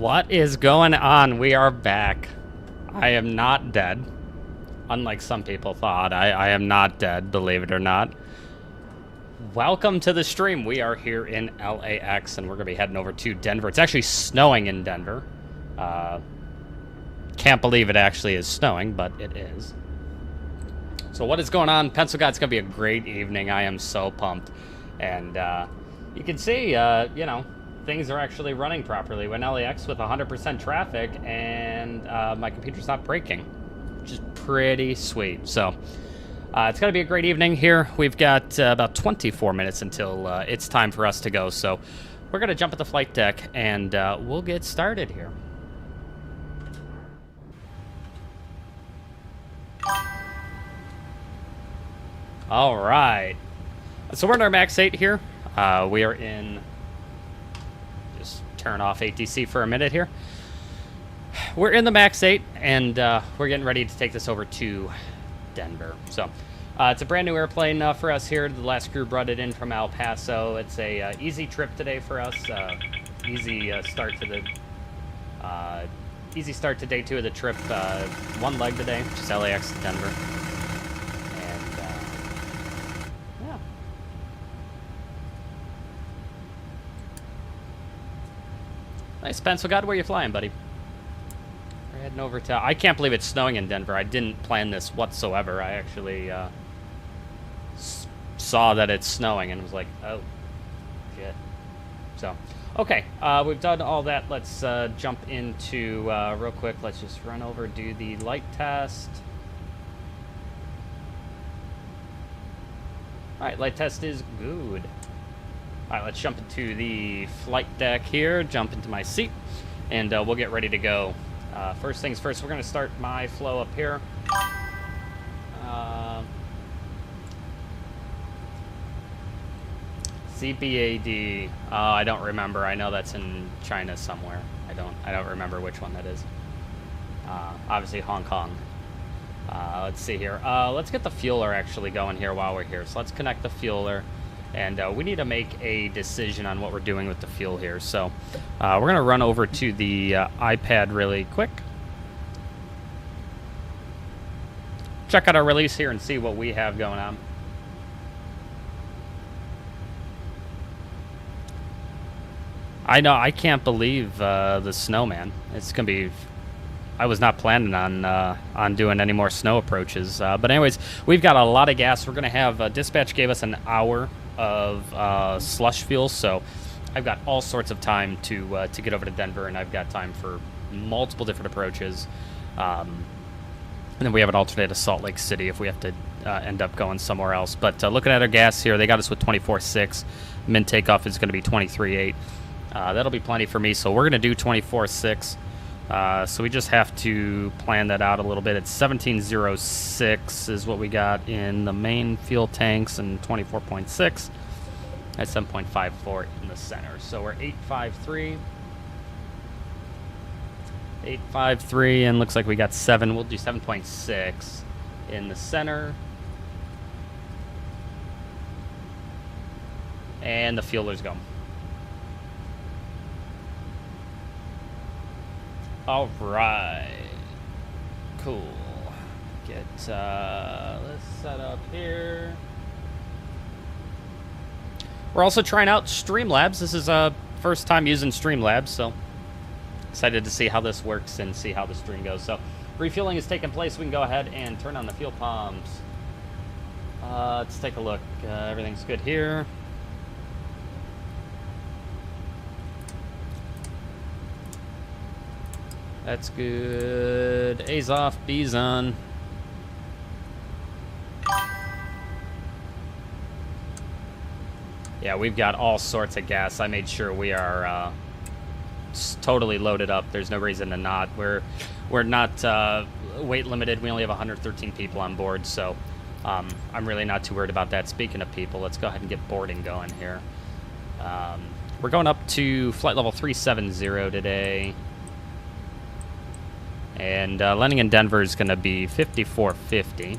What is going on? We are back. I am not dead. Unlike some people thought, I am not dead, believe it or not. Welcome to the stream. We are here in LAX, and we're going to be heading over to Denver. It's actually snowing in Denver. Can't believe it actually is snowing, but it is. So what is going on? Pencil Guy, it's going to be a great evening. I am so pumped. And you can see, you know, things are actually running properly. We're in LAX with 100% traffic, and my computer's not breaking, which is pretty sweet. So it's going to be a great evening here. We've got about 24 minutes until it's time for us to go. So we're going to jump at the flight deck, and we'll get started here. All right. So we're in our MAX8 here. We are in... Just turn off ATC for a minute here. We're in the MAX8, and we're getting ready to take this over to Denver. So it's a brand new airplane for us here. The last crew brought it in from El Paso. It's a easy trip today for us. Easy start to day 2 of the trip. One leg today, just LAX to Denver. Nice, Pencil God. Where you flying, buddy? We're heading over to... I can't believe it's snowing in Denver. I didn't plan this whatsoever. I actually saw that it's snowing and was like, oh, shit. So, okay. We've done all that. Let's jump into, real quick, let's just run over, do the light test. All right, light test is good. All right, let's jump into the flight deck here, jump into my seat, and we'll get ready to go. First things first, we're going to start my flow up here. CPAD, I don't remember. I know that's in China somewhere. I don't remember which one that is. Obviously Hong Kong. Let's see here. Let's get the fueler actually going here while we're here. So let's connect the fueler. And we need to make a decision on what we're doing with the fuel here. So we're going to run over to the iPad really quick. Check out our release here and see what we have going on. I know, I can't believe the snow, man. It's going to be... I was not planning on doing any more snow approaches. But anyways, we've got a lot of gas. We're going to have... dispatch gave us an hour of slush fuel, so I've got all sorts of time to get over to Denver, and I've got time for multiple different approaches. And then we have an alternate to Salt Lake City if we have to end up going somewhere else. But looking at our gas here, they got us with 24.6. Min takeoff is going to be 23.8. That'll be plenty for me, so we're going to do 24.6. So we just have to plan that out a little bit. It's 17.06 is what we got in the main fuel tanks, and 24.6 at 7.54 in the center. So we're 853. 853, and looks like we got 7. We'll do 7.6 in the center. And the fuelers go. All right, cool. Let's set up here. We're also trying out Streamlabs. This is first time using Streamlabs, so excited to see how this works and see how the stream goes. So refueling is taking place. We can go ahead and turn on the fuel pumps. Let's take a look. Everything's good here. That's good. A's off, B's on. Yeah, we've got all sorts of gas. I made sure we are totally loaded up. There's no reason to not. We're not weight limited. We only have 113 people on board, so I'm really not too worried about that. Speaking of people, let's go ahead and get boarding going here. We're going up to flight level 370 today. And landing in Denver is going to be 5450.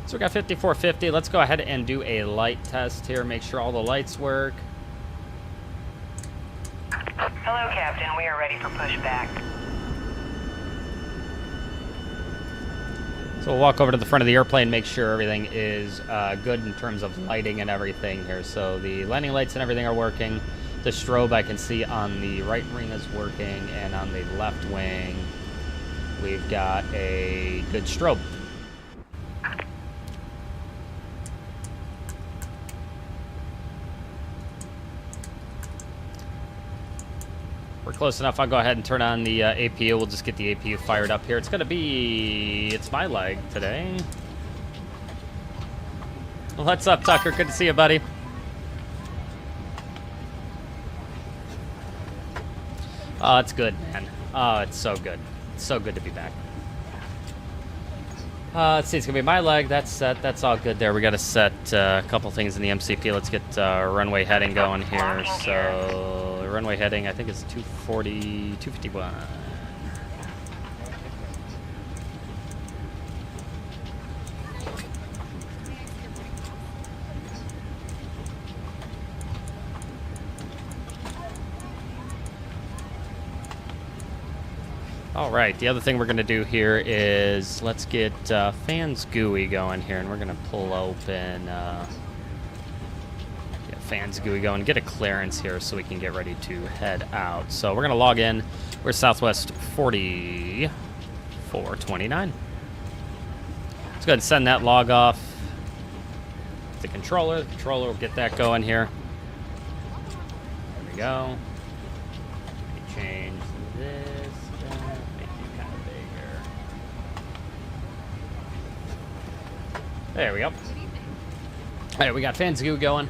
So we got 5450. Let's go ahead and do a light test here. Make sure all the lights work. Hello, Captain. We are ready for pushback. So we'll walk over to the front of the airplane, make sure everything is good in terms of lighting and everything here. So the landing lights and everything are working. The strobe I can see on the right wing is working, and on the left wing, we've got a good strobe. We're close enough. I'll go ahead and turn on the APU. We'll just get the APU fired up here. It's my leg today. What's up, Tucker? Good to see you, buddy. Oh, it's good, man. Oh, it's so good. It's so good to be back. Let's see. It's going to be my leg. That's set. That's all good there. We got to set a couple things in the MCP. Let's get runway heading going here. So, runway heading, I think it's 240, 251. All right, the other thing we're going to do here is let's get fans GUI going here, and we're going to pull open fans GUI going, get a clearance here so we can get ready to head out. So we're going to log in. We're Southwest 4429. Let's go ahead and send that log off to the controller. The controller will get that going here. There we go. Let me change this. Make it kind of bigger. There we go. All right, we got fans GUI going.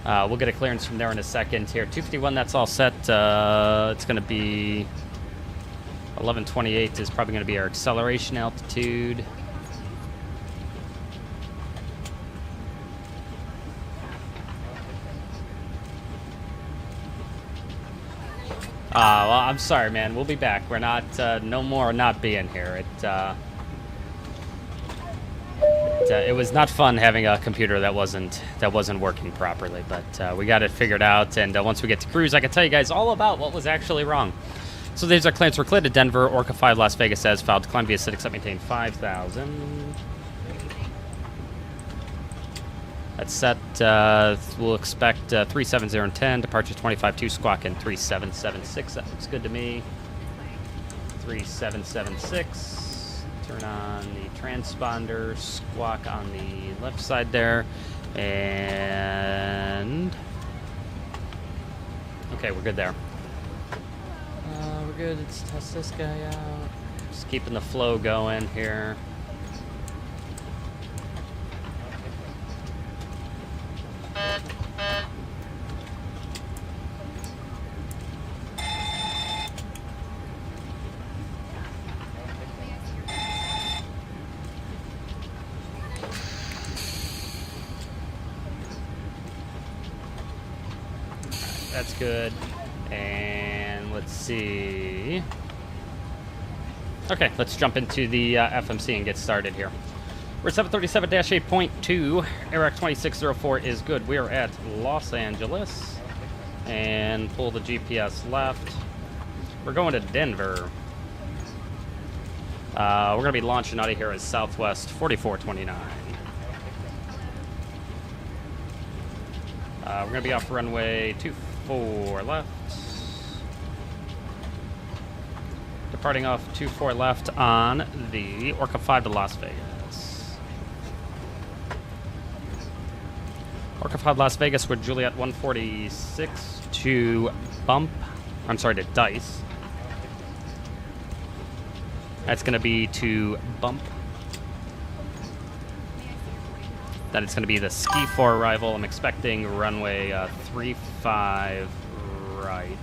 We'll get a clearance from there in a second here. 251, that's all set. It's going to be 1128 is probably going to be our acceleration altitude. Well, I'm sorry, man. We'll be back. We're not, no more not being here. It was not fun having a computer that wasn't working properly, but we got it figured out. And once we get to cruise, I can tell you guys all about what was actually wrong. So there's our clearance. We're cleared to Denver. Orca 5 Las Vegas as filed. Climb via set, except maintain 5,000. That's set. We'll expect 370 and 10. Departure 25-2. Squawk in 3776. That looks good to me. 3776. Turn on the transponder. Squawk on the left side there. And... okay, we're good there. We're good. Let's test this guy out. Just keeping the flow going here. That's good. And let's see. Okay, let's jump into the FMC and get started here. We're 737-8.2. AIRAC 2604 is good. We are at Los Angeles. And pull the GPS left. We're going to Denver. We're going to be launching out of here as Southwest 4429. We're going to be off runway 24 left. Departing off 24 left on the Orca 5 to Las Vegas. Orca 5 Las Vegas with Juliet 146 to bump. I'm sorry, to dice. That's going to be to bump. Then it's going to be the Ski 4 arrival. I'm expecting runway 35 right.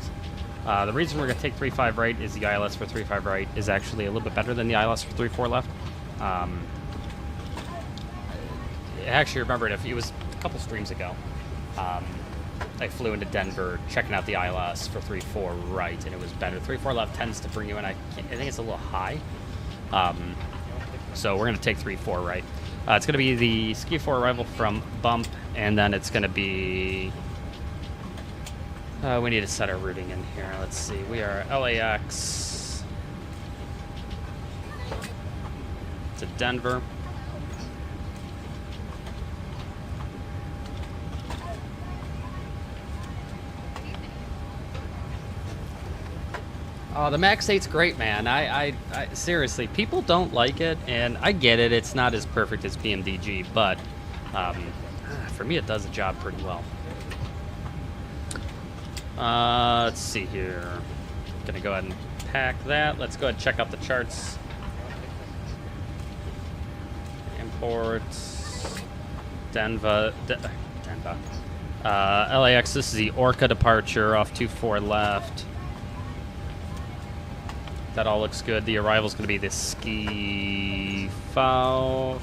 The reason we're going to take 35 right is the ILS for 35 right is actually a little bit better than the ILS for 34 left. I actually remembered it was a couple streams ago. I flew into Denver checking out the ILS for 34 right, and it was better. 34 left tends to bring you in. I think it's a little high. So we're going to take 34 right. It's going to be the Ski 4 arrival from Bump, and then it's going to be... we need to set our routing in here. Let's see. We are LAX to Denver. Oh, the MAX8's great, man. I seriously, people don't like it, and I get it. It's not as perfect as PMDG, but for me, it does the job pretty well. Let's see here. Gonna go ahead and pack that. Let's go ahead and check out the charts. Imports. Denver. LAX, this is the Orca departure off 24 left. That all looks good. The arrival's going to be the Ski 4.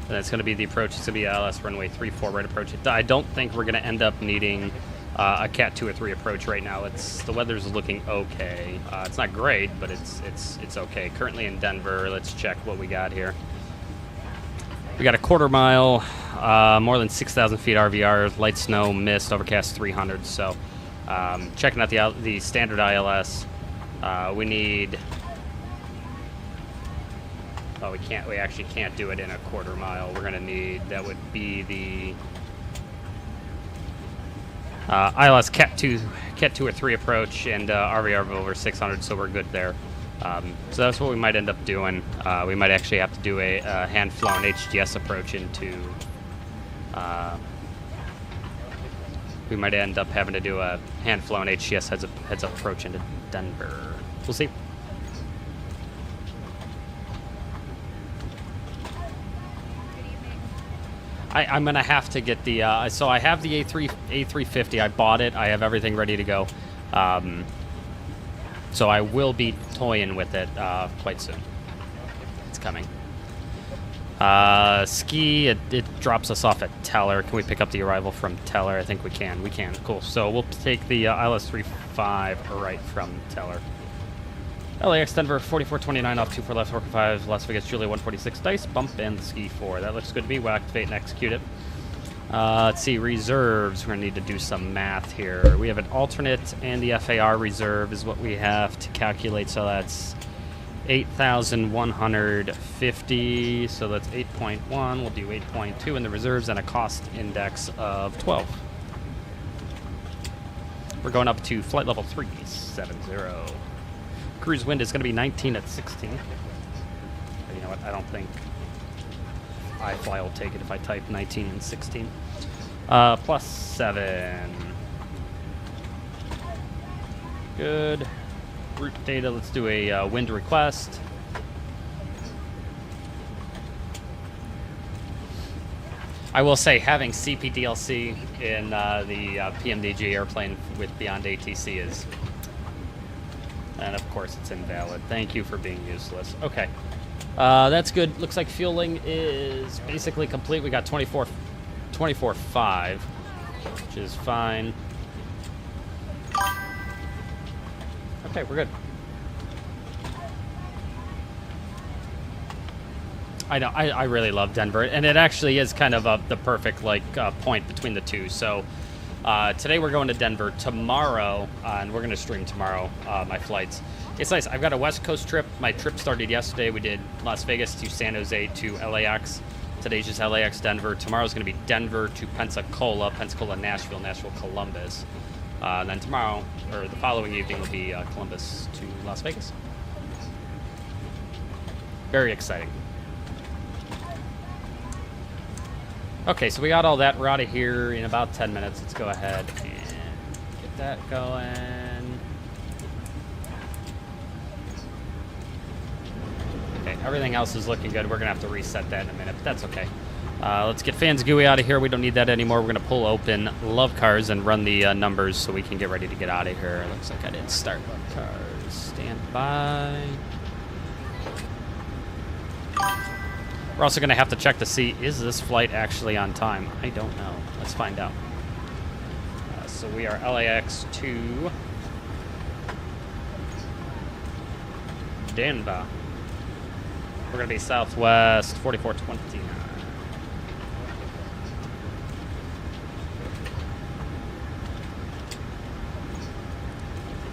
And it's going to be the approach. It's going to be LS runway 34 right approach. I don't think we're going to end up needing a Cat 2 or 3 approach right now. The weather's looking okay. It's not great, but it's okay. Currently in Denver. Let's check what we got here. We got a quarter mile, more than 6,000 feet RVR, light snow, mist, overcast 300. So checking out the standard ILS. We need... Oh, we actually can't do it in a quarter mile. We're going to need... That would be the... ILS Cat 2 or 3 approach and RVR of over 600, so we're good there. So that's what we might end up doing. We might actually have to do a hand-flown HGS approach into... we might end up having to do a hand-flown HGS heads-up approach into Denver. We'll see. I'm going to have to get the... so I have the A350. I bought it. I have everything ready to go. So I will be toying with it quite soon. It's coming. Ski, it drops us off at Teller. Can we pick up the arrival from Teller? I think we can. We can. Cool. So we'll take the ILS 35 right from Teller. LAX Denver 4429 off 24 left 45 Las Vegas Julia 146 dice bump and Ski 4. That looks good to me. We'll activate and execute it. Let's see, reserves. We're gonna need to do some math here. We have an alternate and the FAR reserve is what we have to calculate. So that's 8,150. So that's 8.1. We'll do 8.2 in the reserves and a cost index of 12. We're going up to flight level 370. Cruise wind is going to be 19 at 16. You know what? I don't think iFly will take it if I type 19 and 16. Plus 7. Good. Route data. Let's do a wind request. I will say having CPDLC in the PMDG airplane with Beyond ATC is... And of course it's invalid. Thank you for being useless. Okay. That's good. Looks like fueling is basically complete. We got 24.5, which is fine. Okay, we're good. I know. I really love Denver, and it actually is kind of the perfect point between the two. So today we're going to Denver. Tomorrow, and we're going to stream tomorrow my flights. It's nice. I've got a West Coast trip. My trip started yesterday. We did Las Vegas to San Jose to LAX. Today's just LAX Denver. Tomorrow's going to be Denver to Pensacola, Pensacola Nashville, Nashville Columbus. And then tomorrow, or the following evening, will be Columbus to Las Vegas. Very exciting. Okay, so we got all that. We're out of here in about 10 minutes. Let's go ahead and get that going. Okay, everything else is looking good. We're going to have to reset that in a minute, but that's okay. Let's get Fans GUI out of here. We don't need that anymore. We're going to pull open Love Cars and run the numbers so we can get ready to get out of here. Looks like I didn't start Love Cars. Stand by. We're also going to have to check to see, is this flight actually on time? I don't know. Let's find out. So we are LAX to Denver. We're going to be Southwest 4429.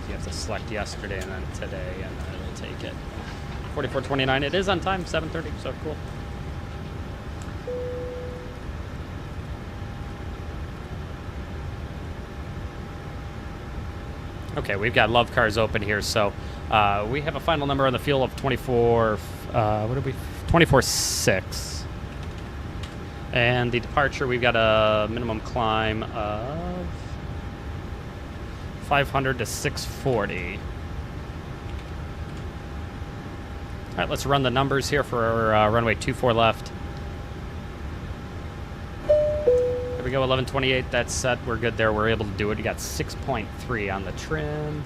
You have to select yesterday and then today, and then it'll take it. 4429. It is on time, 7:30, so cool. Okay, we've got love cars open here, so we have a final number on the fuel of 24.6. And the departure, we've got a minimum climb of 500 to 640. All right, let's run the numbers here for runway 24 left. There we go, 1128, that's set. We're good there. We're able to do it. You got 6.3 on the trim.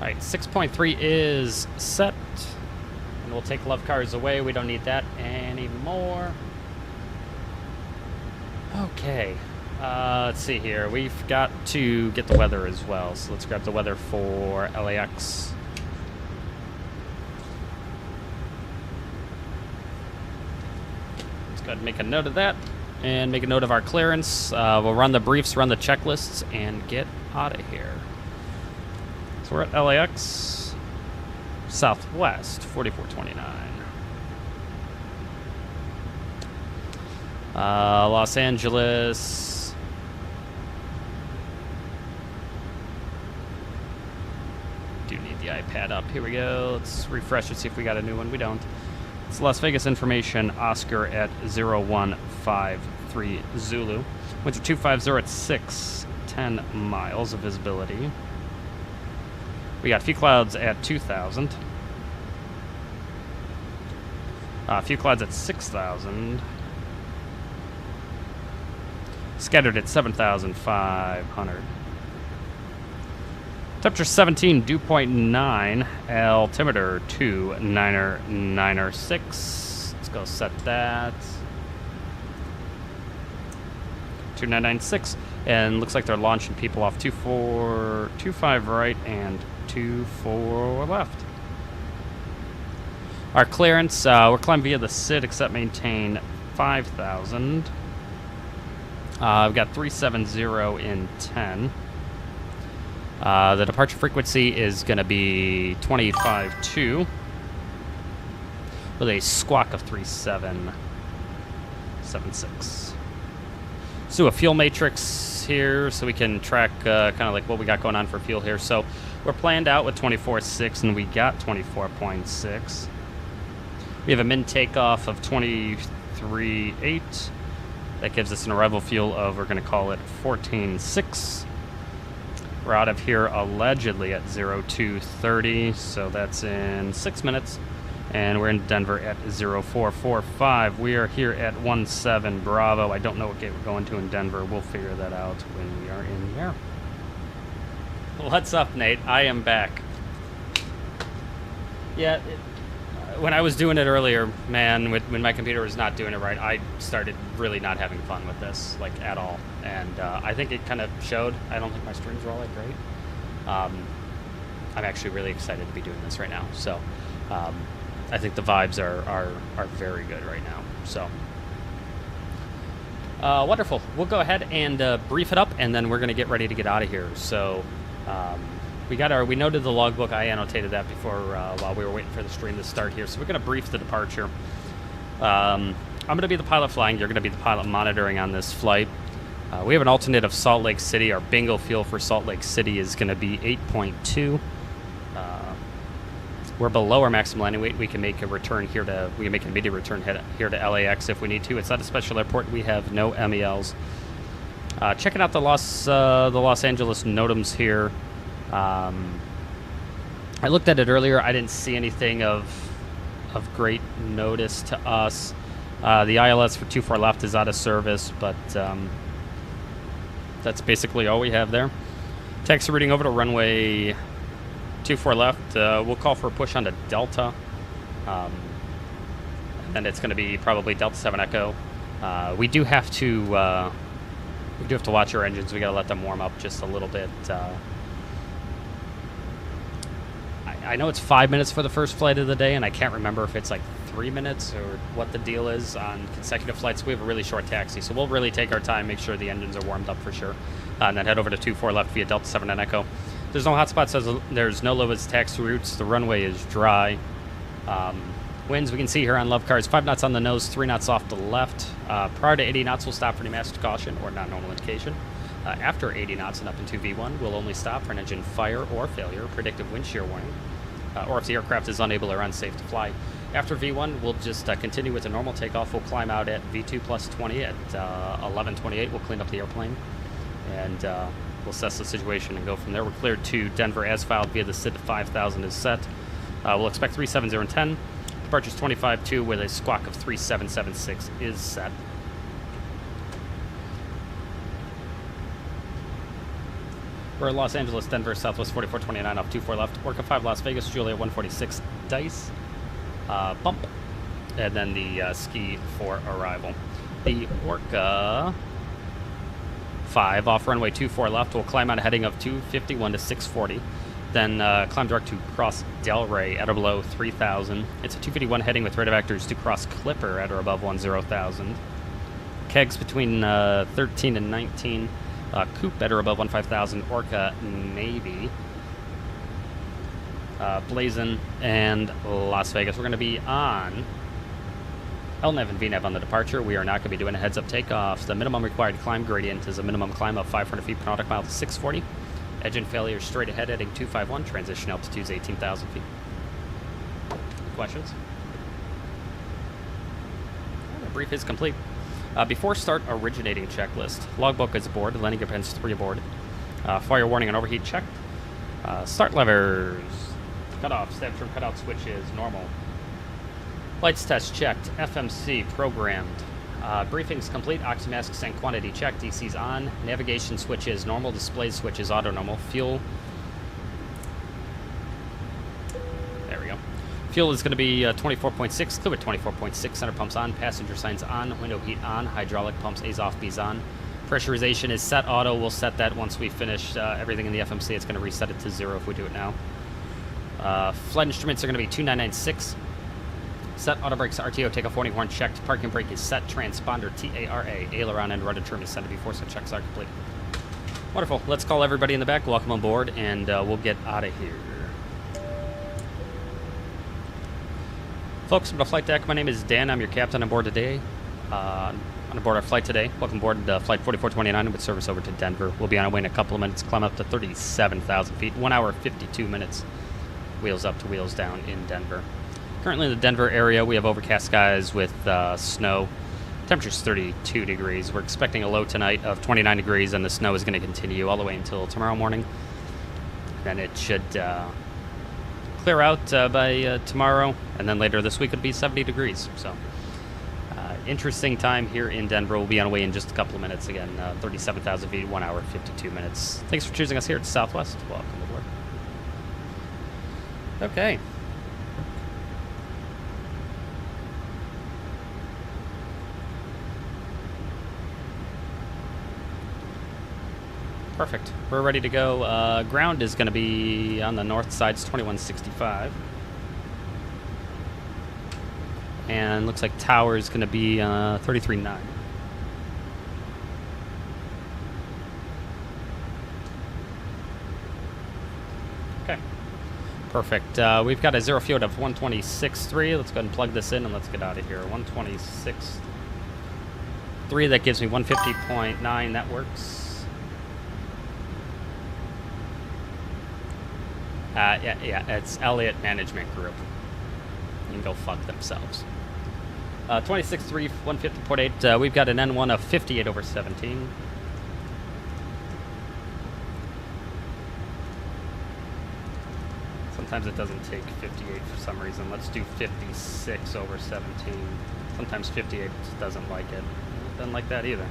All right, 6.3 is set. And we'll take love cars away. We don't need that anymore. Okay. Let's see here. We've got to get the weather as well. So let's grab the weather for LAX. Let's go ahead and make a note of that. And make a note of our clearance. We'll run the briefs, run the checklists, and get out of here. So we're at LAX. Southwest 4429. Los Angeles. Do need the iPad up. Here we go. Let's refresh it, see if we got a new one. We don't. It's Las Vegas information. Oscar at 0153 Zulu. Winter 250 at 610 miles of visibility. We got few clouds at 2,000. Few clouds at 6,000. Scattered at 7,500. Temperature 17, dew point 9. Altimeter 2996. Let's go set that. 2996. And looks like they're launching people off 2425 right and 24 left. Our clearance, we're climbing via the SID, except maintain 5,000. We've got 370 in 10. The departure frequency is going to be 25.2 with a squawk of 3776. So a fuel matrix here so we can track kind of like what we got going on for fuel here. So we're planned out with 24.6 and we got 24.6. We have a min takeoff of 23.8. That gives us an arrival fuel of, we're going to call it 14.6. We're out of here allegedly at 0230, so that's in 6 minutes. And we're in Denver at 0445. We are here at 17 Bravo. I don't know what gate we're going to in Denver. We'll figure that out when we are in the air. What's up, Nate? I am back. Yeah, when I was doing it earlier, man, when my computer was not doing it right, I started really not having fun with this, like, at all. And I think it kind of showed. I don't think my streams were all that great. I'm actually really excited to be doing this right now. So I think the vibes are very good right now. So wonderful. We'll go ahead and brief it up, and then we're going to get ready to get out of here. So we noted the logbook. I annotated that before while we were waiting for the stream to start here. So we're going to brief the departure. I'm going to be the pilot flying. You're going to be the pilot monitoring on this flight. We have an alternate of Salt Lake City. Our bingo fuel for Salt Lake City is going to be 8.2. We're below our maximum landing weight. We can make a return here we can make an immediate return here to LAX if we need to. It's not a special airport. We have no MELs. Checking out the Los Angeles NOTAMs here. I looked at it earlier. I didn't see anything of great notice to us. The ILS for 24 left is out of service, but that's basically all we have there. Taxi routing over to runway 24 left. We'll call for a push onto Delta. And it's going to be probably Delta 7 Echo. We do have to watch our engines. We got to let them warm up just a little bit I know it's 5 minutes for the first flight of the day, and I can't remember if it's like 3 minutes or what the deal is on consecutive flights. We have a really short taxi, so we'll really take our time, make sure the engines are warmed up for sure, and then head over to 24 left via Delta 7 and Echo. There's no hotspots, there's no low-vis taxi routes. The runway is dry. Winds we can see here on Love Cars, 5 knots on the nose, 3 knots off the left. Prior to 80 knots, we'll stop for any master caution or non-normal indication. After 80 knots and up into V1, we'll only stop for an engine fire or failure, predictive wind shear warning, or if the aircraft is unable or unsafe to fly. After V1, we'll just continue with a normal takeoff. We'll climb out at V2 plus 20 at 11:28. We'll clean up the airplane, and we'll assess the situation and go from there. We're cleared to Denver as filed via the SID 5000 is set. We'll expect 370 and 10. Departure's 25-2 with a squawk of 3776 is set. We're at Los Angeles, Denver, Southwest 4429 off 24 left. Orca 5 Las Vegas, Juliet 146 dice. Bump. And then the ski for arrival. The Orca 5 off runway 24 left. We'll climb on a heading of 251 to 640. Then climb direct to cross Delray at or below 3000. It's a 251 heading with radar vectors to cross Clipper at or above 10,000. Kegs between 13 and 19. Coop at or above 15,000. Orca Navy. Blazin and Las Vegas. We're going to be on LNAV and VNAV on the departure. We are not going to be doing a heads-up takeoff. The minimum required climb gradient is a minimum climb of 500 feet per nautical mile to 640. Engine failure straight ahead, heading 251. Transition altitude is 18,000 feet. Questions? The brief is complete. Before start, originating checklist. Logbook is aboard. Landing gear pins 3 aboard. Fire warning and overheat checked. Start levers. Cutoff. Stab trim cutout switch is normal. Lights test checked. FMC programmed. Briefings complete. Oxymasks and quantity checked. DC's on. Navigation switch is normal. Display switch is auto normal. Fuel. There we go. Fuel is going to be 24.6. Clear at 24.6. Center pumps on. Passenger signs on. Window heat on. Hydraulic pumps A's off, B's on. Pressurization is set auto. We'll set that once we finish everything in the FMC. It's going to reset it to 0 if we do it now. Flight instruments are going to be 2996. Set auto brakes, RTO, takeoff warning horn checked. Parking brake is set. Transponder TARA. Aileron and rudder trim is set to before, so checks are complete. Wonderful. Let's call everybody in the back. Welcome on board, and we'll get out of here. Folks, from the flight deck, my name is Dan. I'm your captain on board today. On board our flight today. Welcome aboard Flight 4429 with service over to Denver. We'll be on our way in a couple of minutes. Climb up to 37,000 feet. 1 hour, 52 minutes. Wheels up to wheels down in Denver. Currently in the Denver area, we have overcast skies with snow. Temperature's 32 degrees. We're expecting a low tonight of 29 degrees, and the snow is going to continue all the way until tomorrow morning. Then it should clear out by tomorrow, and then later this week it'll be 70 degrees. So, interesting time here in Denver. We'll be on our way in just a couple of minutes. Again, 37,000 feet, 1 hour, 52 minutes. Thanks for choosing us here at Southwest. Welcome aboard. Okay. Perfect. We're ready to go. Ground is going to be on the north side. It's 2165. And looks like tower is going to be 33.9. Okay. Perfect. We've got a zero field of 126.3. Let's go ahead and plug this in and let's get out of here. 126.3. That gives me 150.9. That works. Yeah, it's Elliott Management Group. You can go fuck themselves. 26.3, 150.8. We've got an N1 of 58 over 17. Sometimes it doesn't take 58 for some reason. Let's do 56 over 17. Sometimes 58 doesn't like it. It doesn't like that either.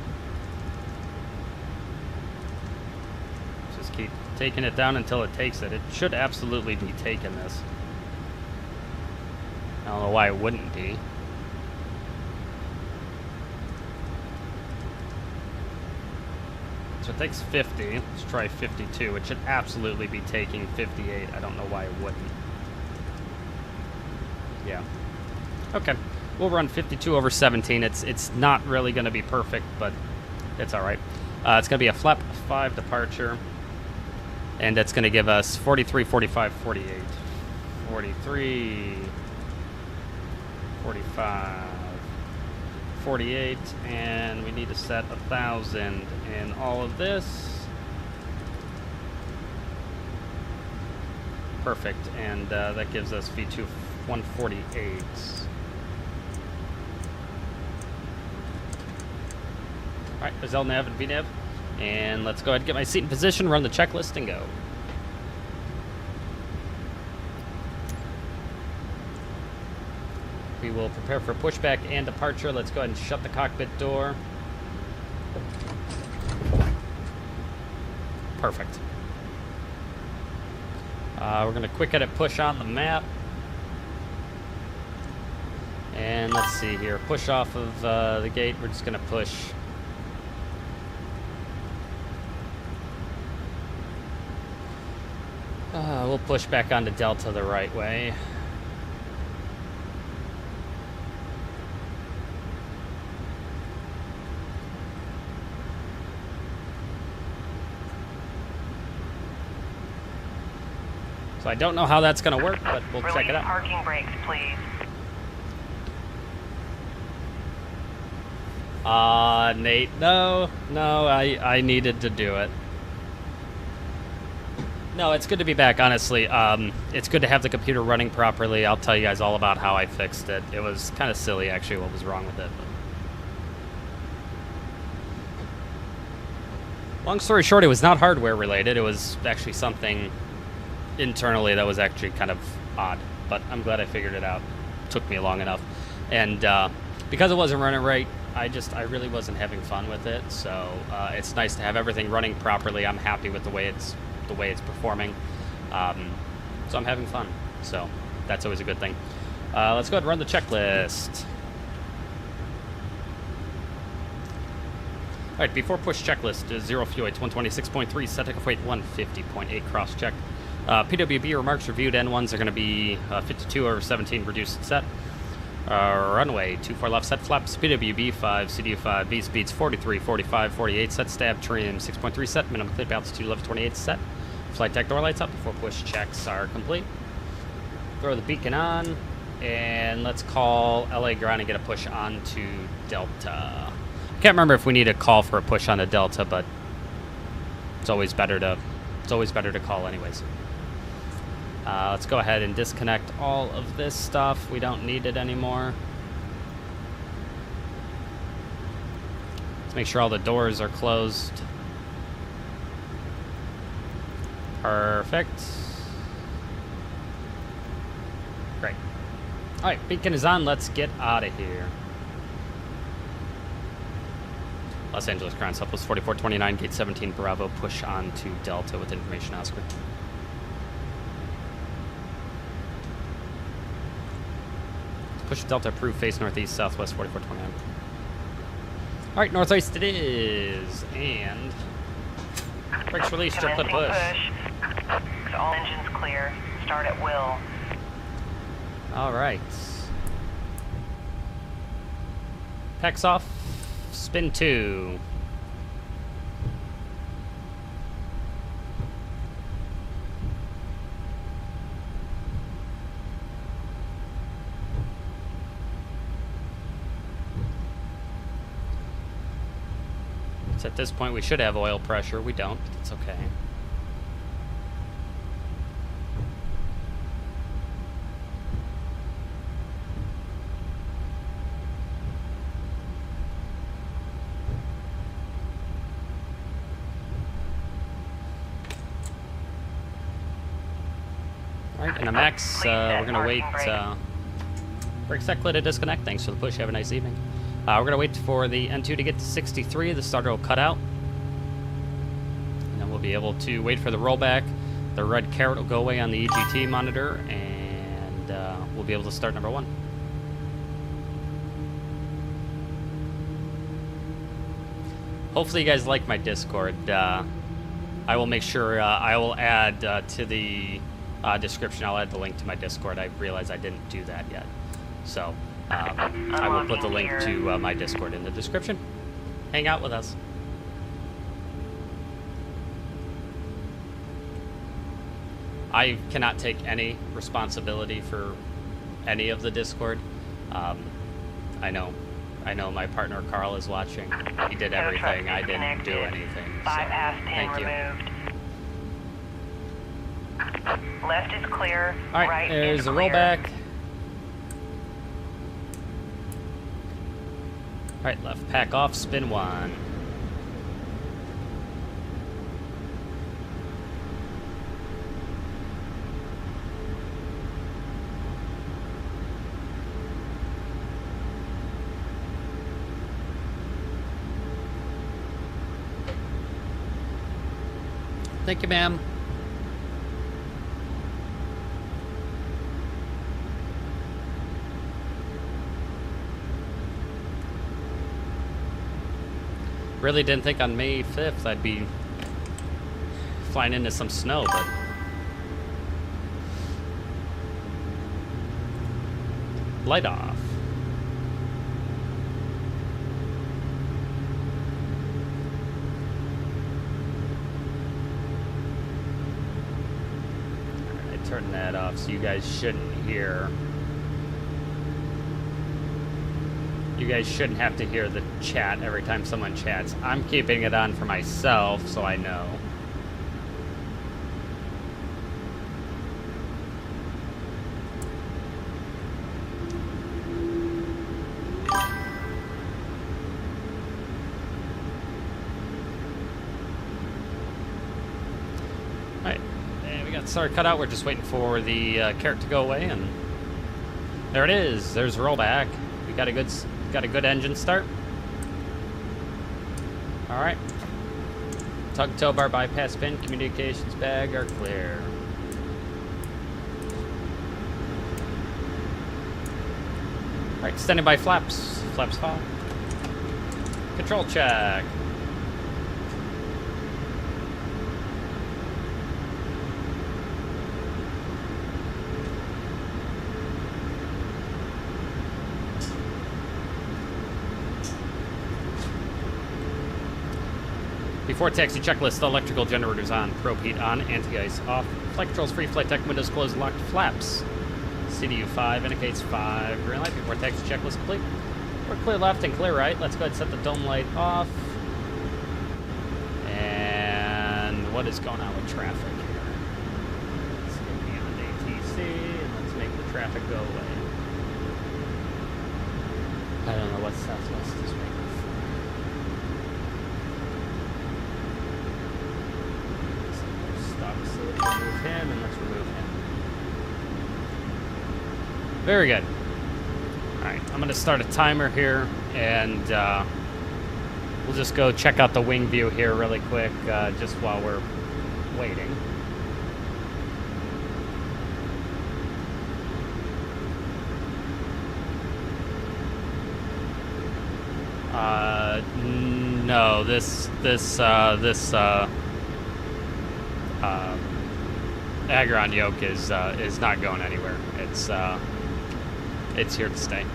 Just keep taking it down until it takes it. It should absolutely be taking this. I don't know why it wouldn't be. So it takes 50. Let's try 52. It should absolutely be taking 58. I don't know why it wouldn't. Yeah. Okay. We'll run 52 over 17. It's not really going to be perfect, but it's all right. It's going to be a flap 5 departure, and it's going to give us 43, 45, 48. 43, 45, 48, and we need to set 1,000 in all of this. Perfect, and that gives us V2 148. All right, there's LNAV and VNAV, and let's go ahead and get my seat in position, run the checklist, and go. We will prepare for pushback and departure. Let's go ahead and shut the cockpit door. Perfect. We're going to quick edit push on the map. And let's see here. Push off of the gate. We're just going to push. We'll push back onto Delta the right way. So I don't know how that's going to work, but we'll check it out. Parking brakes, please. Nate, no, I needed to do it. No, it's good to be back, honestly. It's good to have the computer running properly. I'll tell you guys all about how I fixed it. It was kind of silly, actually, what was wrong with it. But long story short, it was not hardware related. It was actually something internally that was actually kind of odd, but I'm glad I figured it out. It took me long enough, and because it wasn't running right, I really wasn't having fun with it. So it's nice to have everything running properly. I'm happy with the way it's performing, so I'm having fun. So that's always a good thing. Let's go ahead and run the checklist. All right, before push checklist is 0 fuel weight 126.3, Saitek weight 150.8 cross check. PWB remarks reviewed, N1s are going to be 52 over 17 reduced set. Runway 24 left set flaps, PWB 5, CDU 5, V speeds 43, 45, 48 set, stab trim 6.3 set, minimum clip altitude 1128 set. Flight deck door lights up before push checks are complete. Throw the beacon on, and let's call LA ground and get a push onto Delta. I can't remember if we need a call for a push onto Delta, but it's always better to call anyways. Let's go ahead and disconnect all of this stuff. We don't need it anymore. Let's make sure all the doors are closed. Perfect. Great. All right, beacon is on. Let's get out of here. Los Angeles ground Southwest 4429, gate 17 Bravo, push on to Delta with information Oscar. Push Delta approved, face northeast, Southwest 4429. All right, northeast it is, and brakes released, jet put push. All engines clear. Start at will. All right. Packs off. Spin 2. So at this point we should have oil pressure. We don't, but it's okay. Alright, and a MAX, we're going to wait. Brake set clear to disconnect. Thanks for the push. Have a nice evening. We're going to wait for the N2 to get to 63. The starter will cut out. And then we'll be able to wait for the rollback. The red caret will go away on the EGT monitor, and we'll be able to start number 1. Hopefully you guys like my Discord. I will make sure I will add to the description, I'll add the link to my Discord. I realize I didn't do that yet. So, I will put the link to my Discord in the description. Hang out with us. I cannot take any responsibility for any of the Discord. I know my partner Carl is watching. He did everything. I didn't do anything. So, thank you. Left is clear. All right, there's a rollback. All right, left pack off, spin 1. Thank you, ma'am. Really didn't think on May 5th I'd be flying into some snow, but light off. Alright, turn that off so you guys shouldn't hear. You guys shouldn't have to hear the chat every time someone chats. I'm keeping it on for myself, so I know. Alright, and we got SAR cut out. We're just waiting for the carrot to go away, and there it is. There's rollback. We got a good engine start. All right. Tug tow bar, bypass pin, communications bag are clear. All right, standing by flaps. Flaps fall. Control check. Before taxi checklist, the electrical generators on, probe heat on, anti-ice off, flight controls free, flight deck windows closed, locked, flaps. CDU 5 indicates 5, green light before taxi checklist complete. We're clear left and clear right. Let's go ahead and set the dome light off. And what is going on with traffic here? Let's get beyond ATC and let's make the traffic go away. I don't know what Southwest is making. Remove him, and let's remove him. Very good. Alright, I'm going to start a timer here, and we'll just go check out the wing view here really quick, just while we're waiting. No, this Agronn Yoke is not going anywhere. It's here to stay.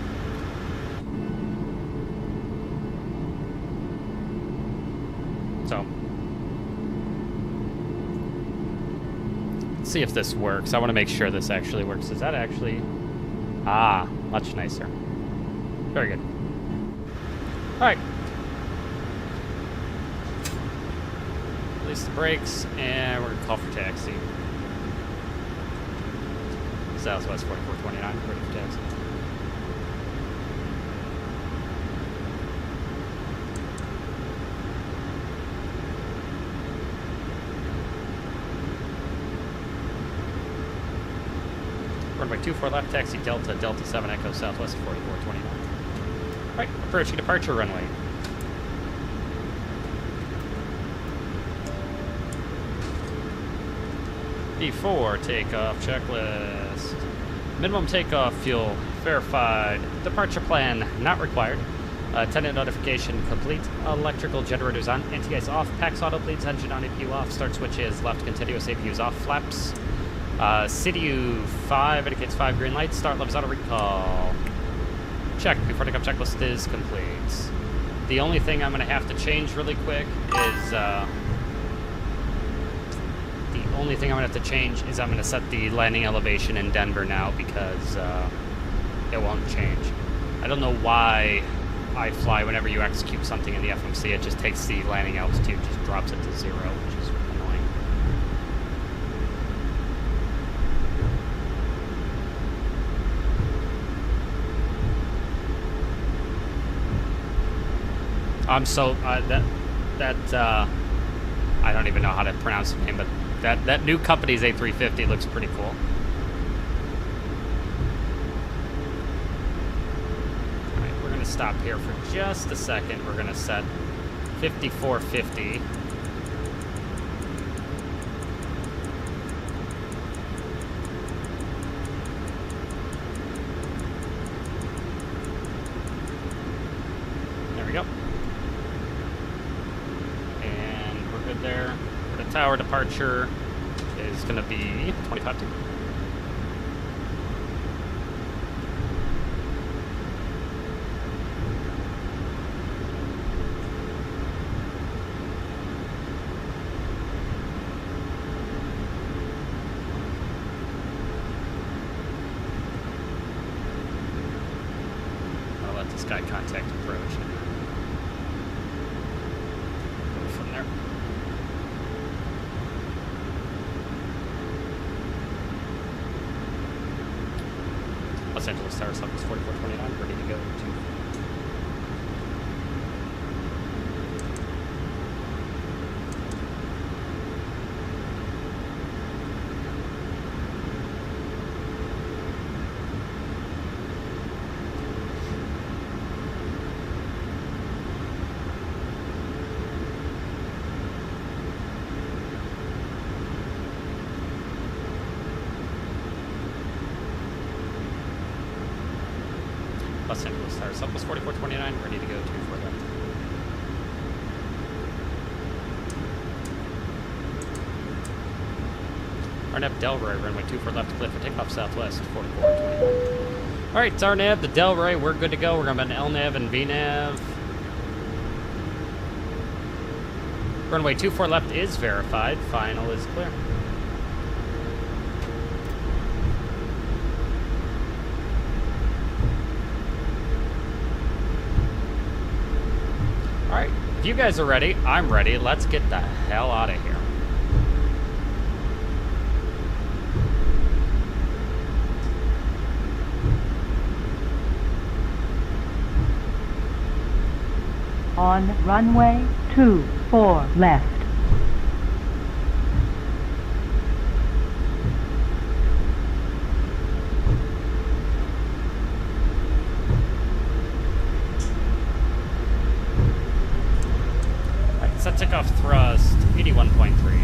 So, let's see if this works. I want to make sure this actually works. Is that actually? Ah, much nicer. Very good. All right. Release the brakes, and we're gonna call for taxi. Southwest 4429, ready for taxi. Runway 24 left, taxi Delta, Delta 7 Echo, Southwest 4429. All right, approaching departure runway. Before takeoff checklist. Minimum takeoff fuel verified. Departure plan not required. Attendant notification complete. Electrical generators on. Anti-ice off. PAX auto bleeds. Engine on. APU off. Start switch is left. Continuous APUs off. Flaps. City 5 indicates 5 green lights. Start levels auto recall. Check. Before takeoff checklist is complete. The only thing I'm going to have to change really quick is... I'm going to set the landing elevation in Denver now because it won't change. I don't know why iFly, whenever you execute something in the FMC, it just takes the landing altitude, just drops it to 0, which is annoying. I'm so I don't even know how to pronounce the name, but that new company's A350 looks pretty cool. Alright, we're gonna stop here for just a second. We're gonna set 5450. There we go. And we're good there. For the tower departure is gonna be 25 2. I'll let this guy contact approach and go from there. Los Angeles Tower Southwest 4429, ready to go to... Los Angeles Tower Southwest 4429, ready to go to for left. Arnav Delray, runway 24 left, clear for takeoff Southwest 4429. Alright, it's Arnav, the Delray, we're good to go. We're going to be an LNAV and VNAV. Runway 24 left is verified, final is clear. Alright, if you guys are ready, I'm ready. Let's get the hell out of here. On runway 24 left. Set takeoff thrust, 81.3.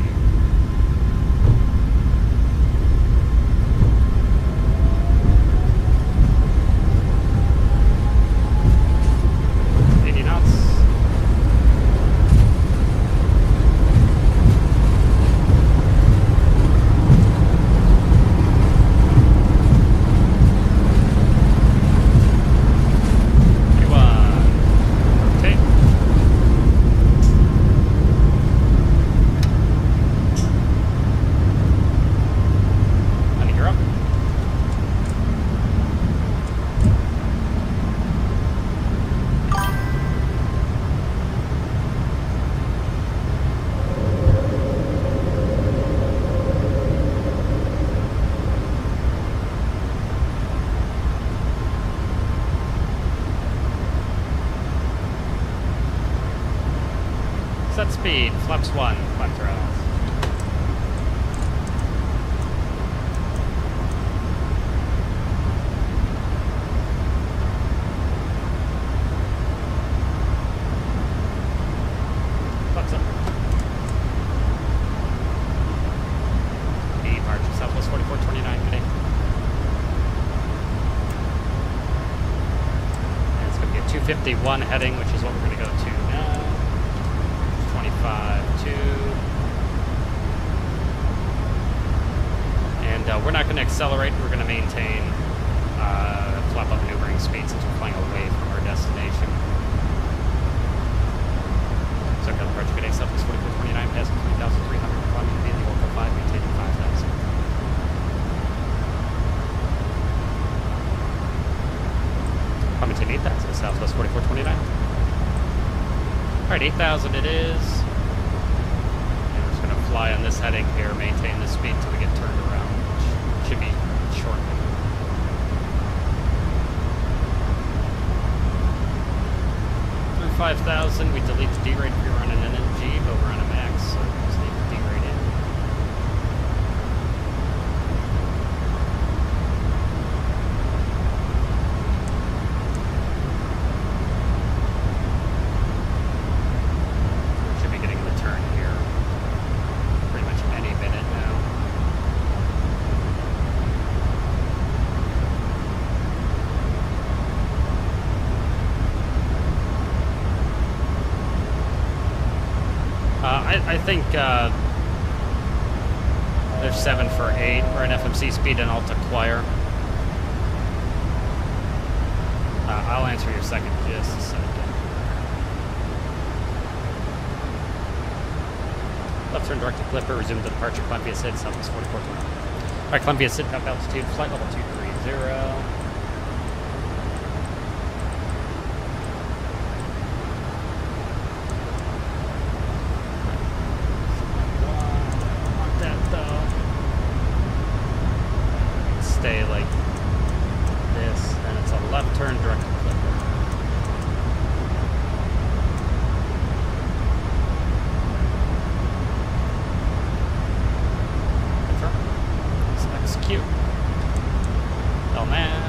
Set speed, flaps 1, flat throttles. Flaps up. Departure, Southwest 4429 today. And it's going to be a 251 heading, which is what we're going to go to now. 25 2, and And we're not going to accelerate. We're going to maintain flap up maneuvering speed since we're flying away from our destination. So I've got approach good Southwest 4429, passing 3,300, climbing via the Orca 5, maintaining 5,000. Maintaining 8,000 to Southwest 4429. Alright, 8,000 it is. And we're just going to fly on this heading here, maintain the speed until we get turned around, which should be shortly. Through 5,000, we delete the D-rate if you're running an NG, but we're on a max, so just leave the D-rate in. I think there's 7 for 8. We're an FMC speed and Alt acquire. I'll answer your second just a second. Left turn direct to Clipper, resume the departure, climb via SID, Southwest 4420. Alright, climb via SID, top altitude, flight level 230. Like this, and it's a left turn direct to Clipper. Confirm. Let's execute. LNAV.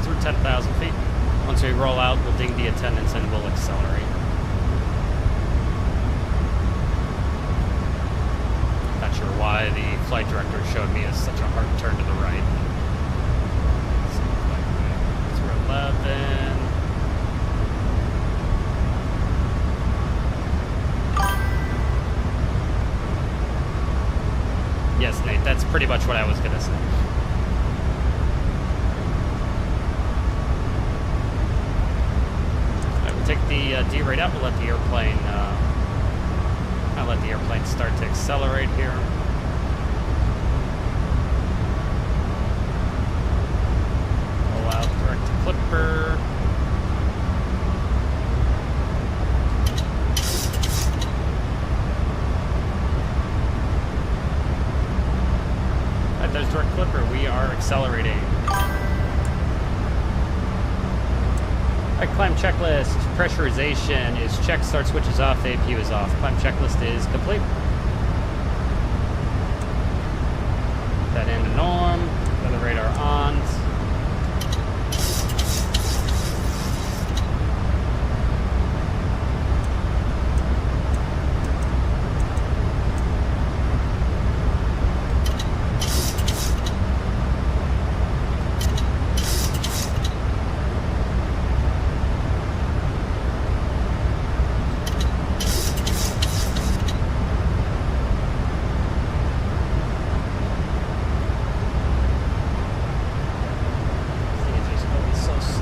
Through 10,000 feet. Once we roll out, we'll ding the attendants and we'll accelerate. Not sure why the flight director showed me as such a hard turn to the right. Through 11. Yes, Nate, that's pretty much what I was going to say. Take the D-rate out. We'll let the airplane. I'll let the airplane start to accelerate here. Roll out direct to Clipper. Alright, there's direct Clipper. We are accelerating. Alright, climb checklist. Pressurization is check, start switch is off, APU is off. Climb checklist is complete. That into norm. Weather radar on.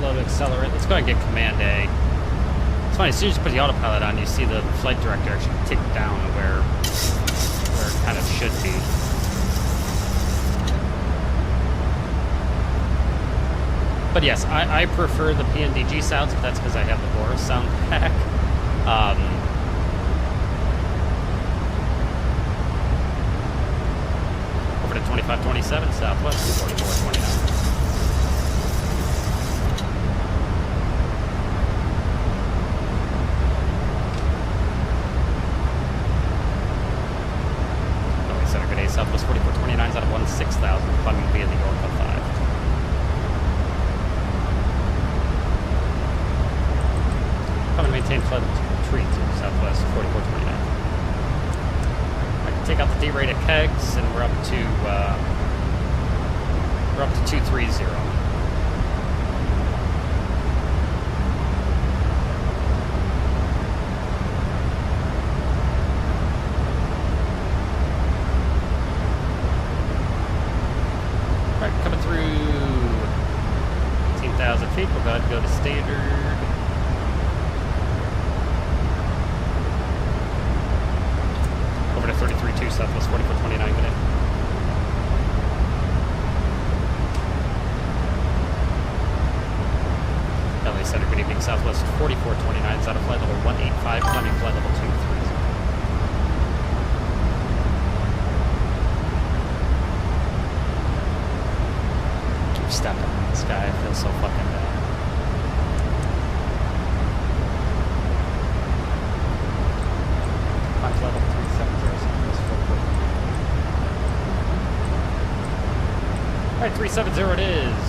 Accelerate. Let's go ahead and get Command A. It's funny, as soon as you put the autopilot on, you see the flight director actually tick down where it kind of should be. But yes, I prefer the PNDG sounds, but that's because I have the Boris sound pack. Over to 2527 Southwest, 4429. Southwest 4429 is out of 16,000 maintain flight level 3 to Southwest 4429. I can take out the derated kegs, and we're up to 230. Alright, coming through 18,000 feet. We'll go ahead and go to standard. Over to 33.2 Southwest 4429 minute. LA Center, good evening. Southwest 4429 is out of flight level 185, climbing flight level 230. Keep stepping on this guy. I feel so fucking bad. Climb flight level 370 Southwest 4429. Alright, 370 it is.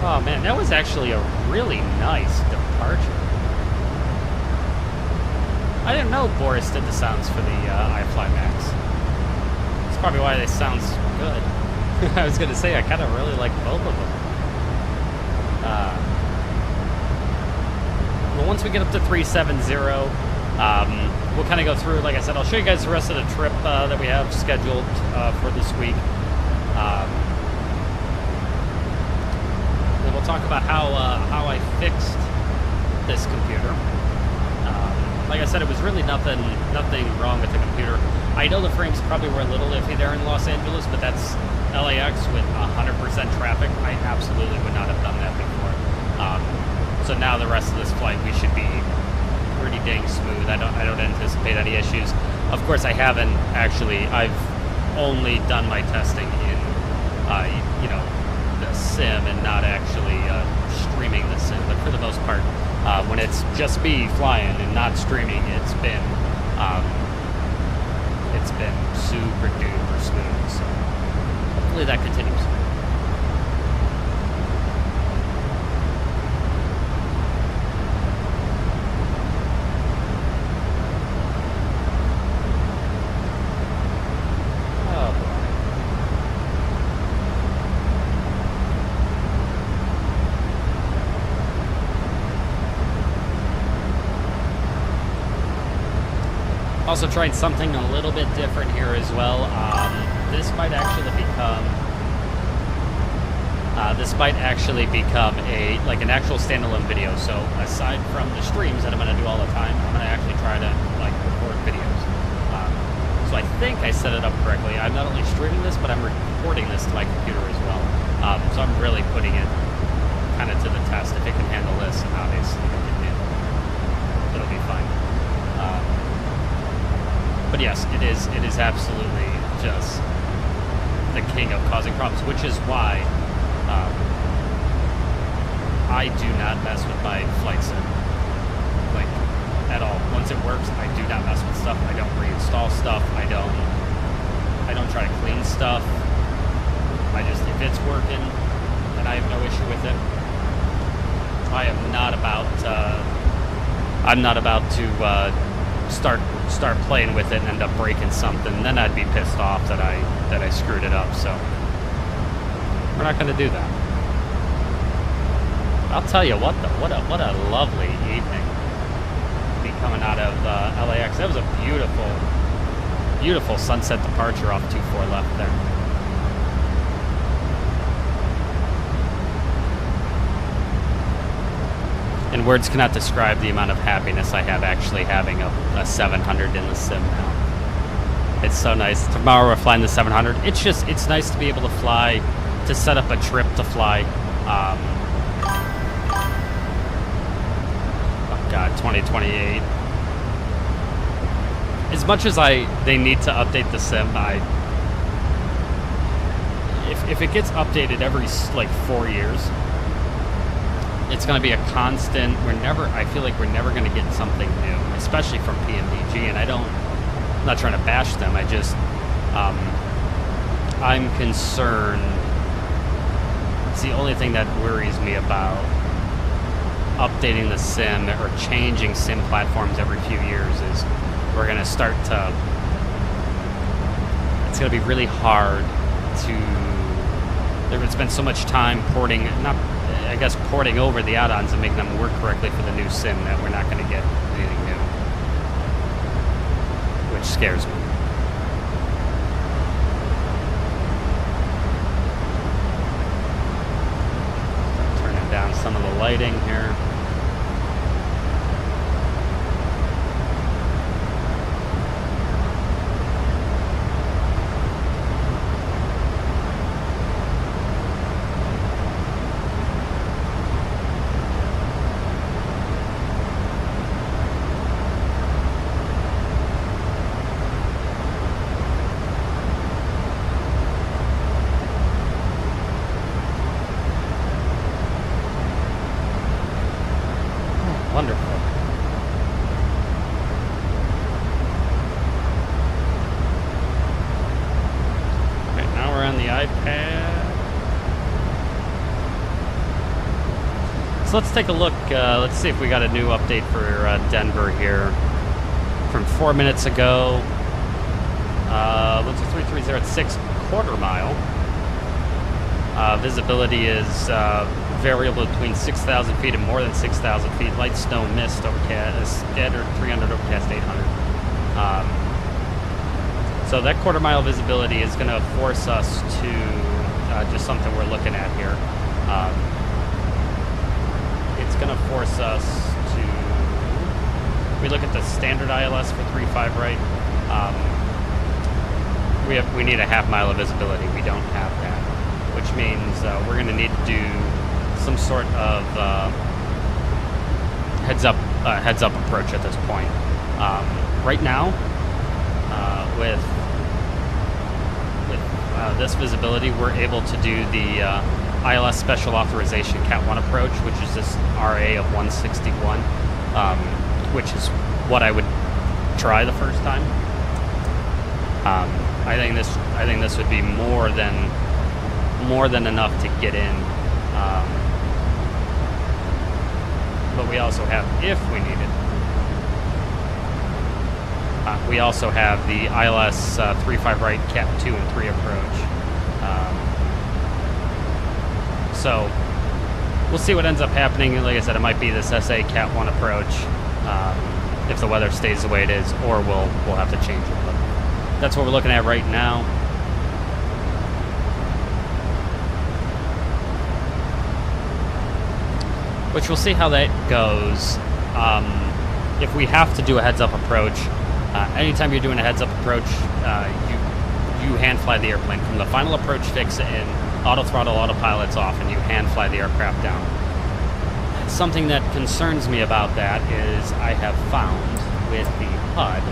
Oh man, that was actually a really nice departure. I didn't know Boris did the sounds for the iFly MAX. That's probably why they sound so good. I was gonna say, I kind of really like both of them. Well, once we get up to 370, we'll kind of go through, like I said, I'll show you guys the rest of the trip that we have scheduled for this week. Then we'll talk about how I fixed this computer. Like I said, it was really nothing wrong with the computer. I know the frames probably were a little iffy there in Los Angeles, but that's LAX with 100% traffic. I absolutely would not have done that before. So now the rest of this flight, we should be pretty dang smooth. I don't anticipate any issues. Of course, I haven't actually. I've only done my testing in, you know, the sim and not actually streaming the sim. But for the most part, when it's just me flying and not streaming, it's been super duper smooth. So hopefully that continues. Also trying something a little bit different here as well. This might actually become an actual standalone video. So aside from the streams that I'm going to do all the time, I'm going to actually try to record videos. So I think I set it up correctly. I'm not only streaming this, but I'm recording this to my computer as well. So I'm really putting it kind of to the test. If it can handle this, obviously it can handle it. It'll be fine. But yes, it is absolutely just the king of causing problems, which is why I do not mess with my Flightsim, at all. Once it works, I do not mess with stuff. I don't reinstall stuff. I don't try to clean stuff. If it's working, then I have no issue with it. I am not about to start playing with it and end up breaking something. Then I'd be pissed off that I screwed it up. So we're not going to do that. I'll tell you what, though, what a lovely evening. Be coming out of LAX. That was a beautiful sunset departure off 24 left there. And words cannot describe the amount of happiness I have actually having a 700 in the sim now. It's so nice. Tomorrow we're flying the 700. It's nice to be able to fly, to set up a trip to fly. Oh God, 2028. As much as they need to update the sim, if it gets updated every 4 years, it's going to be a constant. I feel like we're never going to get something new, especially from PMDG. And I'm not trying to bash them. I'm concerned. It's the only thing that worries me about updating the sim or changing sim platforms every few years is we're going to start to... It's going to be really hard to... There's been so much time porting over the add-ons and making them work correctly for the new sim that we're not going to get anything new. Which scares me. Turning down some of the lighting here. Wonderful. Okay, now we're on the iPad. So let's take a look. Let's see if we got a new update for Denver here from 4 minutes ago. 12330 at 6/4 mile. Visibility is variable between 6,000 feet and more than 6,000 feet. Light snow, mist, overcast, scattered 300, overcast 800. So that 1/4 mile visibility is going to force us to just something we're looking at here. It's going to force us to. We look at the standard ILS for 3.5, right? We need a 1/2 mile of visibility. We don't have that, which means we're going to need to do some sort of heads up approach at this point. Right now, with this visibility, we're able to do the ILS special authorization Cat 1 approach, which is this RA of 161, which is what I would try the first time. I think this would be more than enough to get in. But we also have, if we need it, we also have the ILS 3.5 right Cat 2 and 3 approach. So we'll see what ends up happening. Like I said, it might be this SA Cat 1 approach if the weather stays the way it is, or we'll have to change it. But that's what we're looking at right now. Which we'll see how that goes. If we have to do a heads-up approach, anytime you're doing a heads-up approach, you hand fly the airplane from the final approach fix in, auto throttle, autopilot's off, and you hand fly the aircraft down. Something that concerns me about that is I have found with the HUD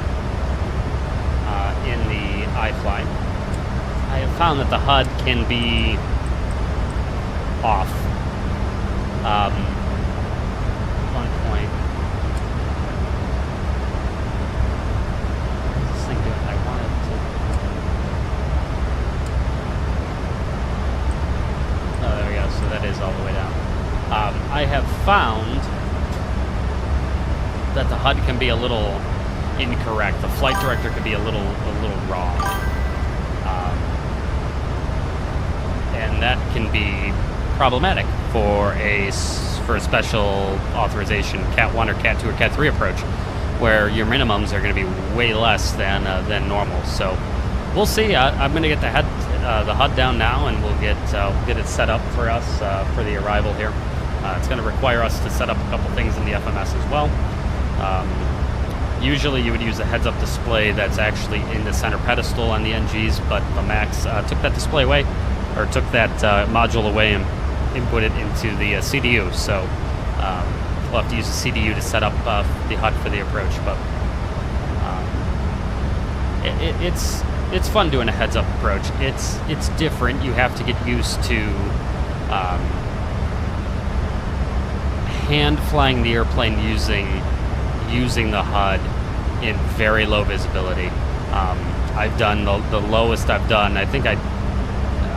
in the iFly, I have found that the HUD can be off. One point. What is this thing doing? I wanted to. Oh, there we go. So that is all the way down. I have found that the HUD can be a little incorrect. The flight director could be a little wrong, and that can be problematic for a special authorization Cat 1 or Cat 2 or Cat 3 approach, where your minimums are going to be way less than normal. So we'll see. I'm going to get the HUD down now, and we'll get it set up for us for the arrival here. It's going to require us to set up a couple things in the FMS as well. Usually you would use a heads-up display that's actually in the center pedestal on the NGs, but the MAX took that display away, or took that module away and input it into the CDU. So we'll have to use the CDU to set up the HUD for the approach. But it's fun doing a heads-up approach. It's different. You have to get used to hand flying the airplane using the HUD in very low visibility. I've done the lowest I've done. I think I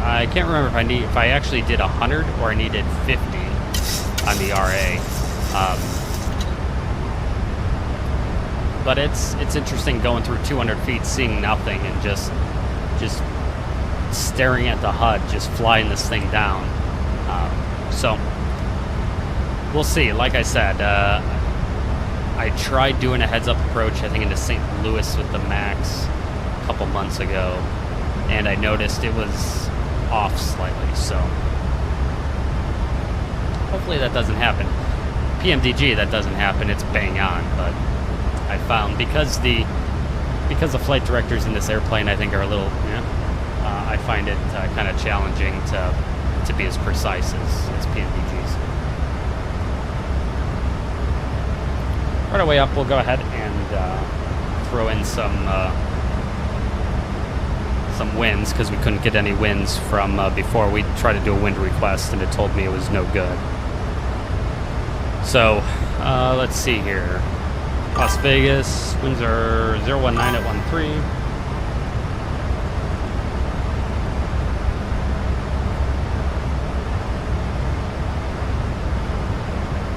I can't remember if I actually did 100 or I needed 50 on the RA. But it's interesting going through 200 feet, seeing nothing, and just staring at the HUD, just flying this thing down. So we'll see. Like I said, I tried doing a heads-up approach, I think into St. Louis with the MAX a couple months ago, and I noticed it was off slightly. So hopefully that doesn't happen. PMDG, that doesn't happen. It's bang on, but I found because the flight directors in this airplane, I think, are a little, I find it kind of challenging to be as precise as PMDGs. Right away up, we'll go ahead and throw in some winds, because we couldn't get any winds from before. We tried to do a wind request and it told me it was no good. So let's see here. Las Vegas, winds are 019 at 13.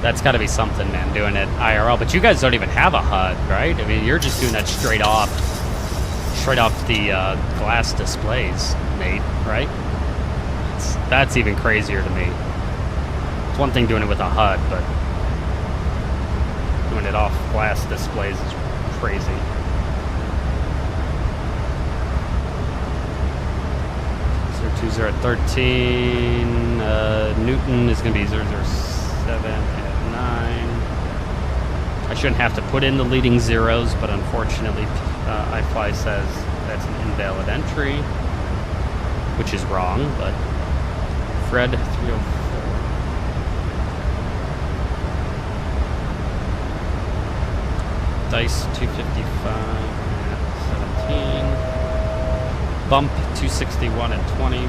That's got to be something, man, doing it IRL. But you guys don't even have a HUD, right? I mean, you're just doing that straight off the glass displays, Nate, right? That's even crazier to me. It's one thing doing it with a HUD, but doing it off glass displays is crazy. So 20 at 13. Newton is going to be 007 at 9. I shouldn't have to put in the leading zeros, but unfortunately, iFly says that's an invalid entry, which is wrong, but Fred 304. Dice 255 at 17. Bump 261 at 20.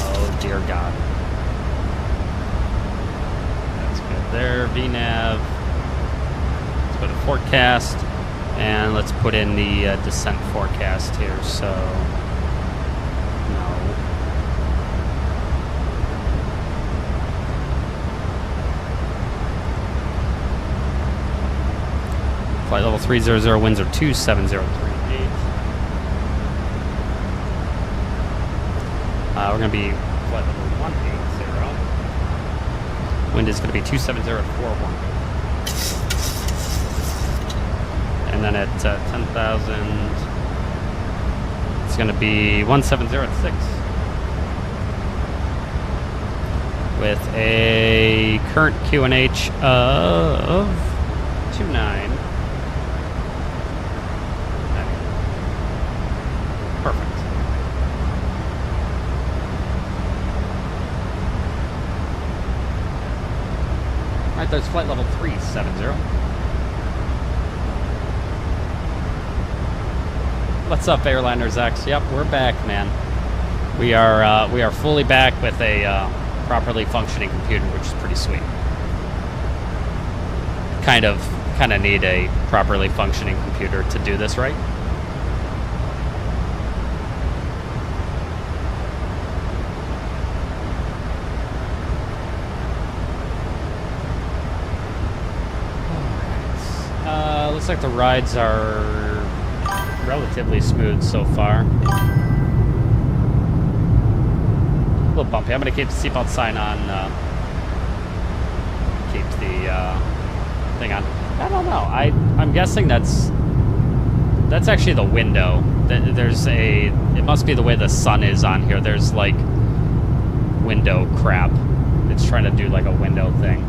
Oh dear God. That's good there. VNAV. Let's go to forecast. And let's put in the descent forecast here. So, no. Flight level 300, winds are 27038. We're going to be flight level 180. Wind is going to be 27041. And then at 10,000, it's going to be 1706. With a current QNH of 29. Perfect. All right, there's flight level 370. What's up, Airliners X? Yep, we're back, man. We are fully back with a properly functioning computer, which is pretty sweet. Kind of need a properly functioning computer to do this right. Looks like the rides are relatively smooth so far. A little bumpy. I'm going to keep the seatbelt sign on. Keep the thing on. I don't know. I'm guessing that's actually the window. It must be the way the sun is on here. There's like window crap. It's trying to do like a window thing.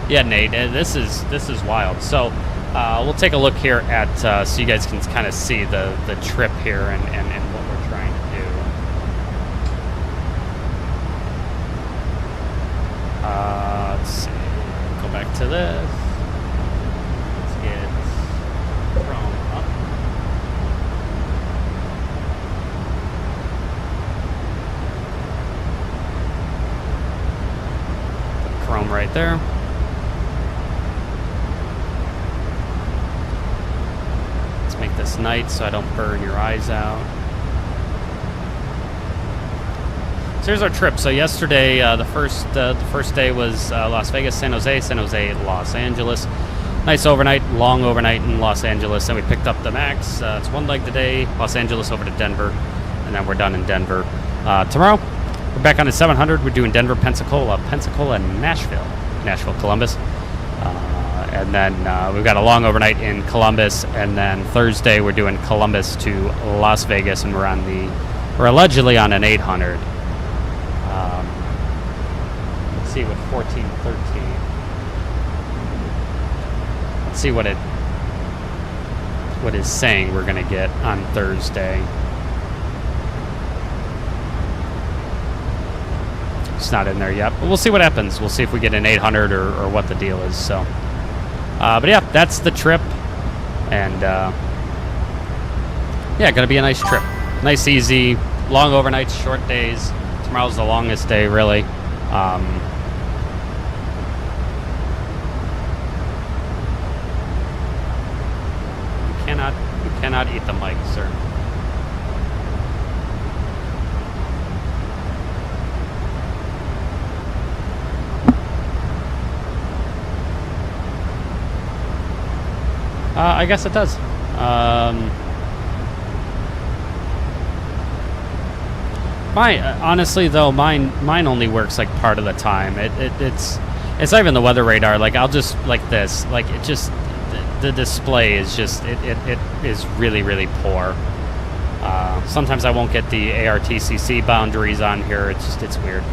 Yeah, Nate, this is wild. So we'll take a look here at so you guys can kind of see the trip here and what we're trying to do. Let's see. Go back to this. Let's get Chrome up. Put Chrome right there. this night so I don't burn your eyes out. So here's our trip. So yesterday, the first day was Las Vegas, San Jose, Los Angeles. Nice overnight, long overnight in Los Angeles. Then we picked up the MAX. It's one leg today, Los Angeles over to Denver, and then we're done in Denver. Tomorrow, we're back on the 700. We're doing Denver, Pensacola, and Nashville, Columbus. And then we've got a long overnight in Columbus, and then Thursday we're doing Columbus to Las Vegas, and we're allegedly on an 800. Let's see what 1413. Let's see what is saying we're gonna get on Thursday. It's not in there yet, but we'll see what happens. We'll see if we get an 800 or what the deal is. So, but yeah, that's the trip, and yeah, gonna be a nice trip. Nice, easy, long overnights, short days. Tomorrow's the longest day, really. You cannot eat the mic, sir. I guess it does. Honestly though, mine only works like part of the time. It's not even the weather radar. Like I'll just like this. Like it just the display is just it is really, really poor. Sometimes I won't get the ARTCC boundaries on here. It's weird.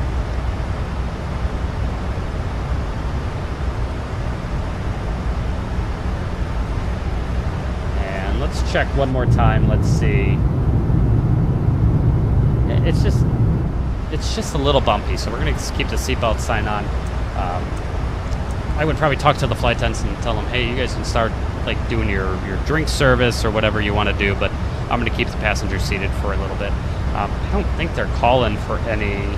And let's check one more time. Let's see. It's just a little bumpy, so we're gonna just keep the seatbelt sign on. I would probably talk to the flight attendants and tell them, hey, you guys can start like doing your drink service or whatever you want to do, but I'm gonna keep the passengers seated for a little bit. I don't think they're calling for any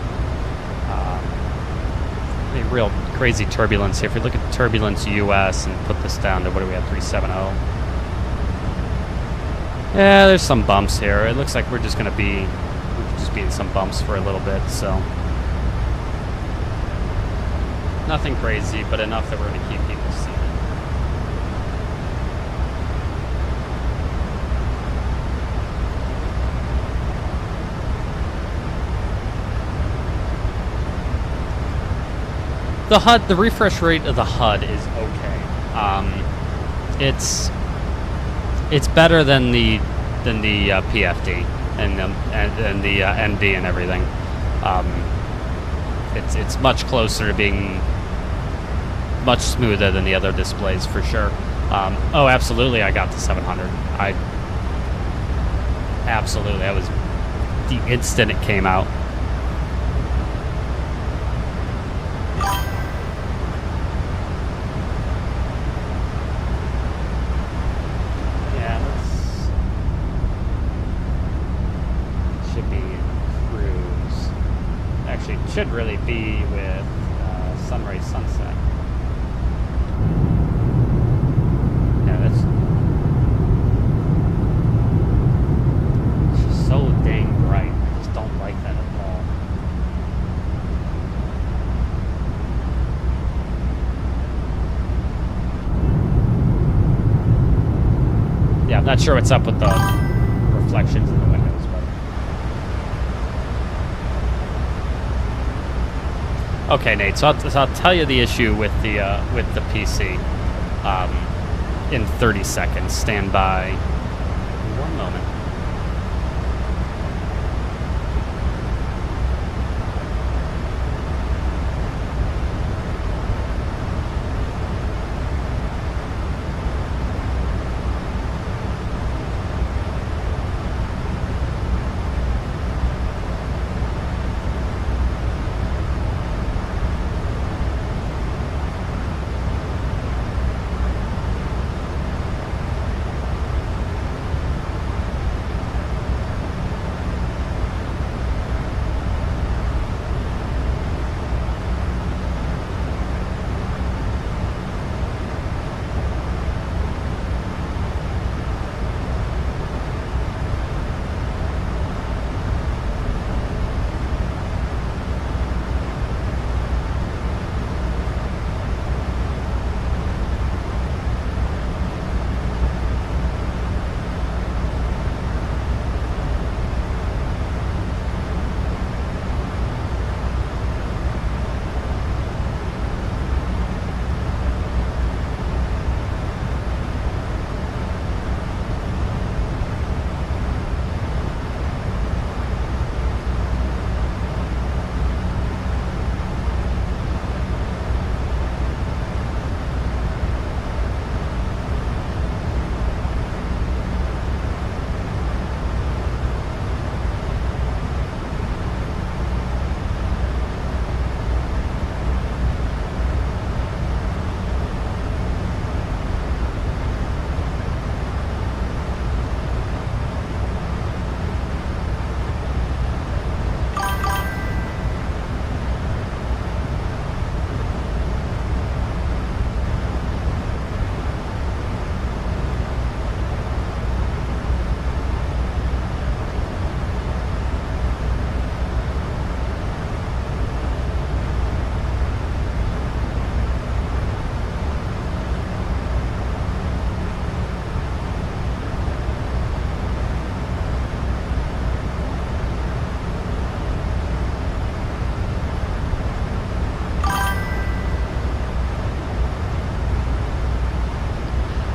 real crazy turbulence here. If we look at turbulence US and put this down to, what do we have, 370? Yeah, there's some bumps here. It looks like we're just gonna be in some bumps for a little bit, so nothing crazy, but enough that we're going to keep people seated. The HUD, the refresh rate of the HUD is okay. It's better than the PFD. And the ND and everything. It's much closer to being much smoother than the other displays for sure. Oh, absolutely, I got the 700. Absolutely, that was the instant it came out. Should really be with sunrise, sunset. Yeah, that's just so dang bright. I just don't like that at all. Yeah, I'm not sure what's up with the reflections in the windows, but okay, Nate. So I'll tell you the issue with the PC in 30 seconds. Stand by. 1 moment.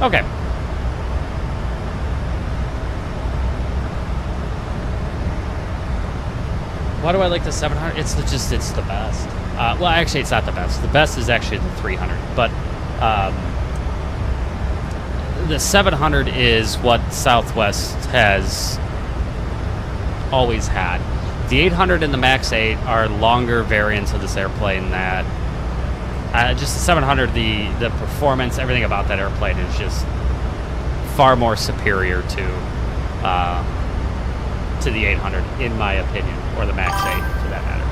Okay. Why do I like the 700? It's the best. Well, actually, it's not the best. The best is actually the 300. But the 700 is what Southwest has always had. The 800 and the MAX8 are longer variants of this airplane that just the 700, the performance, everything about that airplane is just far more superior to the 800, in my opinion, or the MAX8 for that matter.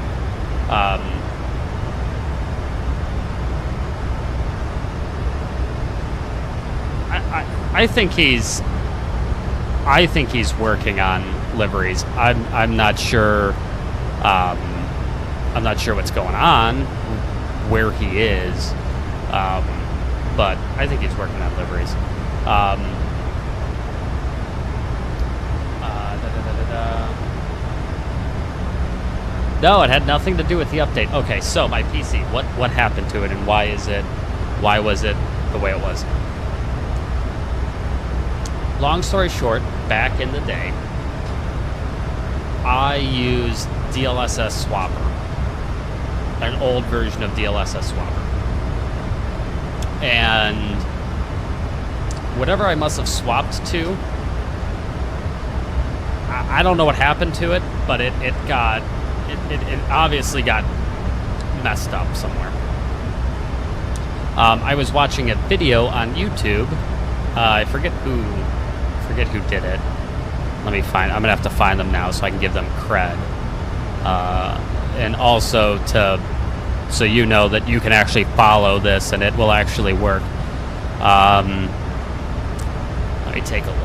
I think he's working on liveries. I'm not sure. I'm not sure what's going on, where he is, but I think he's working on liveries. No, it had nothing to do with the update. Okay, so my PC, what happened to it, and why was it the way it was? Long story short, back in the day, I used DLSS Swapper, an old version of DLSS Swapper, and whatever I must have swapped to, I don't know what happened to it, but it obviously got messed up somewhere. I was watching a video on YouTube. I forget who did it. I'm gonna have to find them now so I can give them cred. And also so you know that you can actually follow this and it will actually work. Let me take a look.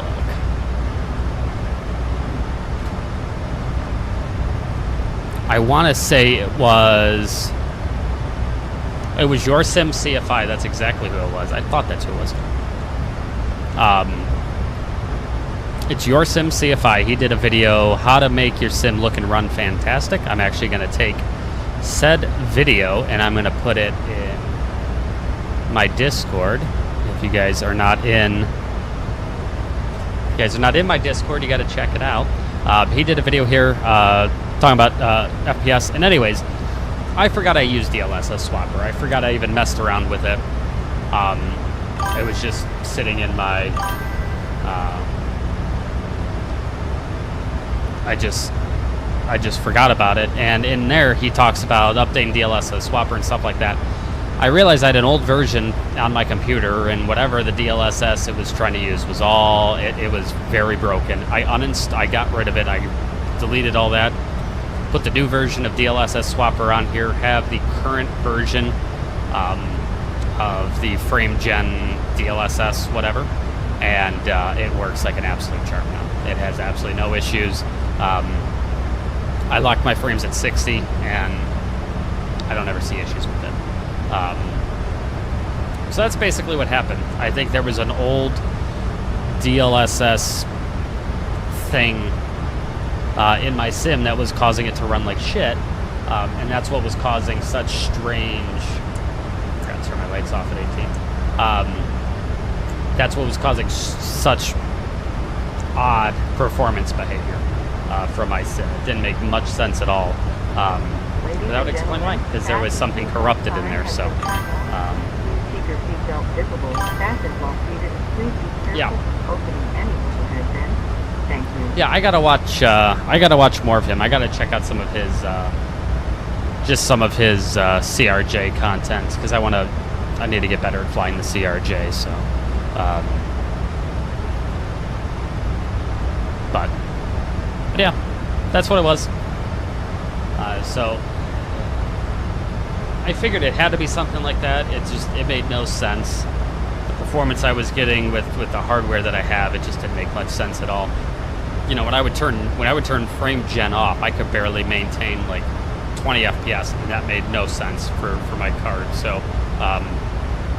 I want to say it was your sim CFI. That's exactly who it was. I thought that's who it was. It's your sim CFI. He did a video, how to make your sim look and run fantastic. I'm actually going to take said video and I'm going to put it in my Discord. If you guys are not in my Discord, you got to check it out. He did a video here talking about FPS. And anyways, I forgot I used DLSS Swapper. I forgot I even messed around with it. It was just sitting in my... I just forgot about it. And in there, he talks about updating DLSS Swapper and stuff like that. I realized I had an old version on my computer, and whatever the DLSS it was trying to use was all... It was very broken. I got rid of it. I deleted all that. Put the new version of DLSS Swapper on here, have the current version of the frame gen DLSS whatever, and it works like an absolute charm now. It has absolutely no issues. I lock my frames at 60 and I don't ever see issues with it. So that's basically what happened. I think there was an old DLSS thing in my sim that was causing it to run like shit, and that's what was causing such strange... I forgot to turn my lights off at 18. That's what was causing such odd performance behavior from my sim. It didn't make much sense at all. But that would explain why, because there was something corrupted in there. So, yeah. Yeah, I gotta watch more of him. I gotta check out some of his, just some of his CRJ content, because I need to get better at flying the CRJ. So, but yeah, that's what it was. So I figured it had to be something like that. It made no sense. The performance I was getting with the hardware that I have, it just didn't make much sense at all. You know, when I would turn frame gen off, I could barely maintain like 20 FPS, and that made no sense for my card. So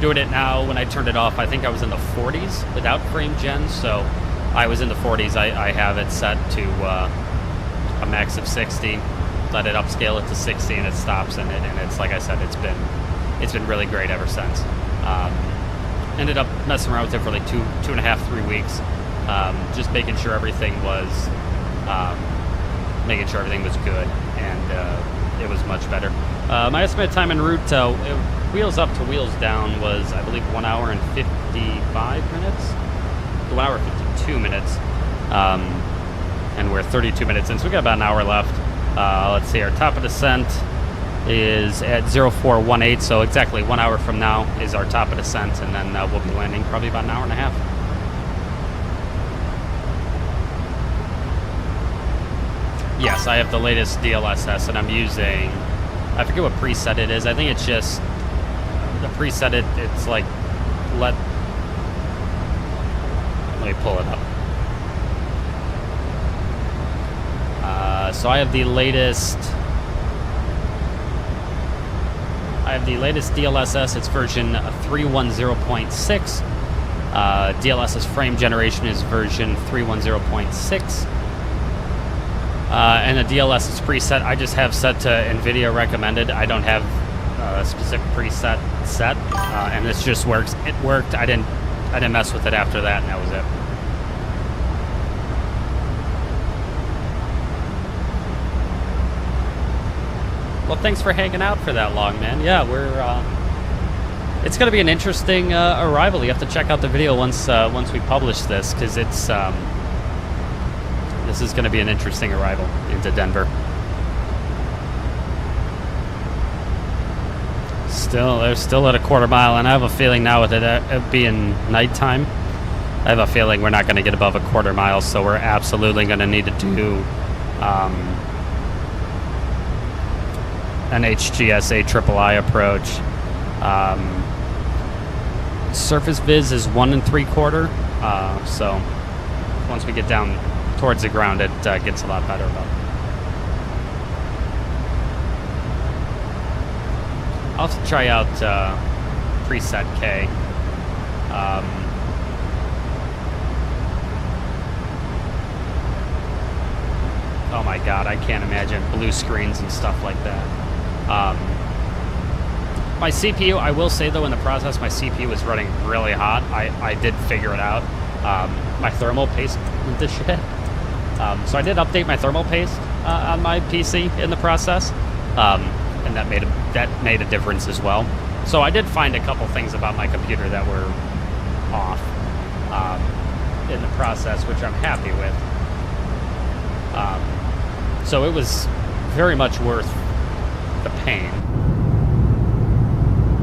doing it now, when I turned it off, I think I was in the 40s without frame gen. So I was in the 40s. I have it set to a max of 60. Let it upscale it to 60, and it stops. And it's like I said, it's been really great ever since. ended up messing around with it for like 2.5, 3 weeks, just making sure everything was good, and it was much better. My estimated time en route, wheels up to wheels down, was I believe 1 hour and 55 minutes, 1 hour and 52 minutes, and we're 32 minutes in, so we got about an hour left. Let's see, our top of descent is at 0418, so exactly 1 hour from now is our top of descent, and then we'll be landing probably about an hour and a half. Yes, I have the latest DLSS, and I'm using, I forget what preset it is. I think it's just the preset. It's like let me pull it up. So I have the latest. DLSS. It's version 310.6. DLSS frame generation is version 310.6. And the DLSS preset I just have set to Nvidia recommended. I don't have a specific preset set, and this just works. It worked. I didn't mess with it after that, and that was it. Well, thanks for hanging out for that long, man. Yeah, it's going to be an interesting arrival. You have to check out the video once we publish this, because it's this is going to be an interesting arrival into Denver. They're still at a quarter mile, and I have a feeling now with it being nighttime, I have a feeling we're not going to get above a quarter mile, so we're absolutely going to need to do an HGS AIII approach. Surface Viz is 1 3/4, so once we get down towards the ground, it gets a lot better. But I'll have to try out preset K. Oh my god, I can't imagine blue screens and stuff like that. My CPU, I will say though, in the process, my CPU was running really hot. I did figure it out. My thermal paste went to shit. So I did update my thermal paste on my PC in the process, and that made a difference as well. So I did find a couple things about my computer that were off in the process, which I'm happy with. So it was very much worth the pain,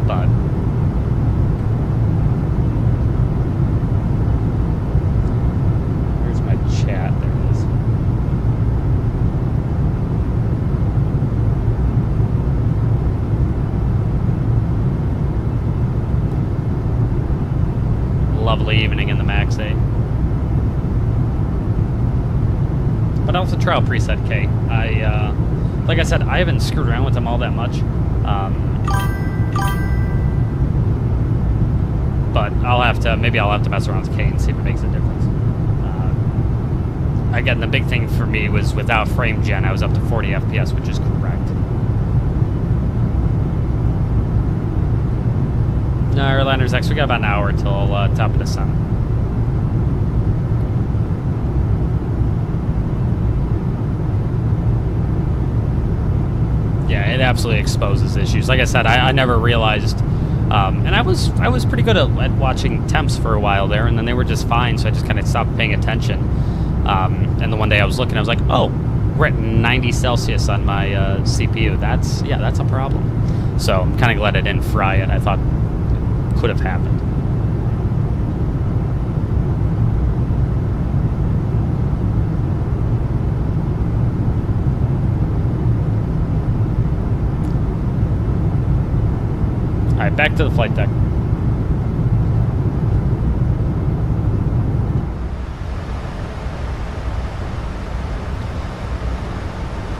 but here's my chat. There it is. Lovely evening in the MAX8. But I'll have to try out preset K. Like I said, I haven't screwed around with them all that much. But maybe I'll have to mess around with K and see if it makes a difference. Again, the big thing for me was without frame gen, I was up to 40 FPS, which is correct. No, Airliners X, we got about an hour till top of the sun. Yeah, it absolutely exposes issues. Like I said, I never realized, and I was pretty good at watching temps for a while there, and then they were just fine, so I just kind of stopped paying attention. And the one day I was looking, I was like, oh, we're at 90 Celsius on my CPU. That's a problem. So I'm kind of glad I didn't fry it. I thought it could have happened. All right, back to the flight deck.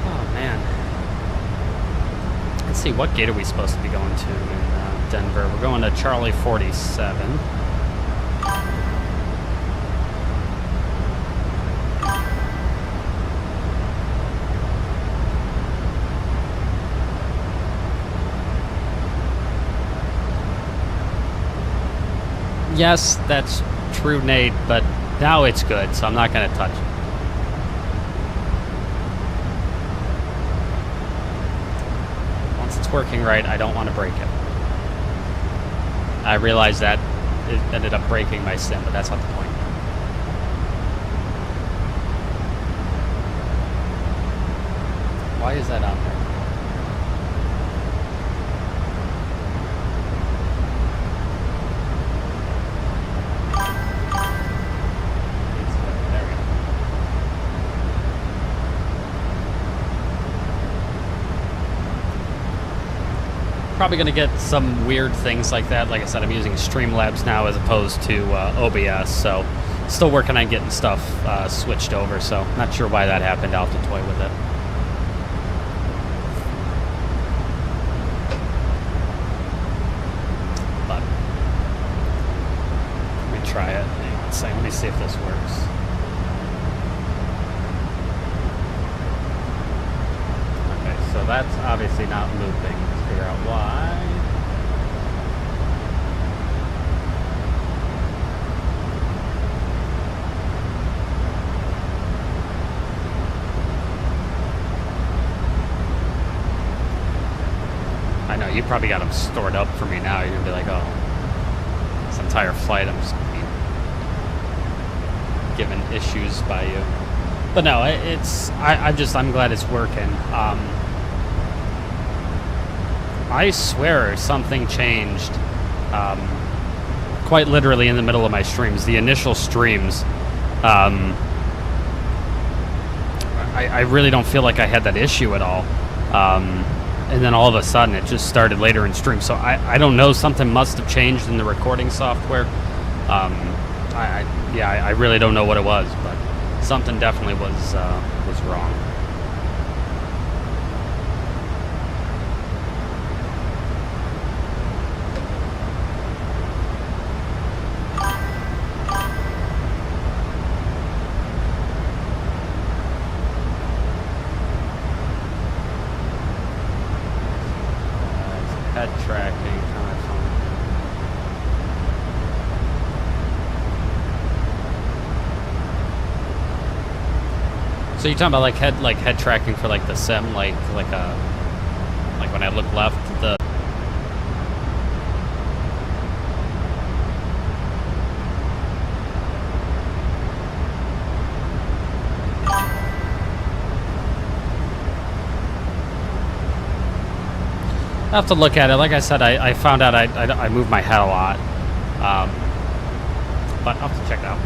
Oh, man. Let's see, what gate are we supposed to be going to in Denver? We're going to Charlie 47. Yes, that's true, Nate, but now it's good, so I'm not going to touch it. Once it's working right, I don't want to break it. I realized that it ended up breaking my sim, but that's not the point. Why is that on there? There we go. Probably going to get some weird things like that. Like I said, I'm using Streamlabs now as opposed to OBS, so still working on getting stuff switched over, so not sure why that happened. I'll have to toy with it. But let me try it. Hang on a second. Let me see if this works. Okay, so that's obviously not looping. Figure out why. I know you probably got them stored up for me now. You're gonna be like, oh, this entire flight I'm just being given issues by you. But no, it's I'm glad it's working. I swear something changed quite literally in the middle of my streams. The initial streams, I really don't feel like I had that issue at all. And then all of a sudden it just started later in stream. So I don't know, something must have changed in the recording software. I really don't know what it was, but something definitely was wrong. Head tracking kind of fun. So you're talking about like head tracking for like the sim, like when I look left, the I have to look at it. Like I said, I found out I move my head a lot, but I'll have to check it out.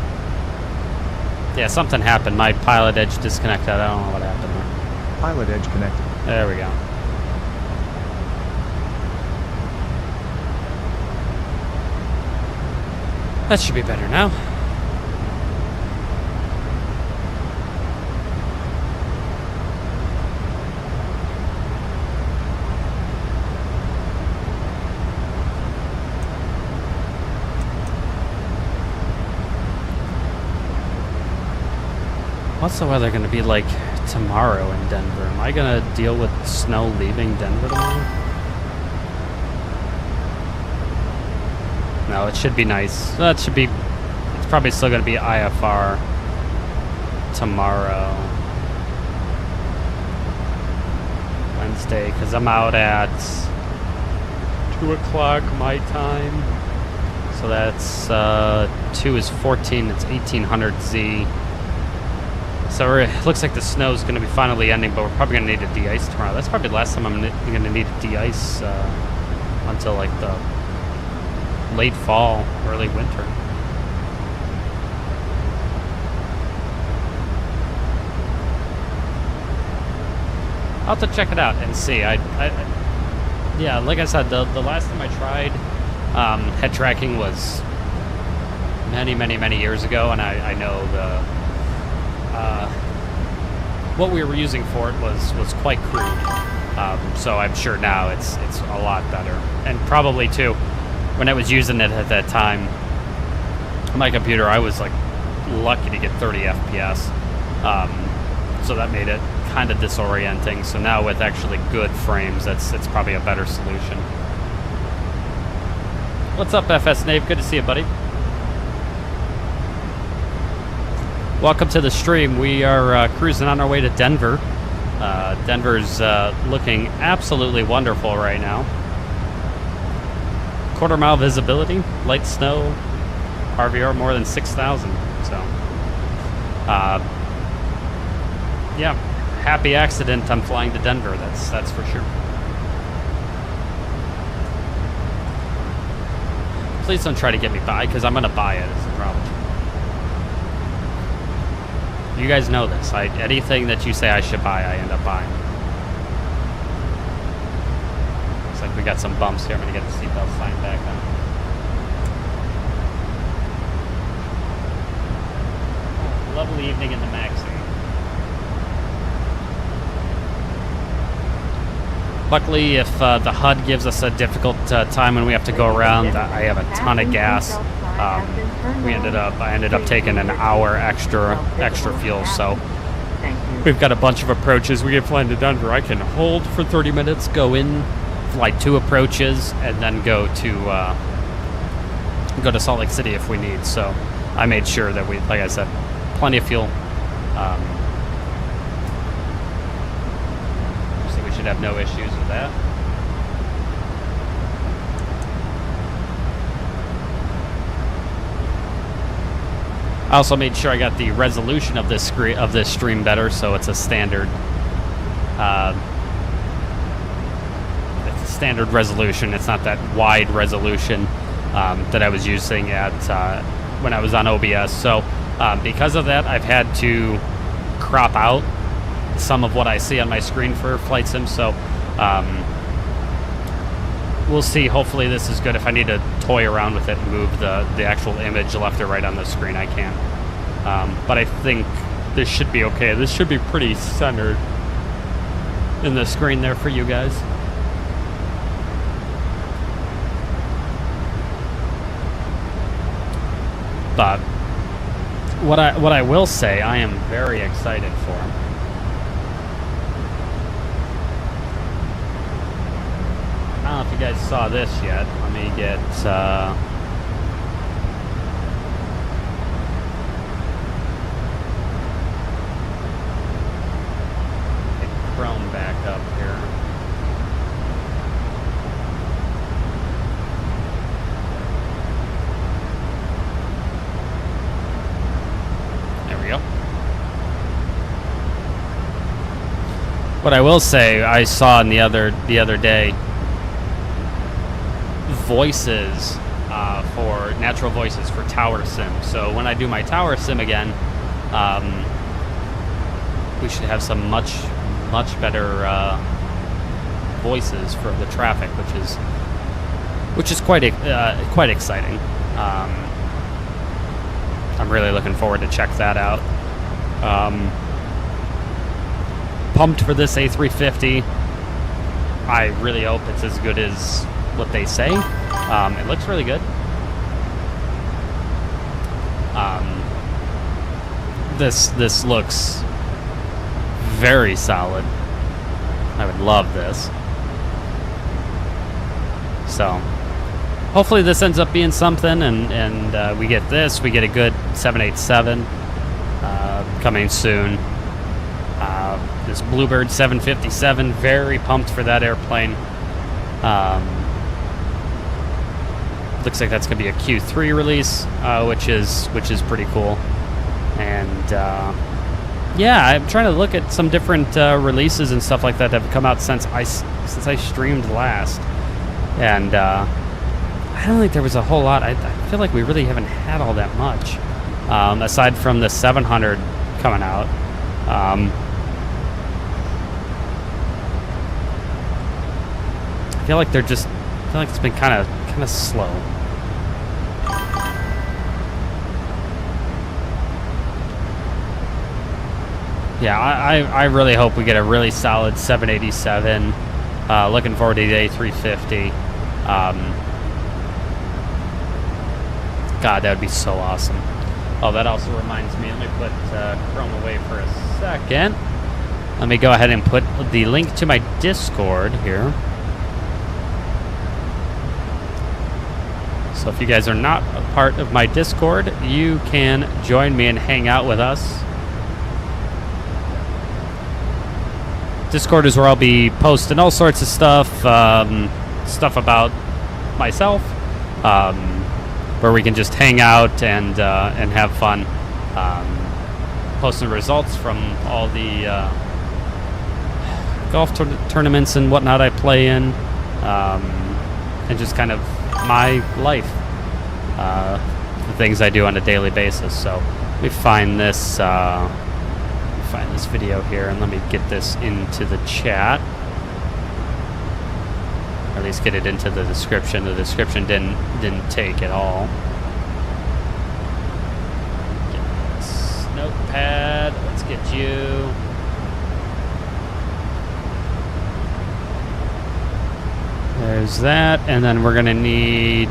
Yeah, something happened. My Pilotedge disconnected. I don't know what happened there. Pilotedge connected. There we go. That should be better now. What's the weather going to be like tomorrow in Denver? Am I going to deal with snow leaving Denver tomorrow? No, it should be nice. That should be... It's probably still going to be IFR tomorrow. Wednesday, because I'm out at 2 o'clock my time. So that's... 2 is 14, it's 1800 Z. So it looks like the snow is going to be finally ending, but we're probably going to need a de-ice tomorrow. That's probably the last time I'm going to need a de-ice until like the late fall, early winter. I'll have to check it out and see. Yeah, like I said, the last time I tried head tracking was many years ago, and I know what we were using for it was quite crude. So I'm sure now it's a lot better. And probably too, when I was using it at that time, my computer, I was like lucky to get 30 FPS. So that made it kind of disorienting. So now with actually good frames, it's probably a better solution. What's up, FS Nave? Good to see you, buddy. Welcome to the stream. We are cruising on our way to Denver. Denver's looking absolutely wonderful right now. Quarter-mile visibility, light snow, RVR more than 6,000. So, yeah, happy accident. I'm flying to Denver. That's for sure. Please don't try to get me by, because I'm gonna buy it. It's the problem. You guys know this. Anything that you say I should buy, I end up buying. Looks like we got some bumps here. I'm gonna get the seatbelt sign back on. Oh, lovely evening in the MAX8. Luckily, if the HUD gives us a difficult time when we have to go around, I have a ton of gas. I ended up taking an hour extra fuel, so we've got a bunch of approaches. We get flying to Denver. I can hold for 30 minutes, go in, fly 2 approaches, and then go to Salt Lake City if we need. So I made sure that like I said, plenty of fuel. So we should have no issues with that. I also made sure I got the resolution of this stream better, so it's a standard resolution. It's not that wide resolution that I was using at when I was on OBS. So because of that, I've had to crop out some of what I see on my screen for Flightsim. So we'll see. Hopefully this is good. If I need to toy around with it and move the actual image left or right on the screen, I can. But I think this should be okay. This should be pretty centered in the screen there for you guys. But what I will say, I am very excited for. I don't know if you guys saw this yet. Let me get Chrome back up here. There we go. What I will say, I saw the other day, voices for natural voices for tower sim. So when I do my tower sim again, we should have some much better voices for the traffic, which is quite exciting. I'm really looking forward to check that out. Pumped for this A350. I really hope it's as good as what they say. It looks really good. This looks very solid. I would love this. So hopefully this ends up being something, and we get this. We get a good 787 coming soon. This Bluebird 757, very pumped for that airplane. Looks like that's going to be a Q3 release, which is pretty cool. And yeah, I'm trying to look at some different releases and stuff like that have come out since I streamed last. And I don't think there was a whole lot. I feel like we really haven't had all that much, aside from the 700 coming out. I feel like it's been kind of slow. Yeah, I really hope we get a really solid 787. Looking forward to the A350. God, that would be so awesome. Oh, that also reminds me. Let me put Chrome away for a second. Let me go ahead and put the link to my Discord here. So if you guys are not a part of my Discord, you can join me and hang out with us. Discord is where I'll be posting all sorts of stuff, stuff about myself, where we can just hang out and have fun, posting results from all the golf tournaments and whatnot I play in, and just kind of my life, the things I do on a daily basis. So let me find this video here, and let me get this into the chat, or at least get it into the description. The description didn't take at all. Get this notepad. Let's get you. There's that, and then we're gonna need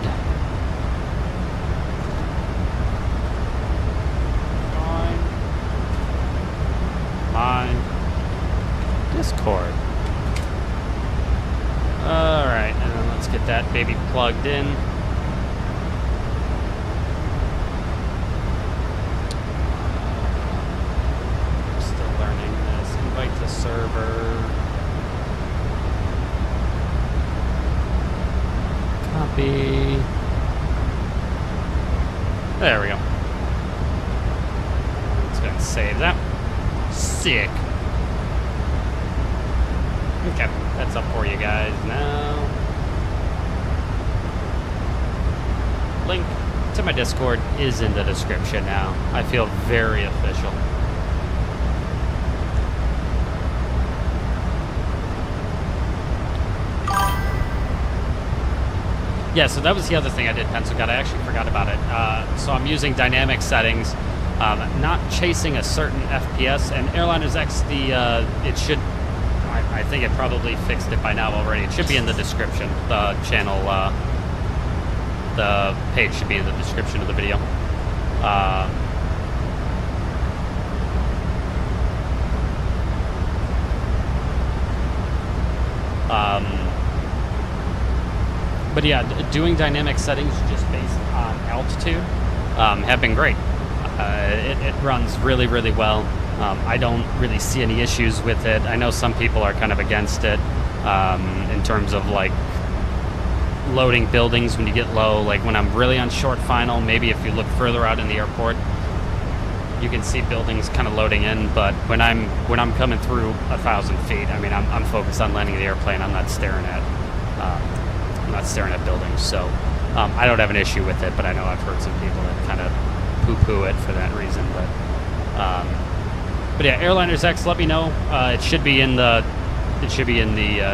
my Discord. Alright, and then let's get that baby plugged in. Still learning this. Invite the server. Copy. There we go. Let's go ahead and save that. Sick. Okay, that's up for you guys now. Link to my Discord is in the description now. I feel very official. Yeah, so that was the other thing I did, Pencil God. I actually forgot about it. So I'm using dynamic settings, not chasing a certain FPS. And Airliners X, it should, I think it probably fixed it by now already. It should be in the description. The channel, the page should be in the description of the video. But yeah, doing dynamic settings just based on altitude have been great. It runs really, really well. I don't really see any issues with it. I know some people are kind of against it in terms of like loading buildings when you get low. Like when I'm really on short final, maybe if you look further out in the airport, you can see buildings kind of loading in. But when I'm coming through 1,000 feet, I mean, I'm focused on landing the airplane. I'm not staring at buildings, so I don't have an issue with it. But I know I've heard some people that kind of poo-poo it for that reason. But yeah, Airliners X, let me know. It should be in the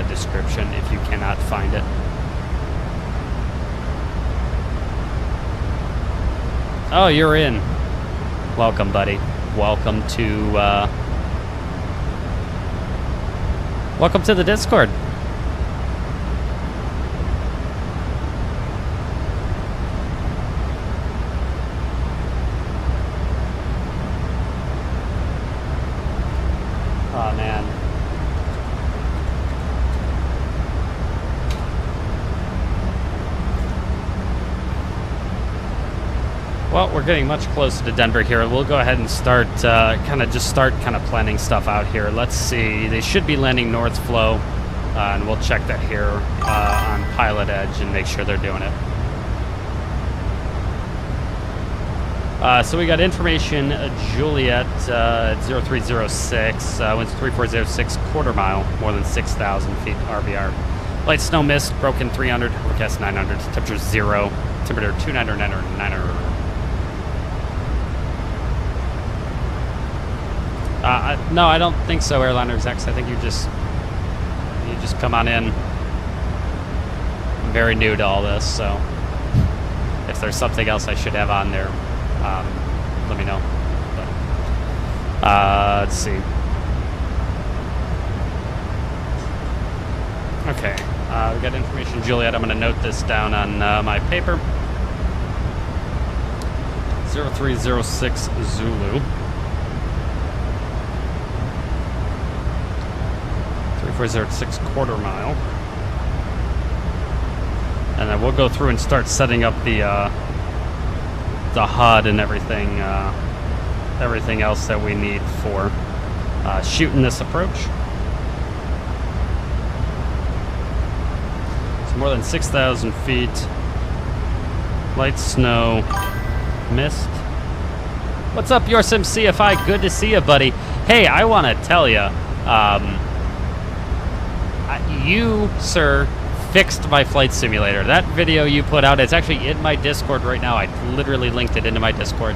description if you cannot find it. Oh, you're in. Welcome, buddy. Welcome to the Discord. Oh, man. Well, we're getting much closer to Denver here. We'll go ahead and start kind of planning stuff out here. Let's see. They should be landing north flow, and we'll check that here on Pilotedge and make sure they're doing it. So we got information, Juliet, 0306, winds 3406, quarter mile, more than 6,000 feet RVR. Light snow mist, broken 300, forecast 900, temperature 0, temperature 299. No, I don't think so, Airliners X. I think you just come on in. I'm very new to all this, so if there's something else I should have on there, let me know. But, let's see. Okay, we got information, Juliet. I'm going to note this down on my paper. 0306 Zulu. 3406 quarter mile. And then we'll go through and start setting up the HUD and everything, everything else that we need for shooting this approach. It's more than 6,000 feet. Light snow, mist. What's up, your Sim CFI? Good to see you, buddy. Hey, I want to tell you, you, sir, fixed my flight simulator. That video you put out, it's actually in my Discord right now. I literally linked it into my Discord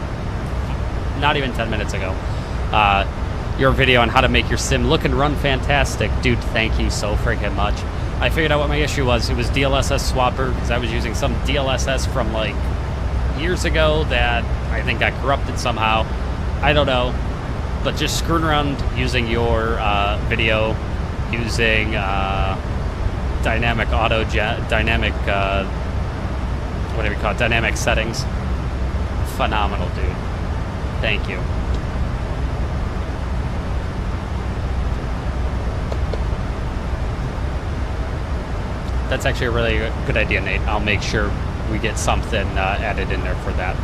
not even 10 minutes ago. Your video on how to make your sim look and run fantastic. Dude, thank you so freaking much. I figured out what my issue was. It was DLSS swapper, because I was using some DLSS from like years ago that I think got corrupted somehow. I don't know. But just screwing around using your video, using dynamic whatever you call it, dynamic settings. Phenomenal, dude. Thank you. That's actually a really good idea, Nate. I'll make sure we get something added in there for that.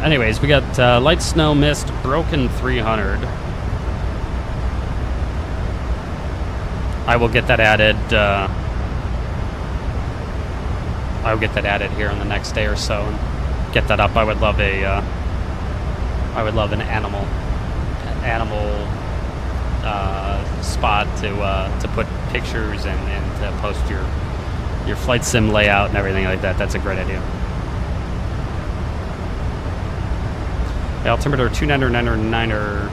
Anyways, we got light snow, mist, broken 300. I will get that added. I'll get that added here in the next day or so and get that up. I would love an animal spot to put pictures and to post your flight sim layout and everything like that. That's a great idea. The altimeter 2999er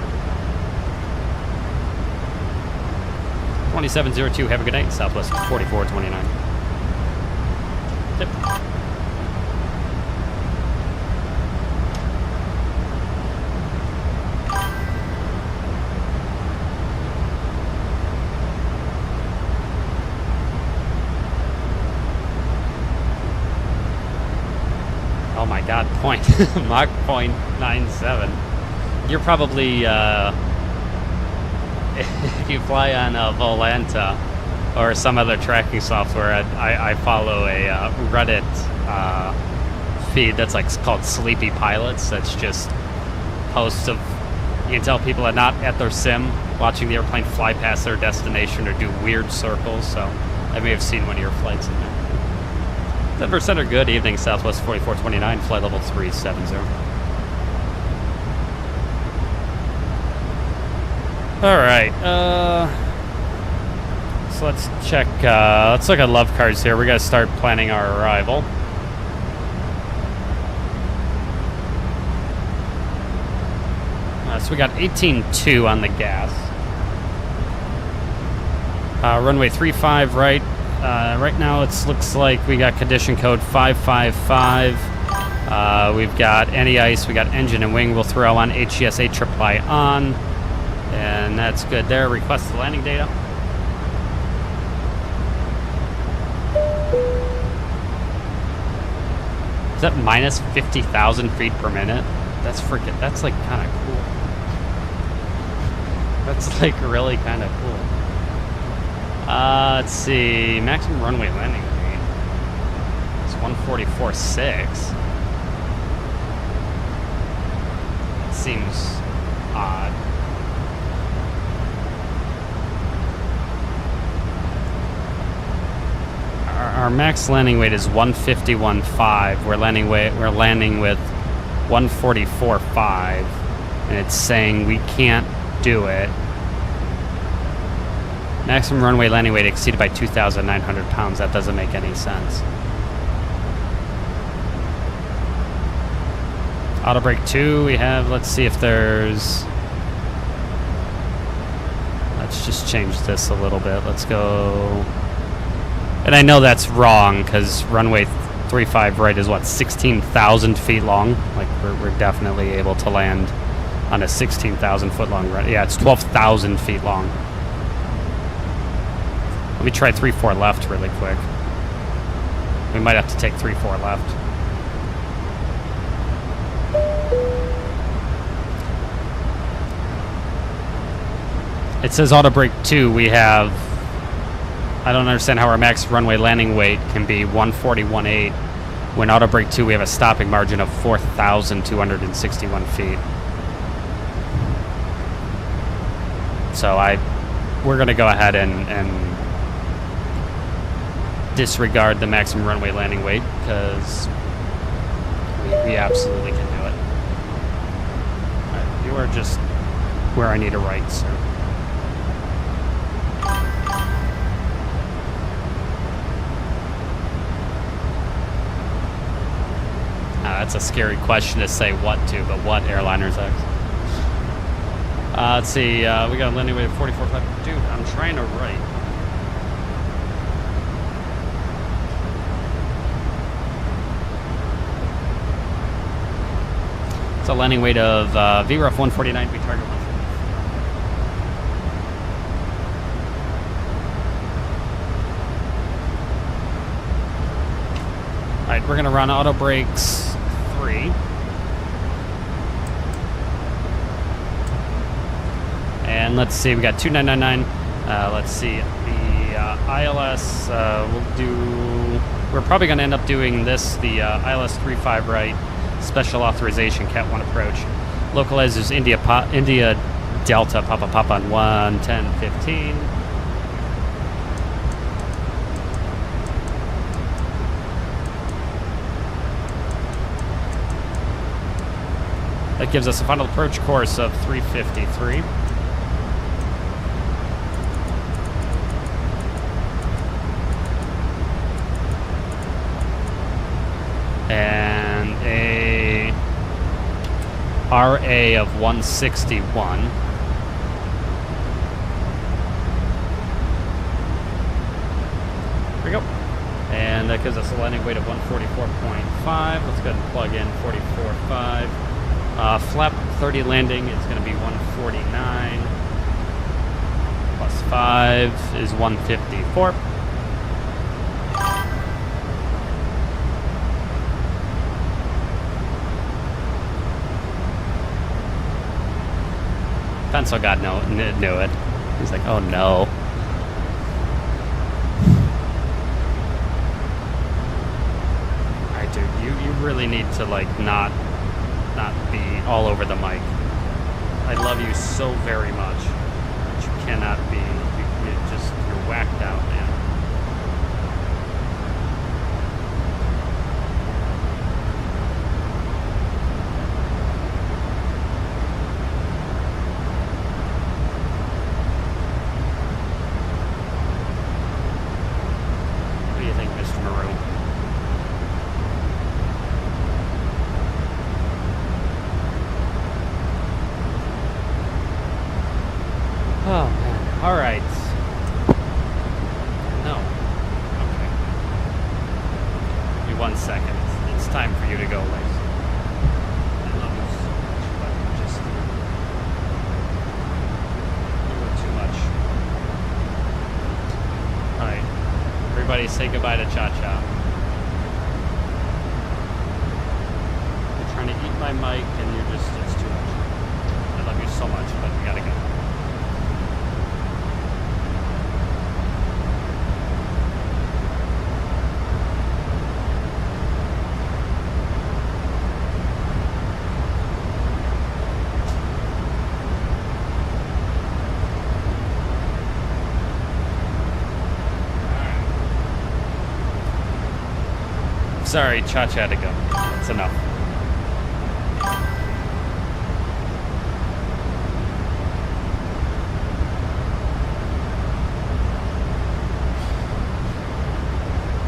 2702. Have a good night. Southwest 4429. Yep. Oh my god, Mach 0.97. You're probably, if you fly on Volanta or some other tracking software, I follow a Reddit feed that's like called Sleepy Pilots. That's just posts of, you can tell people are not at their sim, watching the airplane fly past their destination or do weird circles, so I may have seen one of your flights in there. Denver Center, good evening, Southwest 4429, flight level 370. Alright, so let's check, let's look at love cards here. We gotta start planning our arrival. So we got 18.2 on the gas. Runway 35 right. Right now it looks like we got condition code 555. We've got anti-ice, we got engine and wing. We'll throw on HES AII on. And that's good there. Request the landing data. Is that minus 50,000 feet per minute? That's freaking, that's like kind of cool. That's like really kind of cool. Let's see, maximum runway landing rate. It's 144.6. It seems odd. Our max landing weight is 151.5. We're landing with 144.5, and it's saying we can't do it. Maximum runway landing weight exceeded by 2,900 pounds. That doesn't make any sense. Auto brake 2, we have, let's see if there's, let's just change this a little bit. Let's go, and I know that's wrong because runway 35 right is what, 16,000 feet long? Like we're definitely able to land on a 16,000 foot long run. Yeah, it's 12,000 feet long. Let me try 3-4 left really quick. We might have to take 3-4 left. It says auto brake 2. We have I don't understand how our max runway landing weight can be 141.8 when auto brake 2 we have a stopping margin of 4,261 feet. So we're going to go ahead and disregard the maximum runway landing weight because we absolutely can do it. All right, you are just where I need a right, sir. That's a scary question to say what to, but what airliners X? Let's see, we got a landing weight of 44.5. Dude, I'm trying to write. It's a landing weight of VROF 149, we target 150. Alright, we're gonna run auto brakes 3. And let's see, we got 2999. Let's see, the ILS, we're probably gonna end up doing this, the ILS 35 right, special authorization Cat 1 approach. Localizers India Delta Papa on 11015. That gives us a final approach course of 353. And a RA of 161. There we go. And that gives us a landing weight of 144.5. Let's go ahead and plug in 44.5. Flap 30 landing is going to be 149. Plus 5 is 154. Pencil God knew it. He's like, oh no. Alright, dude, you really need to like not be all over the mic. I love you so very much. But you cannot be. You're whacked out, man. Say goodbye to Cha-Cha. You're trying to eat my mic and it's too much. I love you so much, but we gotta go. Sorry, Cha-Cha had to go. That's enough.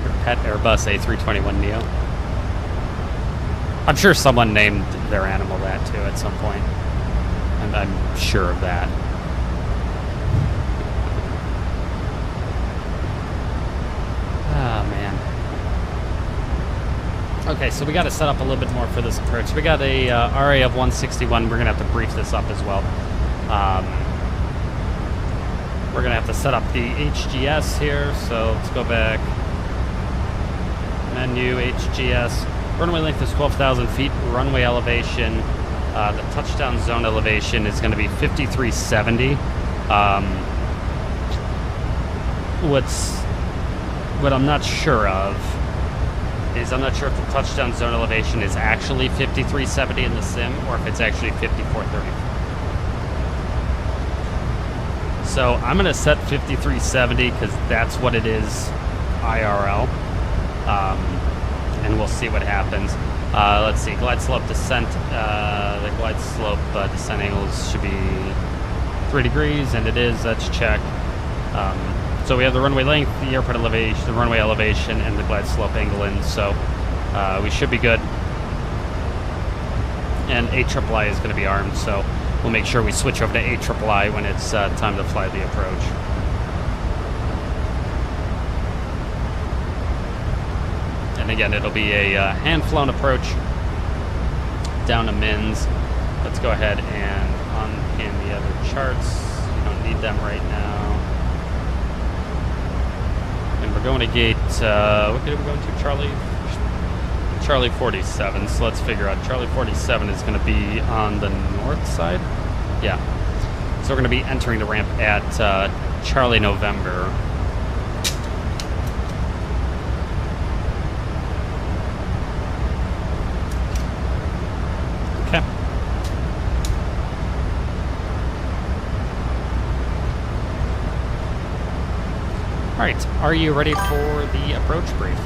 Your pet Airbus A321neo. I'm sure someone named their animal that too at some point. And I'm sure of that. Oh, man. Okay, so we got to set up a little bit more for this approach. We got a RA of 161. We're going to have to brief this up as well. We're going to have to set up the HGS here. So let's go back. Menu, HGS. Runway length is 12,000 feet. Runway elevation. The touchdown zone elevation is going to be 5370. What's what I'm not sure of is I'm not sure if the touchdown zone elevation is actually 5370 in the sim or if it's actually 5434. So I'm going to set 5370 because that's what it is IRL. And we'll see what happens. Let's see, glide slope descent. The glide slope descent angles should be 3 degrees, and it is. Let's check. So we have the runway length, the airport elevation, the runway elevation, and the glide slope angle in. So we should be good. And AII is going to be armed, so we'll make sure we switch over to AII when it's time to fly the approach. And again, it'll be a hand-flown approach down to Mins. Let's go ahead and unpin the other charts. We don't need them right now. And we're going to gate, what gate are we going to? Charlie 47. So let's figure out. Charlie 47 is going to be on the north side. Yeah. So we're going to be entering the ramp at Charlie November. Okay. All right. Are you ready for the approach brief?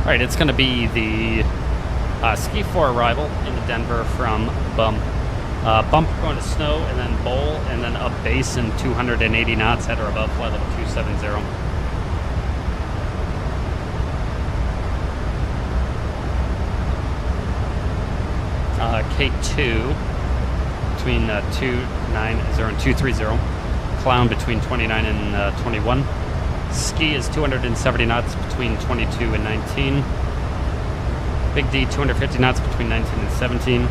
All right, it's going to be the Ski 4 arrival into Denver from Bump. Bump going to Snow, and then Bowl, and then up base in 280 knots at or above flight level 270. K2 between 290 and 230. Clown between 29 and 21. Ski is 270 knots between 22 and 19. Big D 250 knots between 19 and 17.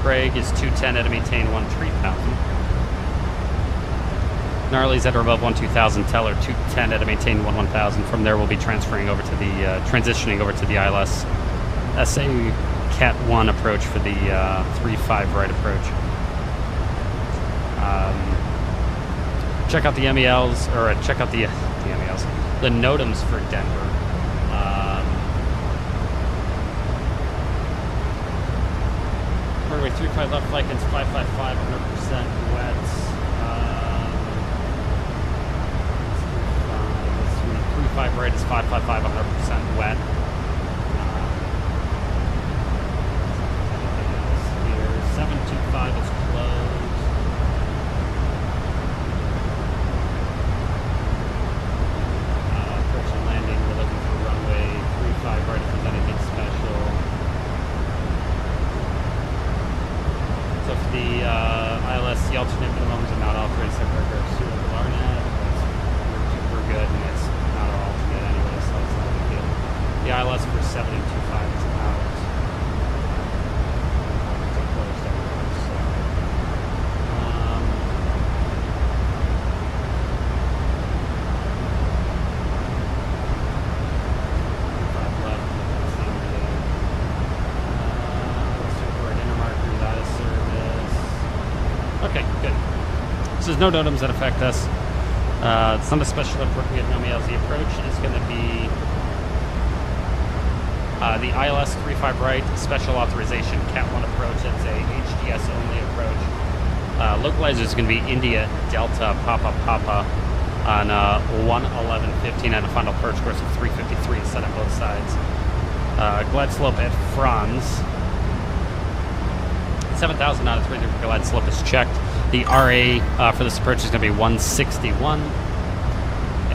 Craig is 210 at a maintain 13,000. Gnarly's at or above 12,000. Teller 210 at a maintain 11,000. From there we'll be transferring over to the transitioning over to the ILS SA Cat 1 approach for the 3-5 right approach. Check out the MELs, or check out the MELs, the NOTAMs for Denver. Runway 35 left, flight is 555, 100% wet. 35 right is 555, 100% wet. Here, 725 is closed. Right, if there's anything special. So for the ILS, the alternate minimums are not authorized to aircraft suitable to RNAV. We're good, and it's not our alternate anyway, so it's not a big deal. The ILS for 7 and 25 is out. It's closed everywhere, so. Okay, good. So there's no NOTAMs that affect us. It's not a special appropriate NOMELZ approach. It's going to be the ILS 35 right, special authorization Cat 1 approach. It's a HDS only approach. Localizer is going to be India Delta Papa Papa on 111.15 and a final approach course of 353 set on both sides. Glide slope at Franz. 7,000 out of 3 glide slope is checked. The RA for this approach is going to be 161,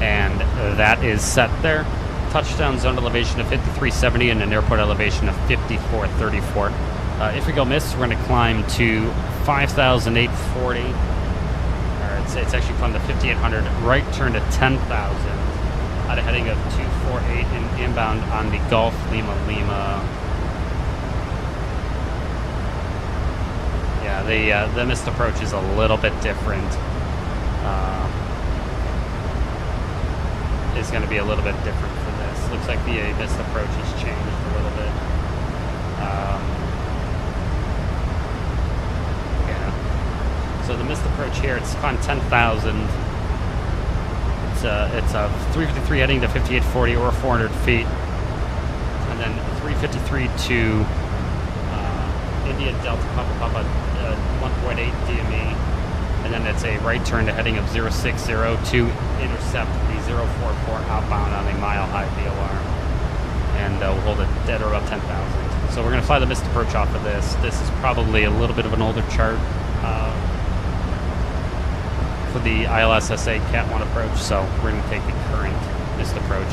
and that is set there. Touchdown zone elevation of 5370 and an airport elevation of 5434. If we go miss, we're going to climb to 5,840. It's actually climbed to 5,800. Right turn to 10,000 at a heading of 248 and inbound on the Gulf Lima Lima. Yeah, the missed approach is a little bit different. It's going to be a little bit different for this. Looks like the missed approach has changed a little bit. Yeah. So the missed approach here, it's on 10,000. It's a 353 heading to 5840 or 400 feet. And then 353 to India Delta Papa 1.8 DME. And then it's a right turn to heading of 060 to intercept the 044 outbound on a mile-high VOR. And we'll hold it dead or above 10,000. So we're going to fly the missed approach off of this. This is probably a little bit of an older chart for the ILS SA Cat 1 approach, so we're going to take the current missed approach.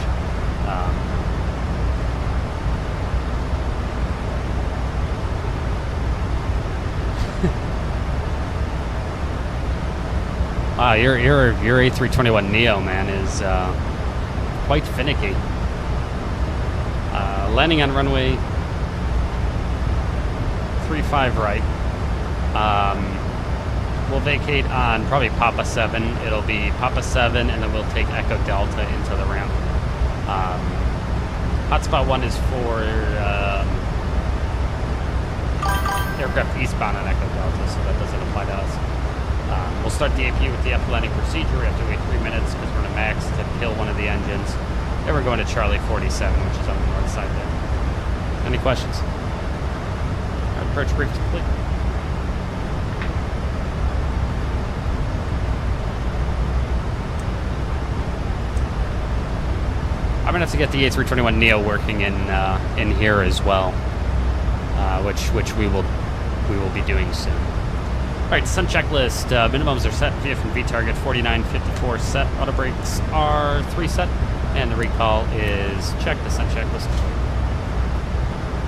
Wow, your A321neo, man, is quite finicky. Landing on runway 35 right. We'll vacate on probably Papa 7. It'll be Papa 7, and then we'll take Echo Delta into the ramp. Hotspot 1 is for aircraft eastbound on Echo Delta, so that doesn't apply to us. We'll start the AP with the F landing procedure. We have to wait 3 minutes because we're in a max to kill one of the engines. Then we're going to Charlie 47, which is on the north side there. Any questions? Our approach brief is complete. I'm gonna have to get the A321neo working in here as well, which we will be doing soon. All right, sun checklist. Minimums are set. VF and V target 4954 set. Auto brakes are 3 set, and the recall is checked. The sun checklist.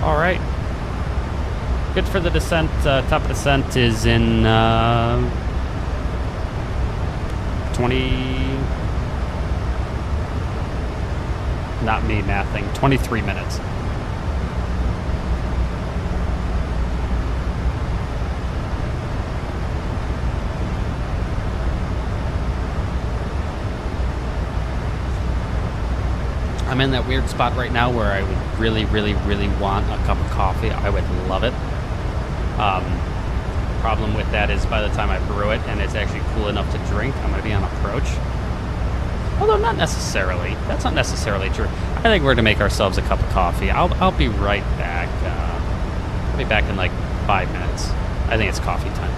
All right. Good for the descent. Top of descent is in 20. Not me mathing. 23 minutes. I'm in that weird spot right now where I would really, really, really want a cup of coffee. I would love it. Problem with that is by the time I brew it and it's actually cool enough to drink, I'm going to be on approach. Although not necessarily. That's not necessarily true. I think we're going to make ourselves a cup of coffee. I'll be right back. I'll be back in like 5 minutes. I think it's coffee time.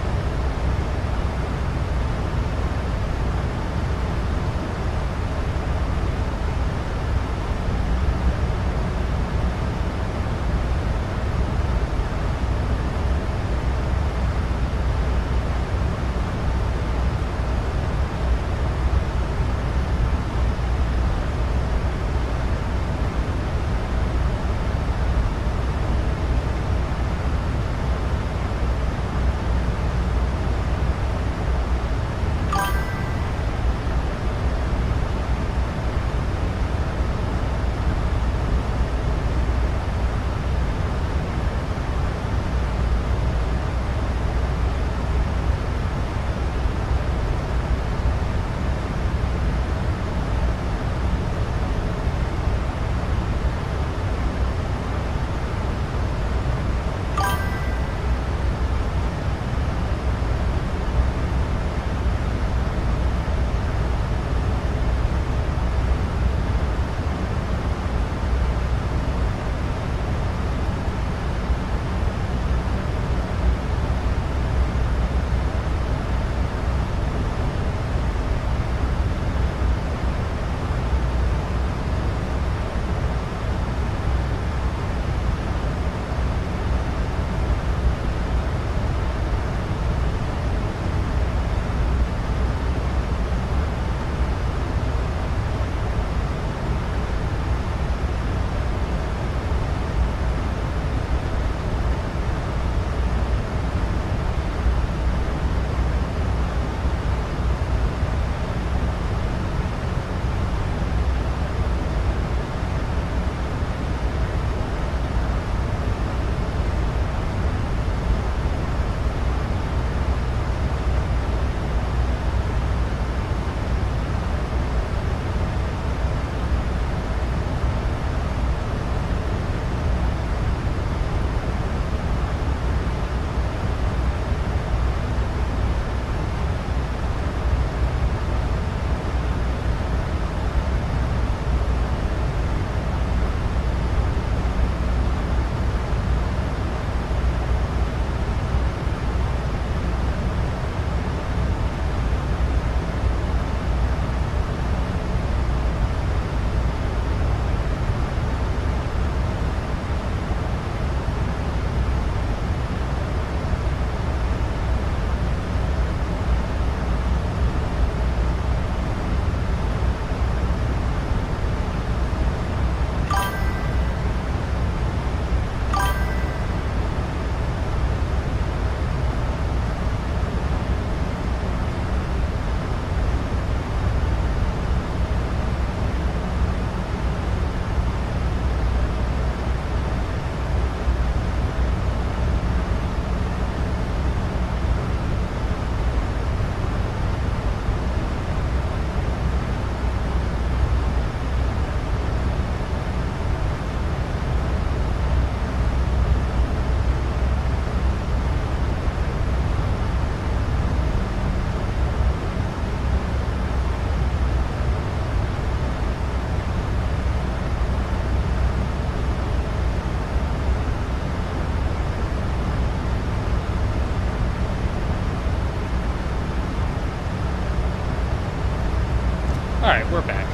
Alright, we're back.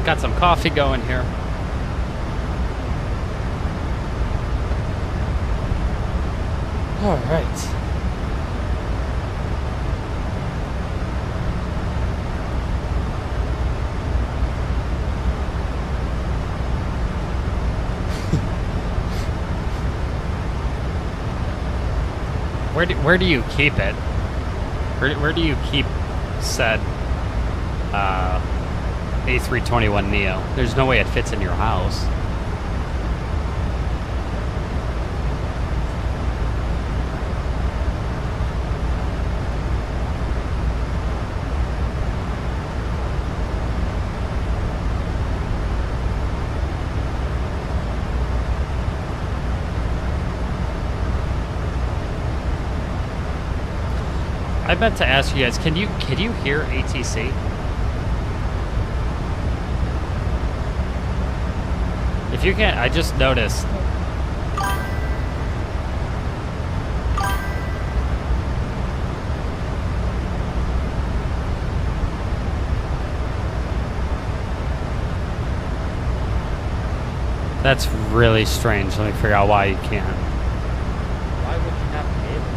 Got some coffee going here. Alright. Where do you keep it? Where do you keep said A321neo? There's no way it fits in your house. I meant to ask you guys, can you hear ATC? If you can't, I just noticed. That's really strange. Let me figure out why you can't. Why would you not be able to?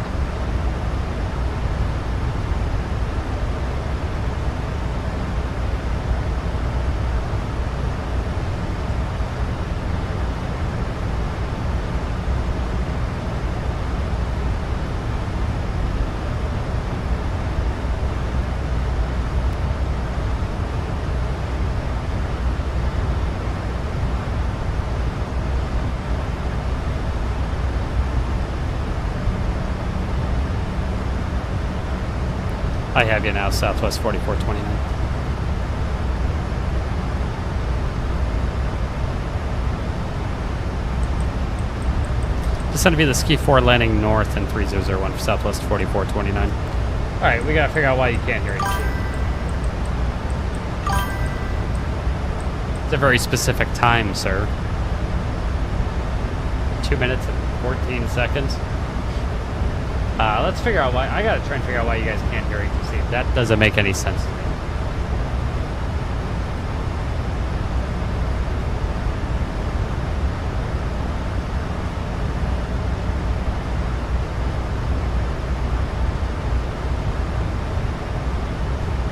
I have you now, Southwest 4429. Descend to be the Ski 4 landing north in 3001 for Southwest 4429. Alright, we gotta figure out why you can't hear it. It's a very specific time, sir. 2 minutes and 14 seconds. Let's figure out why. I gotta try and figure out why you guys can't hear ATC. That doesn't make any sense to me.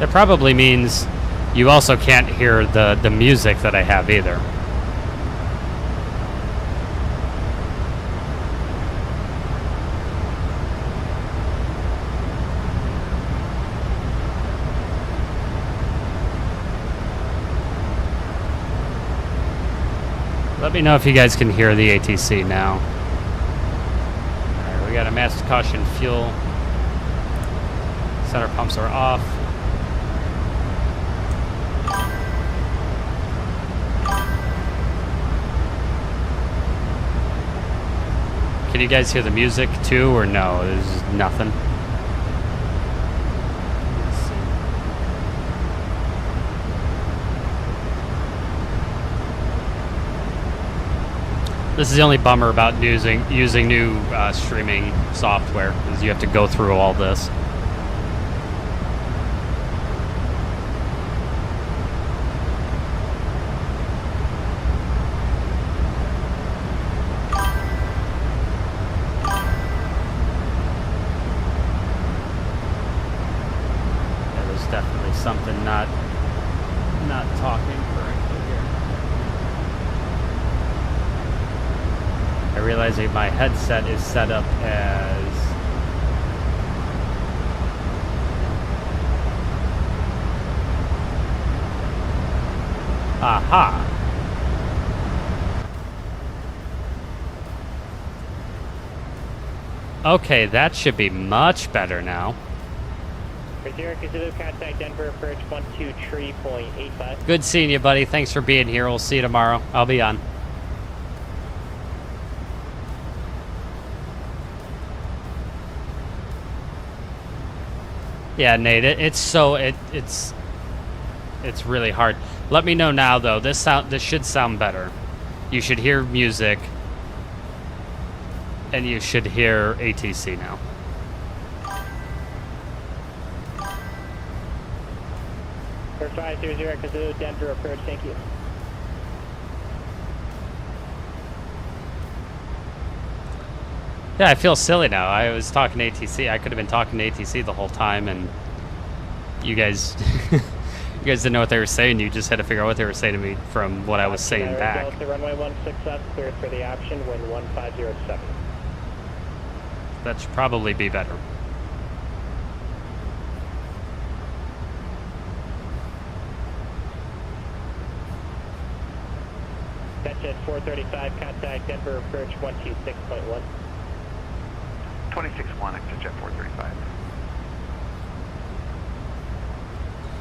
It probably means you also can't hear the music that I have either. Let me know if you guys can hear the ATC now. Alright, we got a massive caution fuel. Center pumps are off. Can you guys hear the music too, or no? There's nothing. This is the only bummer about using new streaming software, is you have to go through all this. Yeah, there's definitely something not talking correctly here. I realize that my headset is set up as aha. Okay, that should be much better now. Contact Denver approach 123.85. Good seeing you, buddy. Thanks for being here. We'll see you tomorrow. I'll be on. Yeah, Nate, it's really hard. Let me know now though. This should sound better. You should hear music and you should hear ATC now. For 500 Kazoo, Denver approach, thank you. Yeah, I feel silly now. I was talking to ATC. I could have been talking to ATC the whole time, and you guys, you guys didn't know what they were saying. You just had to figure out what they were saying to me from what I was saying back. Delta runway 16 left, cleared for the option, wind 1507. That should probably be better. That's at 435, contact Denver approach 126.1. 26-1, exit jet 435.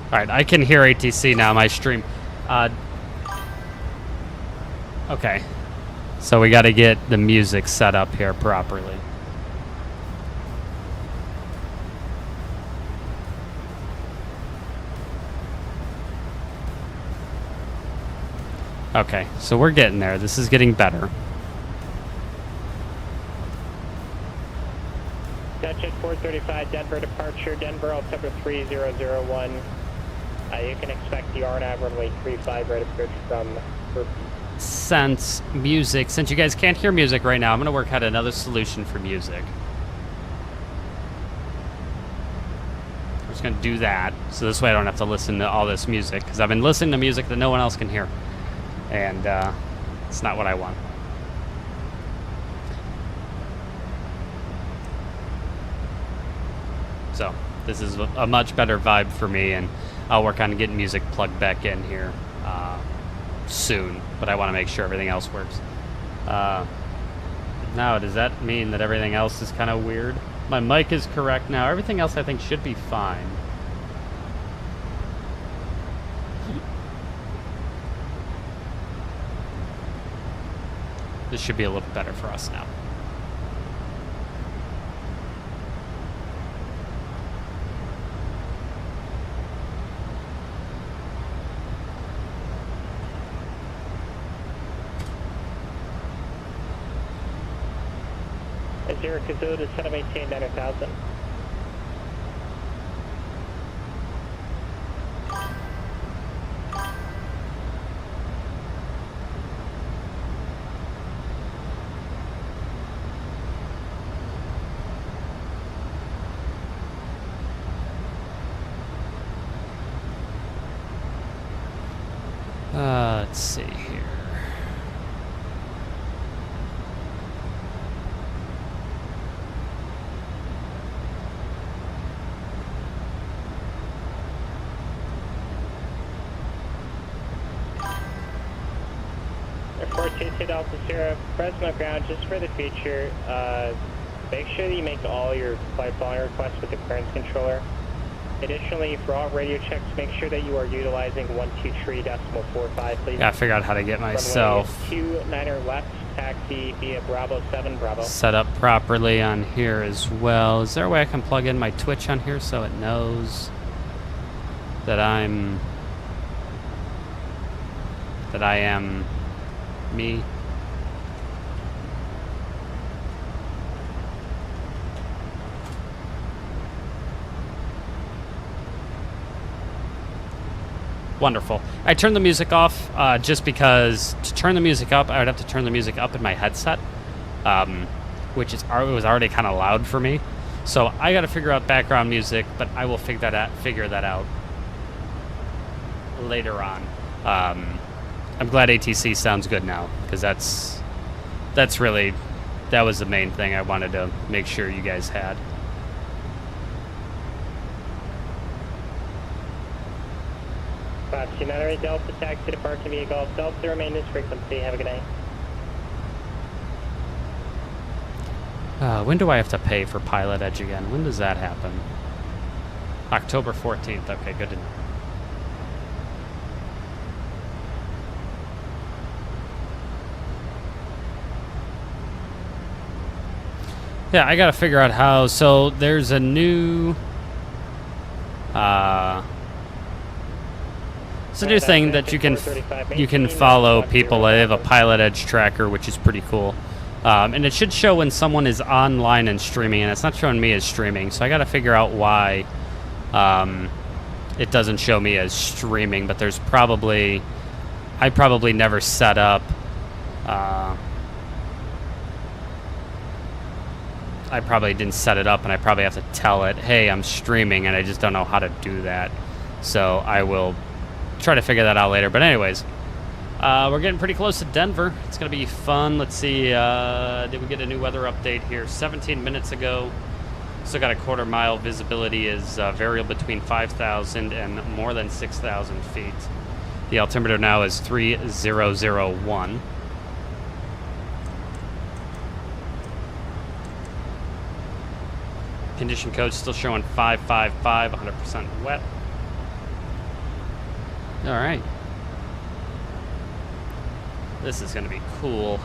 Alright, I can hear ATC now, my stream. Okay. So we gotta get the music set up here properly. Okay, so we're getting there. This is getting better. Dutch at 435, Denver departure, Denver Altimeter 3001. You can expect the RNAV runway 35 right approach from Burpee. Since you guys can't hear music right now, I'm gonna work out another solution for music. I'm just gonna do that, so this way I don't have to listen to all this music, because I've been listening to music that no one else can hear. And it's not what I want. So this is a much better vibe for me, and I'll work on getting music plugged back in here soon, but I want to make sure everything else works. Now, does that mean that everything else is kind of weird? My mic is correct now. Everything else I think should be fine. This should be a little better for us now. Azure Kazoo to 718 9000. Let's see here. Airport 22 Delta Sierra, Fresno ground, just for the future, make sure that you make all your flight following requests with the clearance controller. Additionally, for all radio checks, make sure that you are utilizing 123.45, please. Gotta figure out how to get myself 29er left, taxi via Bravo 7 Bravo. set up properly on here as well. Is there a way I can plug in my Twitch on here so it knows that I am me? Wonderful. I turned the music off just because to turn the music up, I would have to turn the music up in my headset, which was already kind of loud for me. So I got to figure out background music, but I will figure that out later on. I'm glad ATC sounds good now, because that was the main thing I wanted to make sure you guys had. United Delta taxi departure via Gulf Delta, remain this frequency. Have a good night. When do I have to pay for Pilotedge again? When does that happen? October 14th. Okay, good to know. Yeah, I gotta figure out how. So there's a new it's a new thing that you can follow people. They have a Pilotedge tracker, which is pretty cool, and it should show when someone is online and streaming, and it's not showing me as streaming. So I got to figure out why it doesn't show me as streaming, but there's probably, I probably never set up, I probably didn't set it up, and I probably have to tell it, hey, I'm streaming, and I just don't know how to do that. So I will try to figure that out later. But anyways, we're getting pretty close to Denver. It's going to be fun. Let's see, did we get a new weather update here? 17 minutes ago. Still got a quarter mile. Visibility is variable between 5,000 and more than 6,000 feet. The altimeter now is 3001. Condition code still showing 555, 100% wet. All right. This is going to be cool.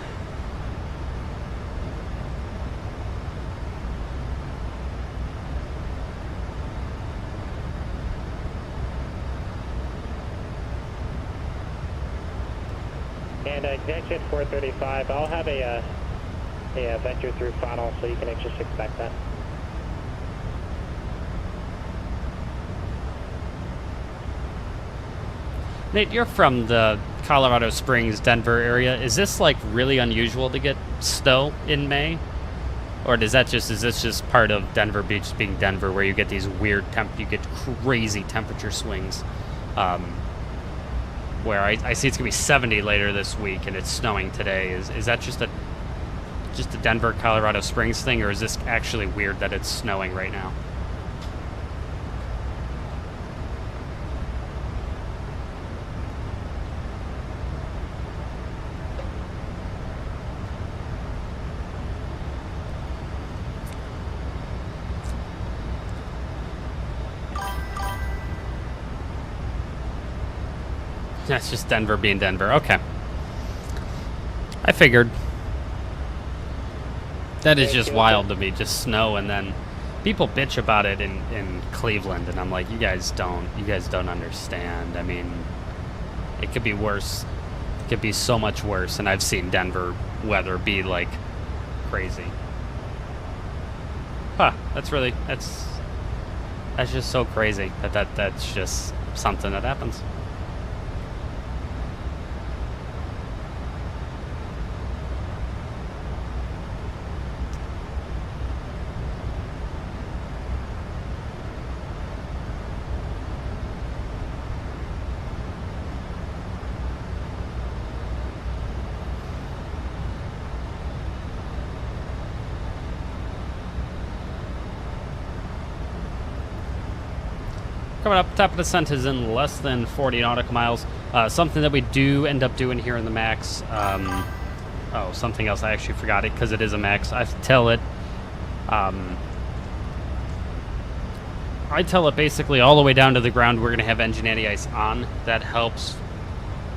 And exit 435, I'll have a vector through Throttle, so you can just expect that. Nate, you're from the Colorado Springs, Denver area. Is this like really unusual to get snow in May? Or is this just part of Denver Beach being Denver, where you get these weird you get crazy temperature swings? Where I see it's gonna be 70 later this week and it's snowing today. Is that just a Denver, Colorado Springs thing, or is this actually weird that it's snowing right now? That's just Denver being Denver. Okay. I figured. That is just wild to me, just snow, and then people bitch about it in Cleveland, and I'm like, you guys don't understand. I mean, it could be worse. It could be so much worse, and I've seen Denver weather be like crazy. Huh, that's just so crazy that's just something that happens. Coming up, top of descent is in less than 40 nautical miles. Something that we do end up doing here in the MAX. Oh, something else. I actually forgot it because it is a MAX. I tell it basically all the way down to the ground. We're going to have engine anti-ice on. That helps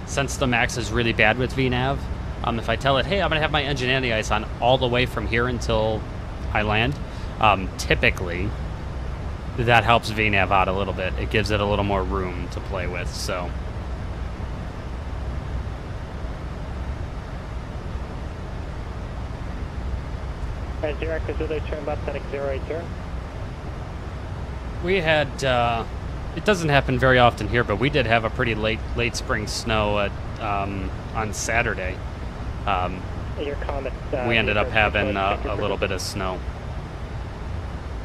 since the MAX is really bad with VNAV. If I tell it, hey, I'm going to have my engine anti-ice on all the way from here until I land, typically that helps VNAV out a little bit. It gives it a little more room to play with, so. Zurich is Zulu, turn left heading 080. We had, it doesn't happen very often here, but we did have a pretty late spring snow on Saturday. Your comment, we ended up having a little bit of snow.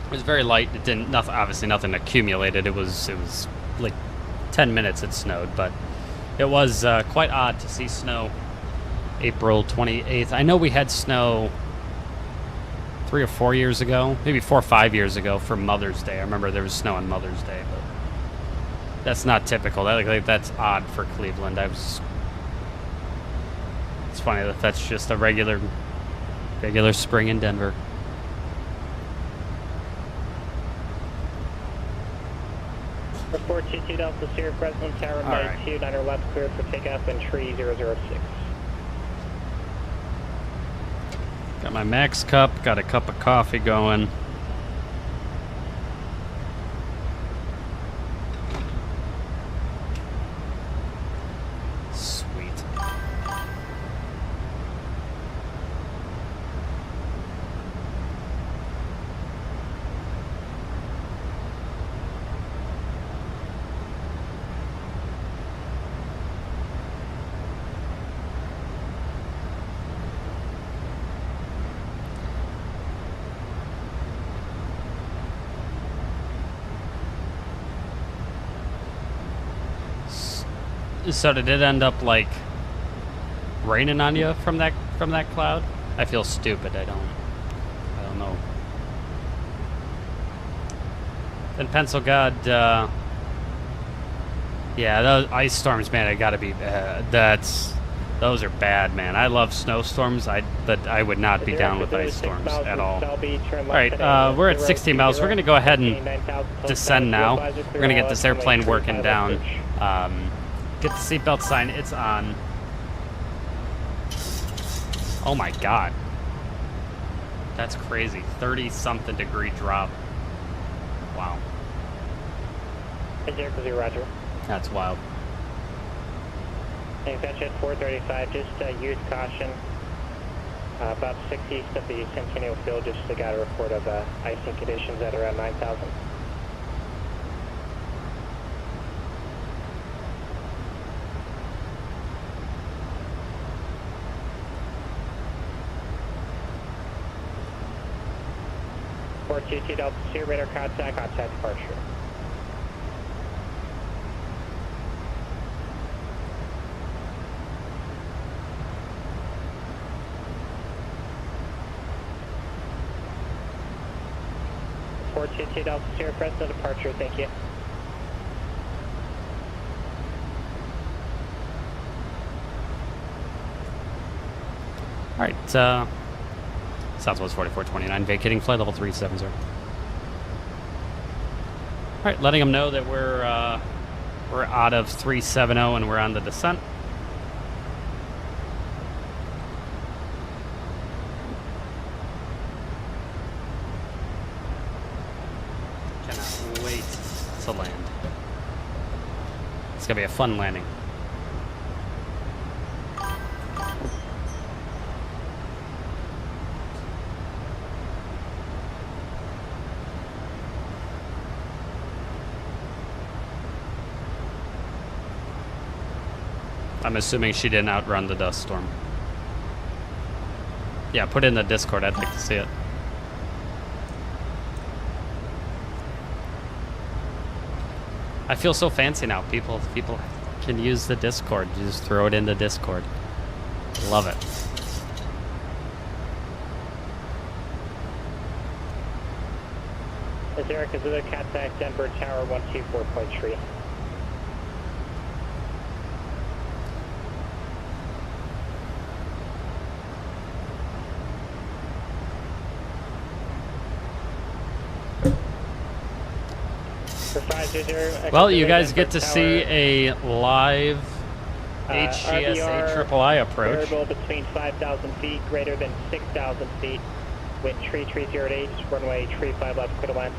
It was very light. It didn't, obviously nothing accumulated. It was like 10 minutes it snowed, but it was quite odd to see snow April 28th. I know we had snow 3 or 4 years ago, maybe 4 or 5 years ago for Mother's Day. I remember there was snow on Mother's Day, but that's not typical. That's odd for Cleveland. It's funny that that's just a regular spring in Denver. Report 22 Delta Sierra, Fresno Tower, 92, 9 left, cleared for takeoff and tree 006. Got my Max cup, got a cup of coffee going. Sweet. So did it end up like raining on you from that cloud? I feel stupid. I don't know. Then Pencil God, yeah, those ice storms, man, it gotta be those are bad, man. I love snowstorms, but I would not be down with ice storms at all. Alright, we're at 60 miles. We're gonna go ahead and descend now. We're gonna get this airplane working down. Get the seatbelt sign, it's on. Oh my god. That's crazy. 30-something degree drop. Wow. Roger. That's wild. Dispatch at 435, just use caution. About 6 east of the Centennial Field, just got a report of icing conditions at around 9,000. Delta Sierra radar contact departure. Delta Sierra, press no departure, thank you. Alright, Southwest 4429, vacating flight level 370. Alright, letting them know that we're out of 370 and we're on the descent. Cannot wait to land. It's gonna be a fun landing. I'm assuming she didn't outrun the dust storm. Yeah, put it in the Discord. I'd like to see it. I feel so fancy now. People can use the Discord. You just throw it in the Discord. Love it. Is Eric Azula, contact Denver Tower 124.3. Well, you guys get to see a live HGSA triple I approach. Variable between 5,000 feet, greater than 6,000 feet. Wind tree 308, runway tree 5 left, clear to land.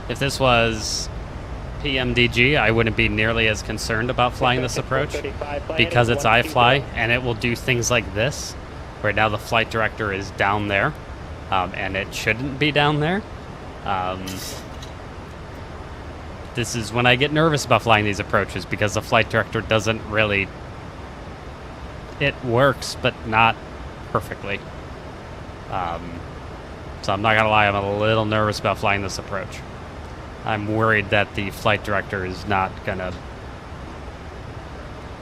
If this was PMDG, I wouldn't be nearly as concerned about flying this approach because it's iFly and it will do things like this. Right now the flight director is down there and it shouldn't be down there. This is when I get nervous about flying these approaches because the flight director doesn't really... It works, but not perfectly. So I'm not gonna lie, I'm a little nervous about flying this approach. I'm worried that the flight director is not gonna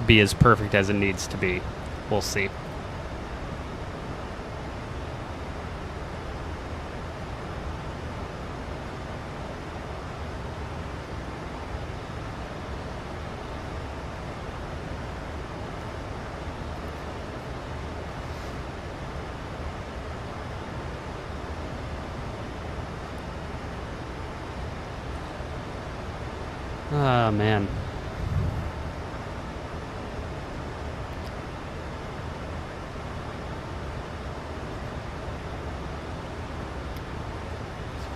be as perfect as it needs to be. We'll see. Oh, man.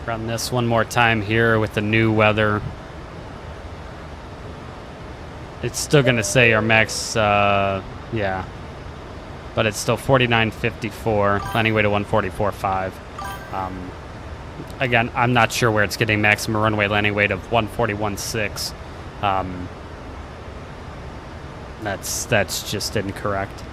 Run this one more time here with the new weather. It's still going to say our max, yeah. But it's still 49.54, landing weight of 144.5. Again, I'm not sure where it's getting maximum runway landing weight of 141.6. That's just incorrect.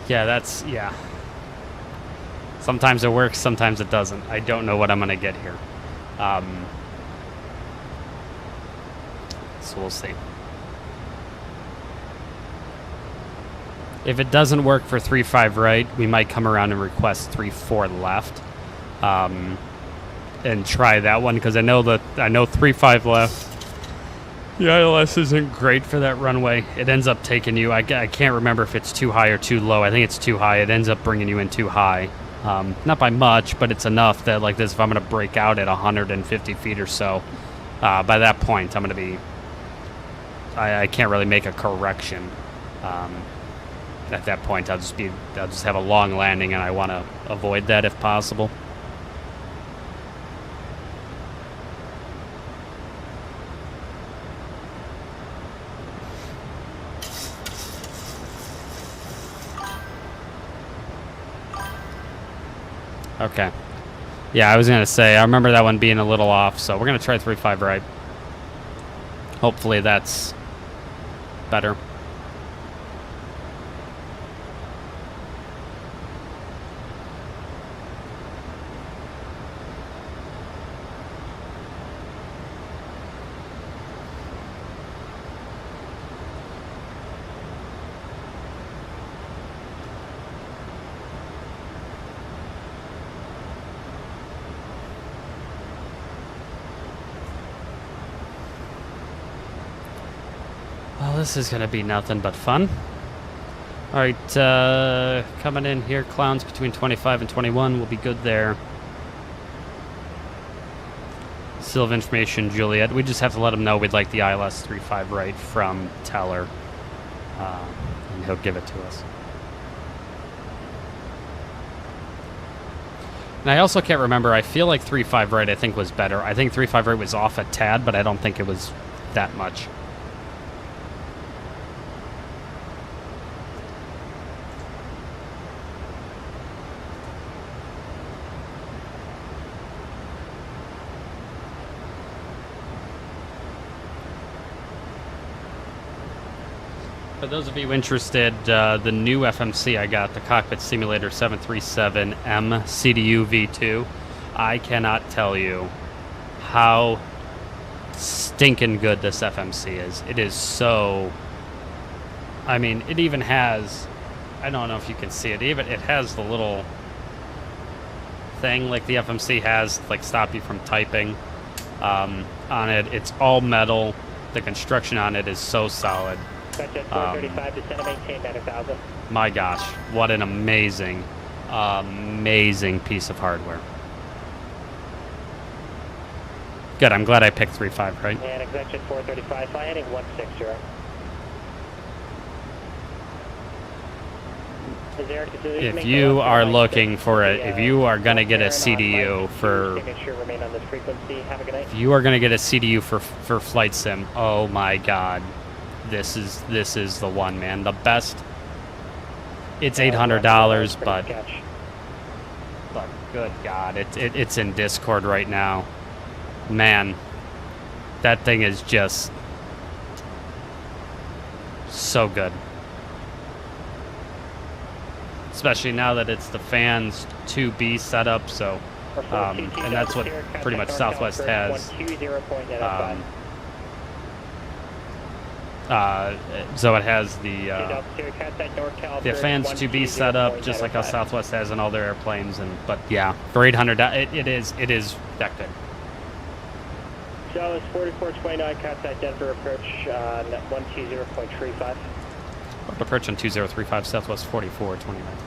Yeah. Sometimes it works, sometimes it doesn't. I don't know what I'm gonna get here. So we'll see. If it doesn't work for 3.5 right, we might come around and request 3.4 left, and try that one, because I know 3.5 left. The ILS isn't great for that runway. It ends up taking you, I can't remember if it's too high or too low. I think it's too high. It ends up bringing you in too high. Not by much, but it's enough that, like this, if I'm going to break out at 150 feet or so, by that point, I'm going to be, I can't really make a correction. At that point, I'll just have a long landing, and I want to avoid that if possible. Okay. Yeah, I was going to say, I remember that one being a little off, so we're going to try 3.5 right. Hopefully that's better. Well, this is going to be nothing but fun. All right, coming in here, clowns between 25 and 21 will be good there. Seal of information, Juliet. We just have to let him know we'd like the ILS 3.5 right from Teller, and he'll give it to us. And I also can't remember. I feel like 3.5 right, I think, was better. I think 3.5 right was off a tad, but I don't think it was that much. For those of you interested, the new FMC I got, the Cockpit Simulator 737M CDU V2, I cannot tell you how stinking good this FMC is. It is so... I mean, it even has... I don't know if you can see it. Even it has the little thing like the FMC has, like stop you from typing on it. It's all metal. The construction on it is so solid. My gosh, what an amazing, amazing piece of hardware. Good, I'm glad I picked 3.5, right? And executive 435, fly heading 160. If you are looking for a, if you are going to get a CDU for, if you are going to get a CDU for Flightsim, oh my God. This is the one, man. The best. It's $800, but good God, it's in Discord right now. Man, that thing is just so good. Especially now that it's the fans 2B setup, so and that's what pretty much Southwest has. So it has the fans 2B setup, just like how Southwest has in all their airplanes. But yeah, for $800, it is that good. So it's 4429, contact Denver approach on 120.35. Approach on 2035, Southwest 4429.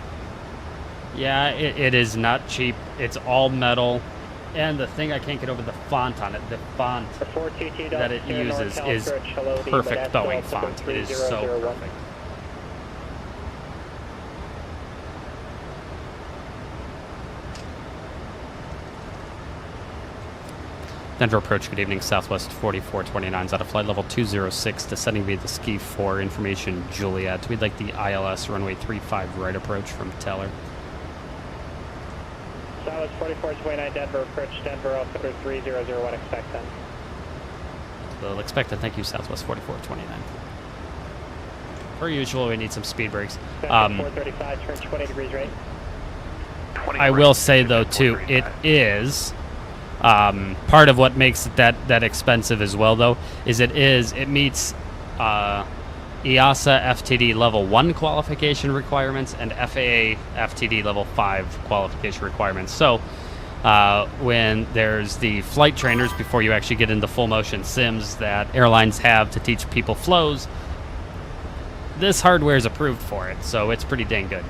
Yeah, it is not cheap. It's all metal. And the thing I can't get over, the font on it. The font that it uses is perfect Boeing font. It is so perfect. Denver approach, good evening, Southwest 4429 is out of flight level 206, descending via the ski 4, information Juliet. We'd like the ILS runway 35 right approach from Teller. Southwest 4429 Denver approach, Denver altimeter 3001, expect them. Well, expected, thank you, Southwest 4429. Per usual, we need some speed brakes. 435, turn 20 degrees right. I will say, though, too, it is... part of what makes it that expensive as well, though, is it meets EASA FTD level 1 qualification requirements and FAA FTD level 5 qualification requirements. So when there's the flight trainers before you actually get into full motion sims that airlines have to teach people flows, this hardware is approved for it, so it's pretty dang good.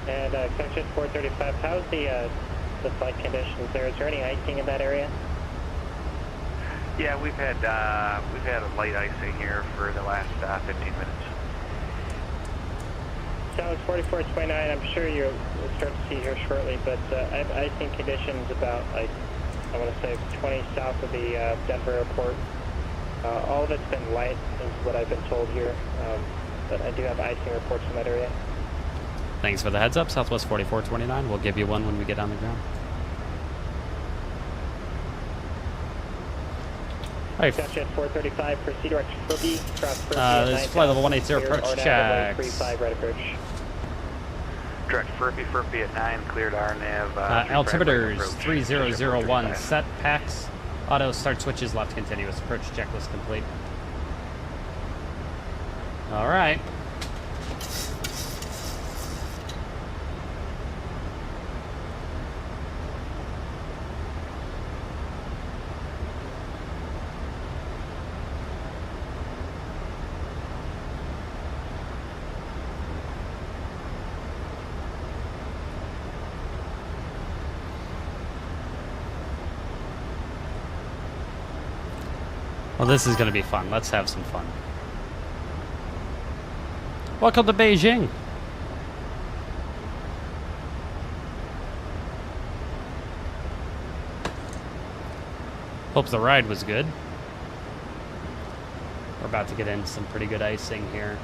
And section 435, how's the flight conditions there? Is there any icing in that area? Yeah, we've had a light icing here for the last 15 minutes. South 4429, I'm sure you'll start to see here shortly, but I have icing conditions about, like, I want to say 20 south of the Denver airport. All of it's been light, is what I've been told here, but I do have icing reports in that area. Thanks for the heads up, Southwest 4429. We'll give you one when we get on the ground. Alright. Section 435, proceed direct Furby, cross Furby this is flight level 180, approach checks. 35 right approach. Direct Furby at 9, cleared RNAV. Altimeter 3001, set packs, auto start switches, left continuous, approach checklist complete. Alright. Well, this is going to be fun. Let's have some fun. Welcome to Beijing. Hope the ride was good. We're about to get in some pretty good icing here.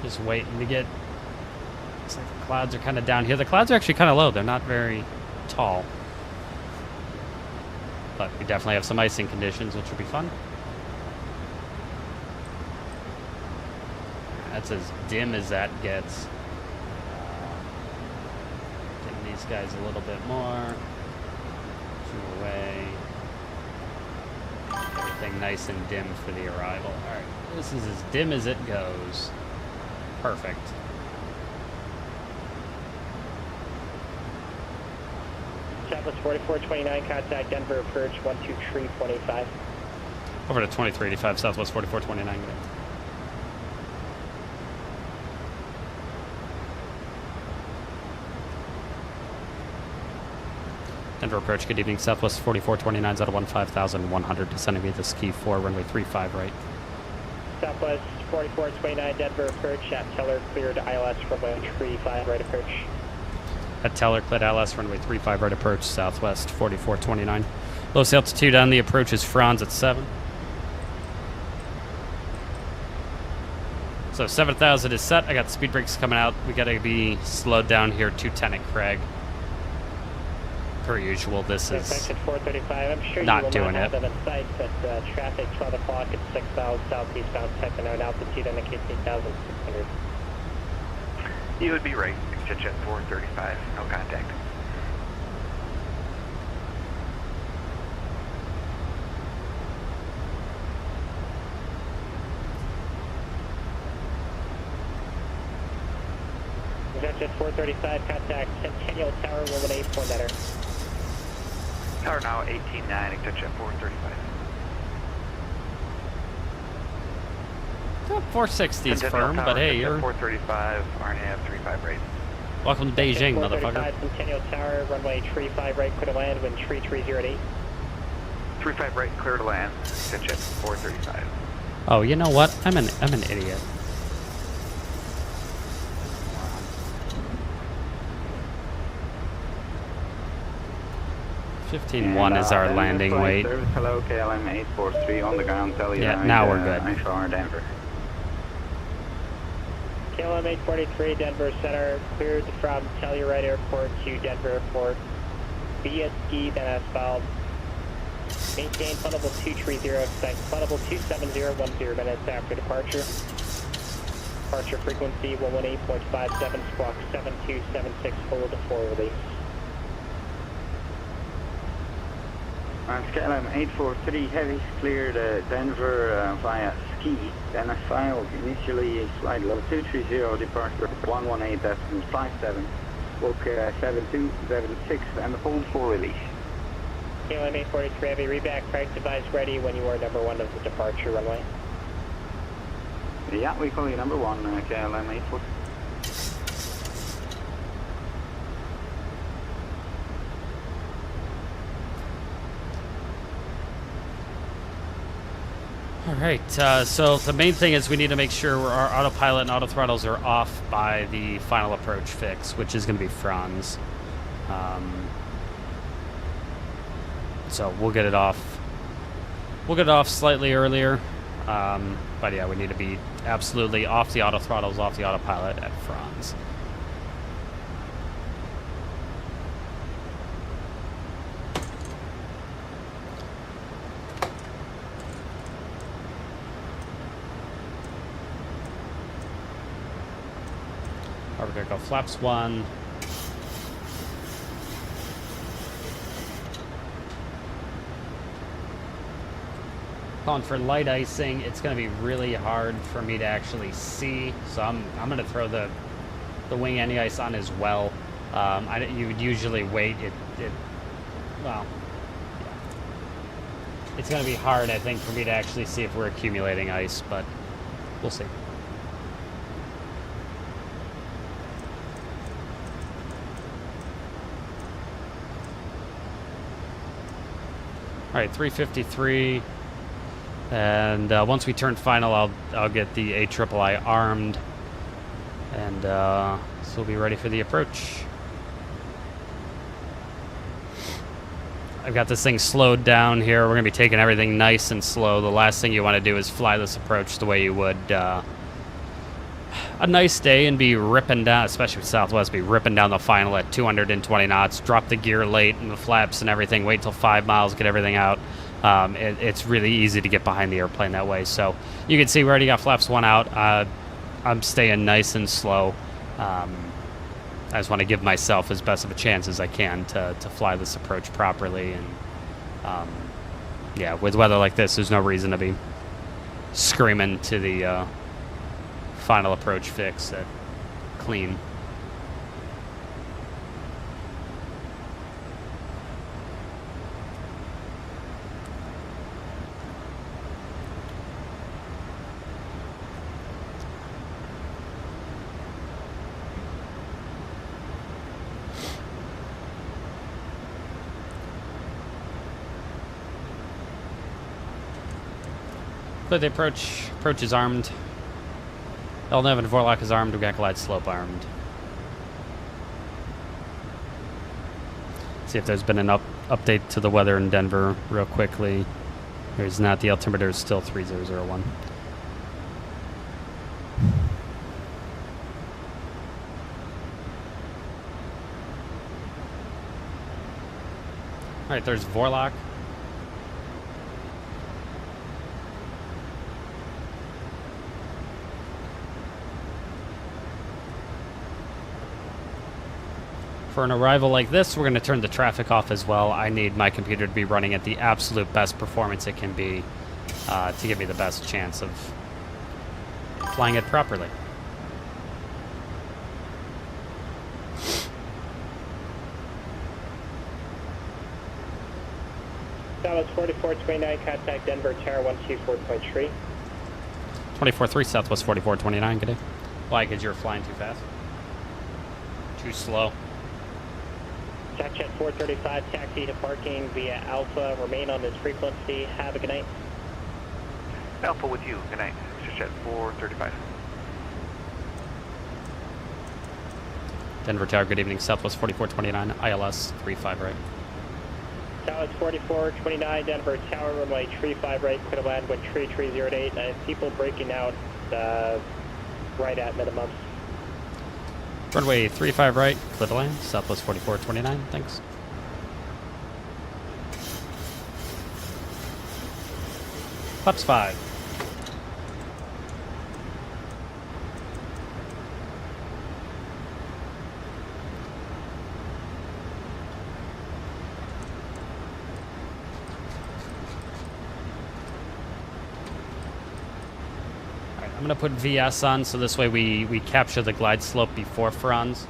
Just waiting to get... Looks like the clouds are kind of down here. The clouds are actually kind of low. They're not very tall. But we definitely have some icing conditions, which will be fun. That's as dim as that gets. Dim these guys a little bit more. Zoom away. Everything nice and dim for the arrival. Alright, this is as dim as it goes. Perfect. Southwest 4429, contact Denver approach 12325. Over to 2385, Southwest 4429. Denver approach, good evening, Southwest 4429 out of 15,100, descending via the ski 4, runway 35 right. Southwest 4429, Denver approach at Teller, cleared ILS runway 35 right approach. At Teller, cleared ILS runway 35 right approach, Southwest 4429. Lowest altitude on the approach is Franz at 7. So 7,000 is set. I got the speed brakes coming out. We got to be slowed down here to Tenant Craig. Per usual, this is 435. I'm sure not you will doing not have it. them in sight, but traffic 12 o'clock at 6 miles southeastbound Techno, altitude indicates 8,600. You would be right. Jet 435, no contact. Jet 435, contact Centennial Tower, Woman 8, point letter. Tower now 18.9, Jet 435. 460 is firm, but hey, you're 435, RNAV 35 right. welcome to Beijing, motherfucker. Centennial Tower, runway 35 right, clear to land, wind 3308. 35 right, clear to land, Jet 435. Oh, you know what? I'm an idiot. 15-1 is our landing weight. Service, hello, KLM 843 on the ground, tell you Yeah, now we're good. iFly Denver. KLM 843, Denver Center, cleared from Telluride Airport to Denver Airport via ski, then asphalt. Maintain funnable 230, expect funnable 270, 10 minutes after departure. Departure frequency 118.57, squawk 7276, hold for release. KLM 843 heavy cleared Denver via ski, then asphalt, initially flight level 230, departure 118.57, squawk 7276, and hold for release. KLM 843 heavy, reback, track device ready when you are number 1 of the departure runway. Yeah, we call you number 1, KLM 843. All right, so the main thing is we need to make sure our autopilot and auto throttles are off by the final approach fix, which is going to be Franz. So we'll get it off. We'll get it off slightly earlier, but yeah, we need to be absolutely off the auto throttles, off the autopilot at Franz. We're gonna go flaps 1. Calling for light icing. It's gonna be really hard for me to actually see, so I'm gonna throw the wing anti-ice on as well. You would usually wait. Well, yeah. It's gonna be hard, I think, for me to actually see if we're accumulating ice, but we'll see. All right, 353, and once we turn final, I'll get the AIII armed, and so we'll be ready for the approach. I've got this thing slowed down here. We're gonna be taking everything nice and slow. The last thing you want to do is fly this approach the way you would a nice day and be ripping down, especially with Southwest, be ripping down the final at 220 knots, drop the gear late and the flaps and everything, wait till 5 miles, get everything out. It's really easy to get behind the airplane that way. So you can see we already got flaps 1 out. I'm staying nice and slow. I just want to give myself as best of a chance as I can to fly this approach properly. And yeah, with weather like this, there's no reason to be screaming to the final approach fix at clean. But the approach is armed. L9 and Vorlock is armed. We got Glide Slope armed. See if there's been an update to the weather in Denver real quickly. There's not. The altimeter is still 3001. All right, there's Vorlock. For an arrival like this, we're going to turn the traffic off as well. I need my computer to be running at the absolute best performance it can be to give me the best chance of flying it properly. Southwest 4429, contact Denver Tower 124.3. 24-3, Southwest 4429, good day. Why, because you're flying too fast? Too slow. Jet 435, taxi to parking via Alpha. Remain on this frequency. Have a good night. Alpha with you. Good night. Jet 435. Denver Tower, good evening. Southwest 4429, ILS 35 right. Southwest 4429, Denver Tower, runway 35 right, clear to land with 3308, and people breaking out right at minimums. Runway 35 right, clear to land, Southwest 4429, thanks. Flaps 5. I'm going to put VS on, so this way we capture the glide slope before Franz.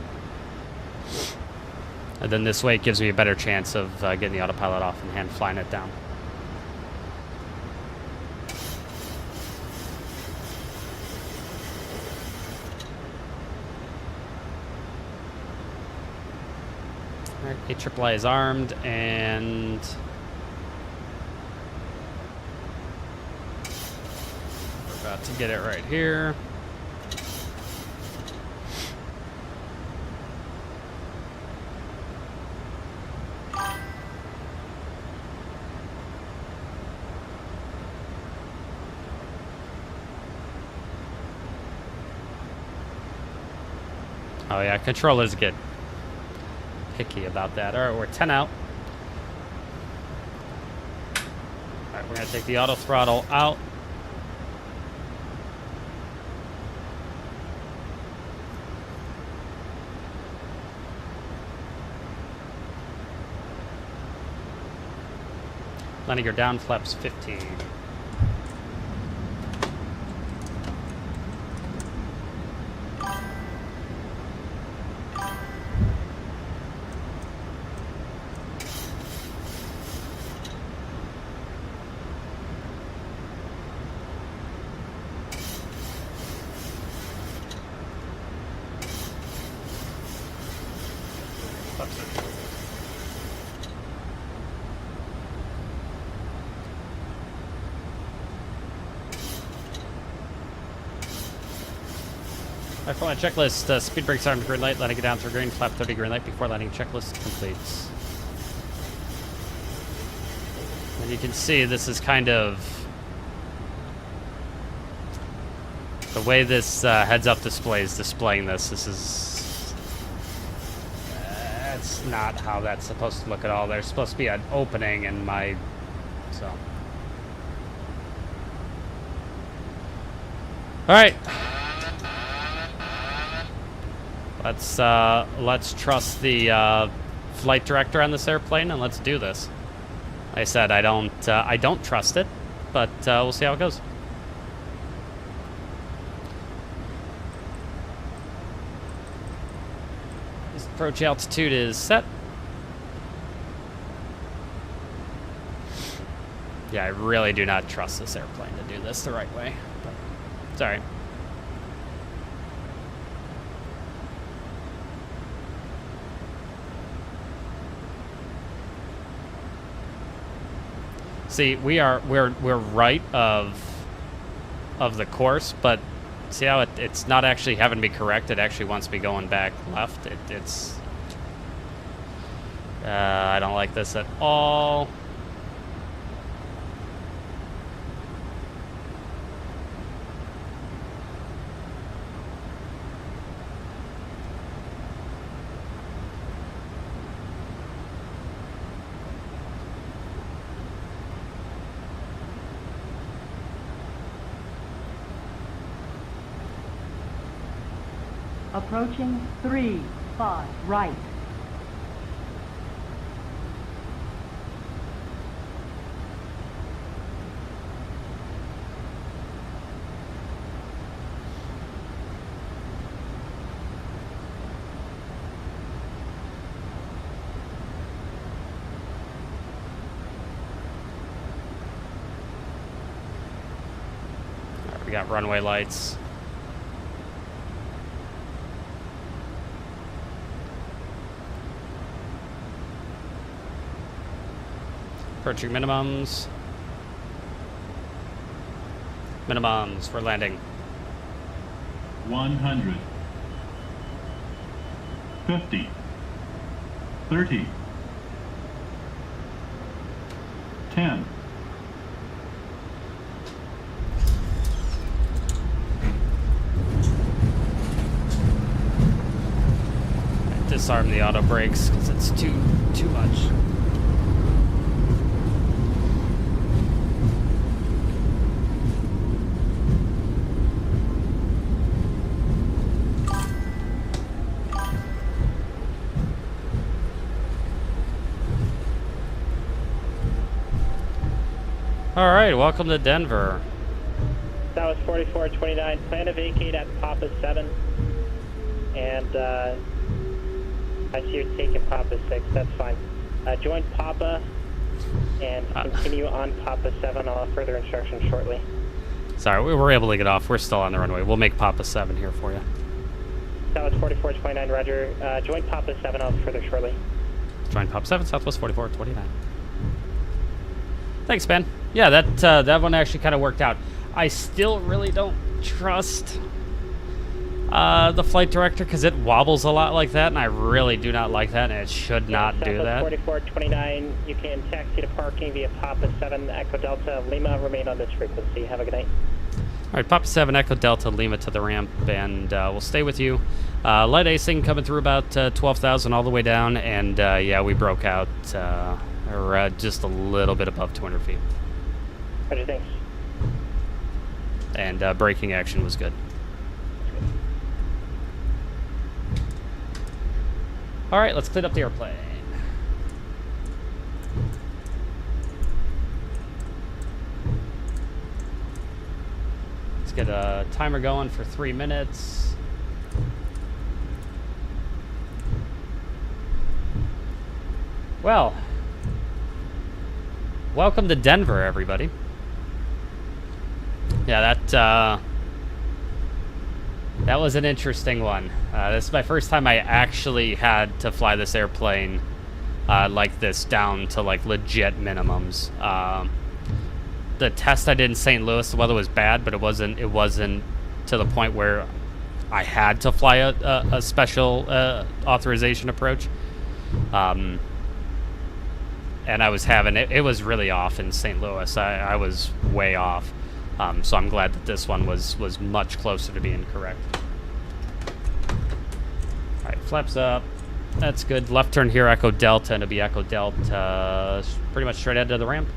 And then this way it gives me a better chance of getting the autopilot off and hand flying it down. Alright, AAA is armed, and... about to get it right here. Oh yeah, controllers get picky about that. Alright, we're 10 out. Alright, we're gonna take the auto throttle out. Landing your down flaps 15. Alright, for my checklist, speed brakes armed green light, letting it down through green, flap 30 green light before landing checklist completes. And you can see this is kind of the way this heads-up display is displaying this. This is that's not how that's supposed to look at all. There's supposed to be an opening in my so. All right. Let's trust the flight director on this airplane, and let's do this. Like I said, I don't trust it, but we'll see how it goes. This approach altitude is set. Yeah, I really do not trust this airplane to do this the right way, but it's all right. See, we're right of the course, but see how it's not actually having me correct. It actually wants me going back left. It's I don't like this at all. Approaching 3-5 right. All right, we got runway lights. Approaching minimums. Minimums for landing. 100. 50. 30. 10. Disarm the auto brakes because it's too much. All right, welcome to Denver. Southwest 4429, plan to vacate at Papa 7. And I see you're taking Papa 6, that's fine. Join Papa and continue on Papa 7. I'll have further instructions shortly. Sorry, we were able to get off. We're still on the runway. We'll make Papa 7 here for you. Southwest 4429, roger. Join Papa 7, I'll have further shortly. Join Papa 7, Southwest 4429. Thanks, Ben. Yeah, that one actually kind of worked out. I still really don't trust the flight director because it wobbles a lot like that, and I really do not like that, and it should not do that. 4429, you can taxi to parking via Papa 7 Echo Delta Lima. Remain on this frequency. Have a good night. All right, Papa 7 Echo Delta Lima to the ramp, and we'll stay with you. Light icing coming through about 12,000 all the way down, and yeah, we broke out just a little bit above 200 feet. Roger, thanks. And braking action was good. All right, let's clean up the airplane. Let's get a timer going for 3 minutes. Well, welcome to Denver, everybody. Yeah, that was an interesting one. This is my first time I actually had to fly this airplane like this down to like legit minimums. The test I did in St. Louis, the weather was bad, but it wasn't to the point where I had to fly a special authorization approach. And I was having it was really off in St. Louis. I was way off. So I'm glad that this one was much closer to being correct. All right, flaps up. That's good. Left turn here, Echo Delta, and it'll be Echo Delta pretty much straight ahead to the ramp.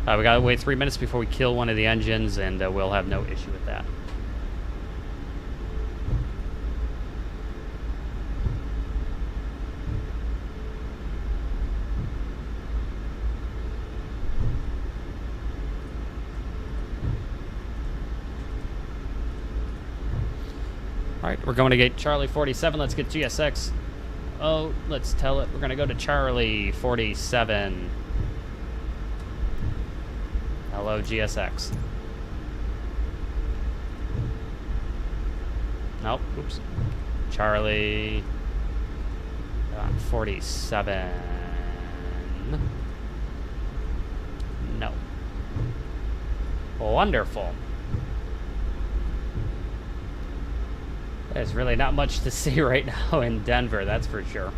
We gotta wait 3 minutes before we kill one of the engines, and we'll have no issue with that. All right, we're going to gate Charlie 47. Let's get GSX. Oh, let's tell it. We're going to go to Charlie 47. Hello, GSX. Nope, oops. Charlie 47. No. Wonderful. There's really not much to see right now in Denver, that's for sure.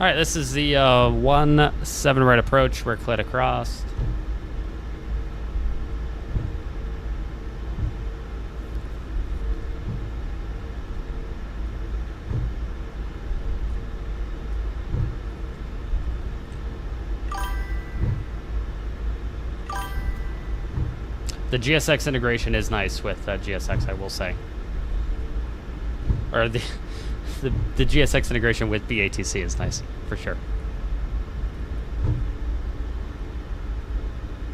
All right, this is the 1-7 right approach. We're cleared across. The GSX integration is nice with GSX, I will say. Or the GSX integration with BATC is nice, for sure.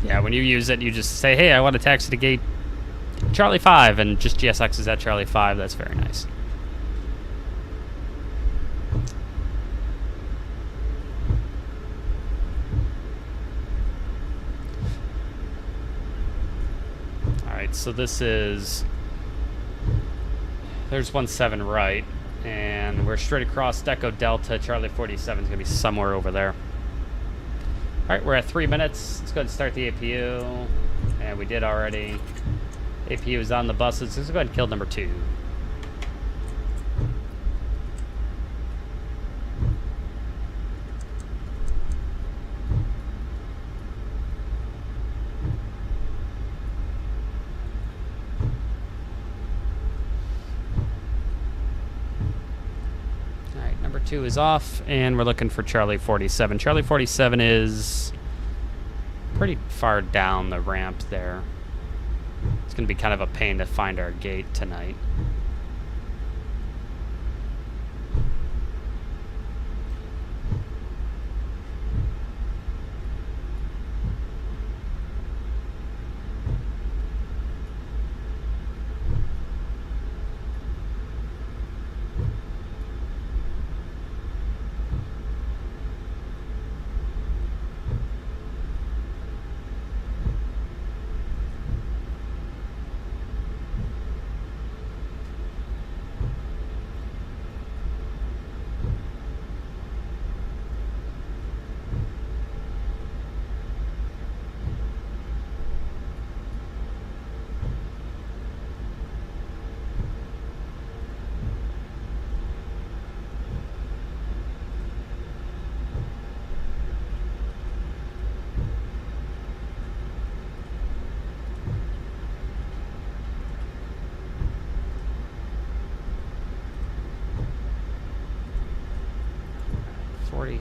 Yeah, when you use it, you just say, hey, I want to taxi to gate Charlie 5, and just GSX is at Charlie 5. That's very nice. So this is, there's 1-7 right, and we're straight across Echo Delta. Charlie 47 is going to be somewhere over there. All right, we're at 3 minutes. Let's go ahead and start the APU, and we did already. APU is on the buses. Let's go ahead and kill number 2. 2 is off, and we're looking for Charlie 47. Charlie 47 is pretty far down the ramp there. It's going to be kind of a pain to find our gate tonight.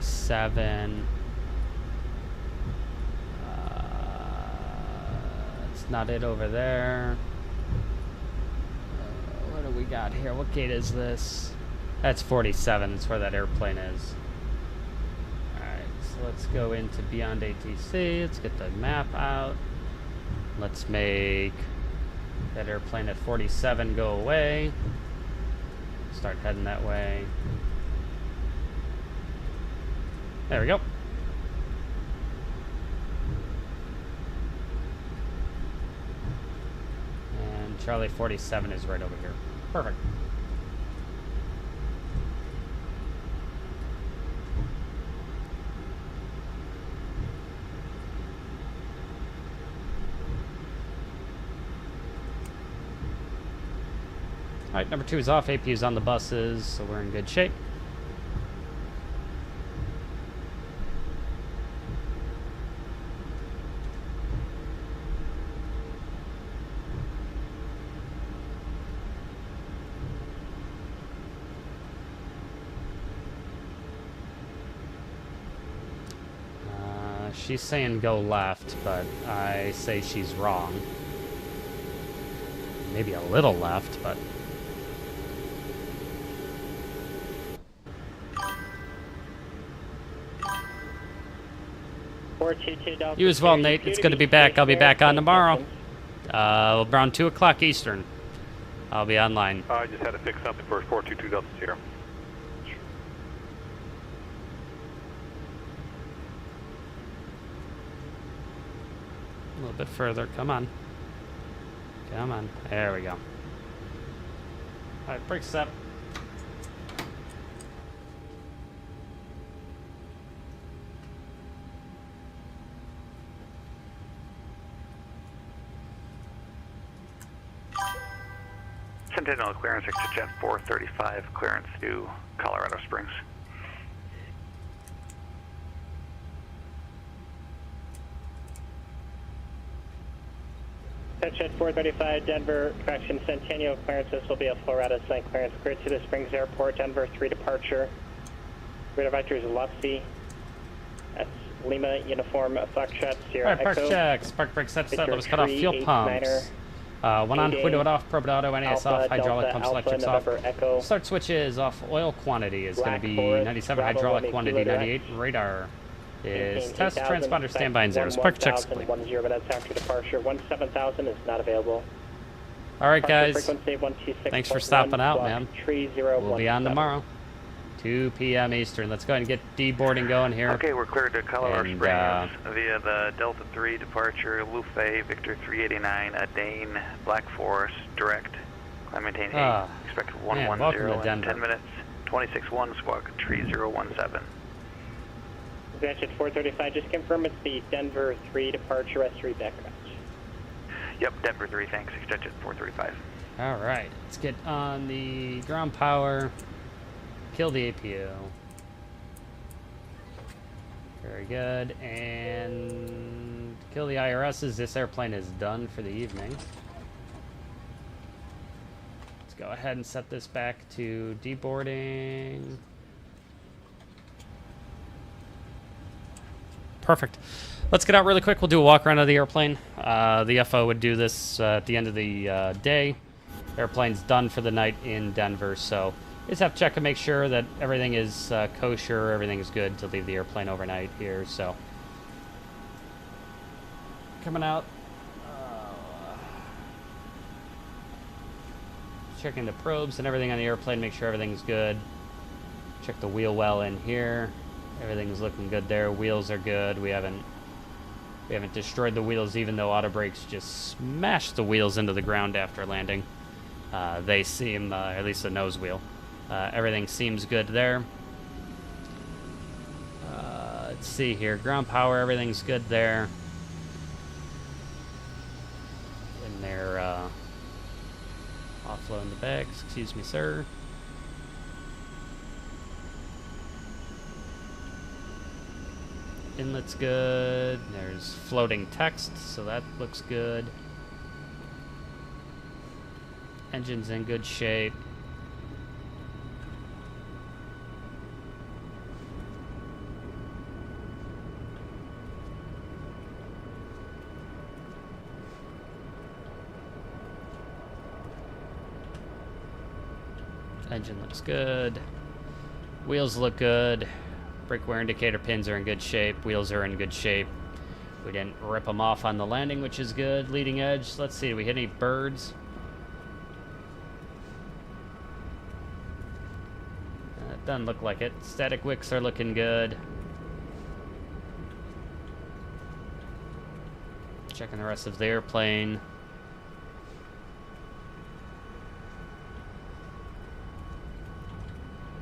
Seven. It's not it over there. What do we got here? What gate is this? That's 47. That's where that airplane is. Alright, so let's go into Beyond ATC. Let's get the map out. Let's make that airplane at 47 go away. Start heading that way. There we go. And Charlie 47 is right over here. Perfect. Alright, number 2 is off. AP is on the buses, so we're in good shape. She's saying go left, but I say she's wrong. Maybe a little left, but... You as well, Nate. It's good to be back. I'll be back on tomorrow. Around 2 o'clock Eastern. I'll be online. I just had to fix something for 422 Delta Sierra. A little bit further. Come on. Come on. There we go. Alright, brake step. Sentinel clearance, Jet 435, clearance to Colorado Springs. Jet 435, Denver, correction, Centennial clearance. This will be a Florida site clearance. Cleared to the Springs Airport, Denver 3 departure. Radar vector is Lufsy. That's Lima, Uniform, Foxtrot, Sierra Alright, park Echo. checks. Park brake set. Victor Let us cut off fuel 389er. pumps. One on, window off, probe auto, NAS off, hydraulic pumps, electrics off. Echo. Start switches off. Oil quantity is going to be 97, hydraulic quantity 98. Radar is test, transponder standby and zeros. Park checks complete. 10 minutes after departure. 17,000 is not available. Alright guys, Frequency 126.1 thanks for stopping out, man. Tree 017. We'll be on tomorrow. 2 p.m. Eastern. Let's go ahead and get deboarding going here. Okay, we're cleared to Colorado And, Springs via the Delta 3 departure, Lufe, Victor 389, Dane, Black Forest, direct, climb maintain 8, expect 110 in 10 minutes, 26-1, squawk, tree 017. Jet 435, just confirm it's the Denver 3 departure, S3 backcrash. Yep, Denver 3, thanks, Jet 435. Alright, let's get on the ground power. Kill the APU. Very good. And kill the IRSs. This airplane is done for the evening. Let's go ahead and set this back to deboarding. Perfect. Let's get out really quick. We'll do a walk around of the airplane. The FO would do this at the end of the day. Airplane's done for the night in Denver, so you just have to check and make sure that everything is kosher, everything is good to leave the airplane overnight here. So coming out, checking the probes and everything on the airplane, make sure everything's good. Check the wheel well in here. Everything's looking good there. Wheels are good. We haven't destroyed the wheels, even though auto brakes just smashed the wheels into the ground after landing. They seem, at least the nose wheel. Everything seems good there. Let's see here. Ground power, everything's good there. And they're offloading the bags. Excuse me, sir. Inlet's good. There's floating text, so that looks good. Engine's in good shape. Engine looks good. Wheels look good. Brake wear indicator pins are in good shape. Wheels are in good shape. We didn't rip them off on the landing, which is good. Leading edge. Let's see. Do we hit any birds? It doesn't look like it. Static wicks are looking good. Checking the rest of the airplane.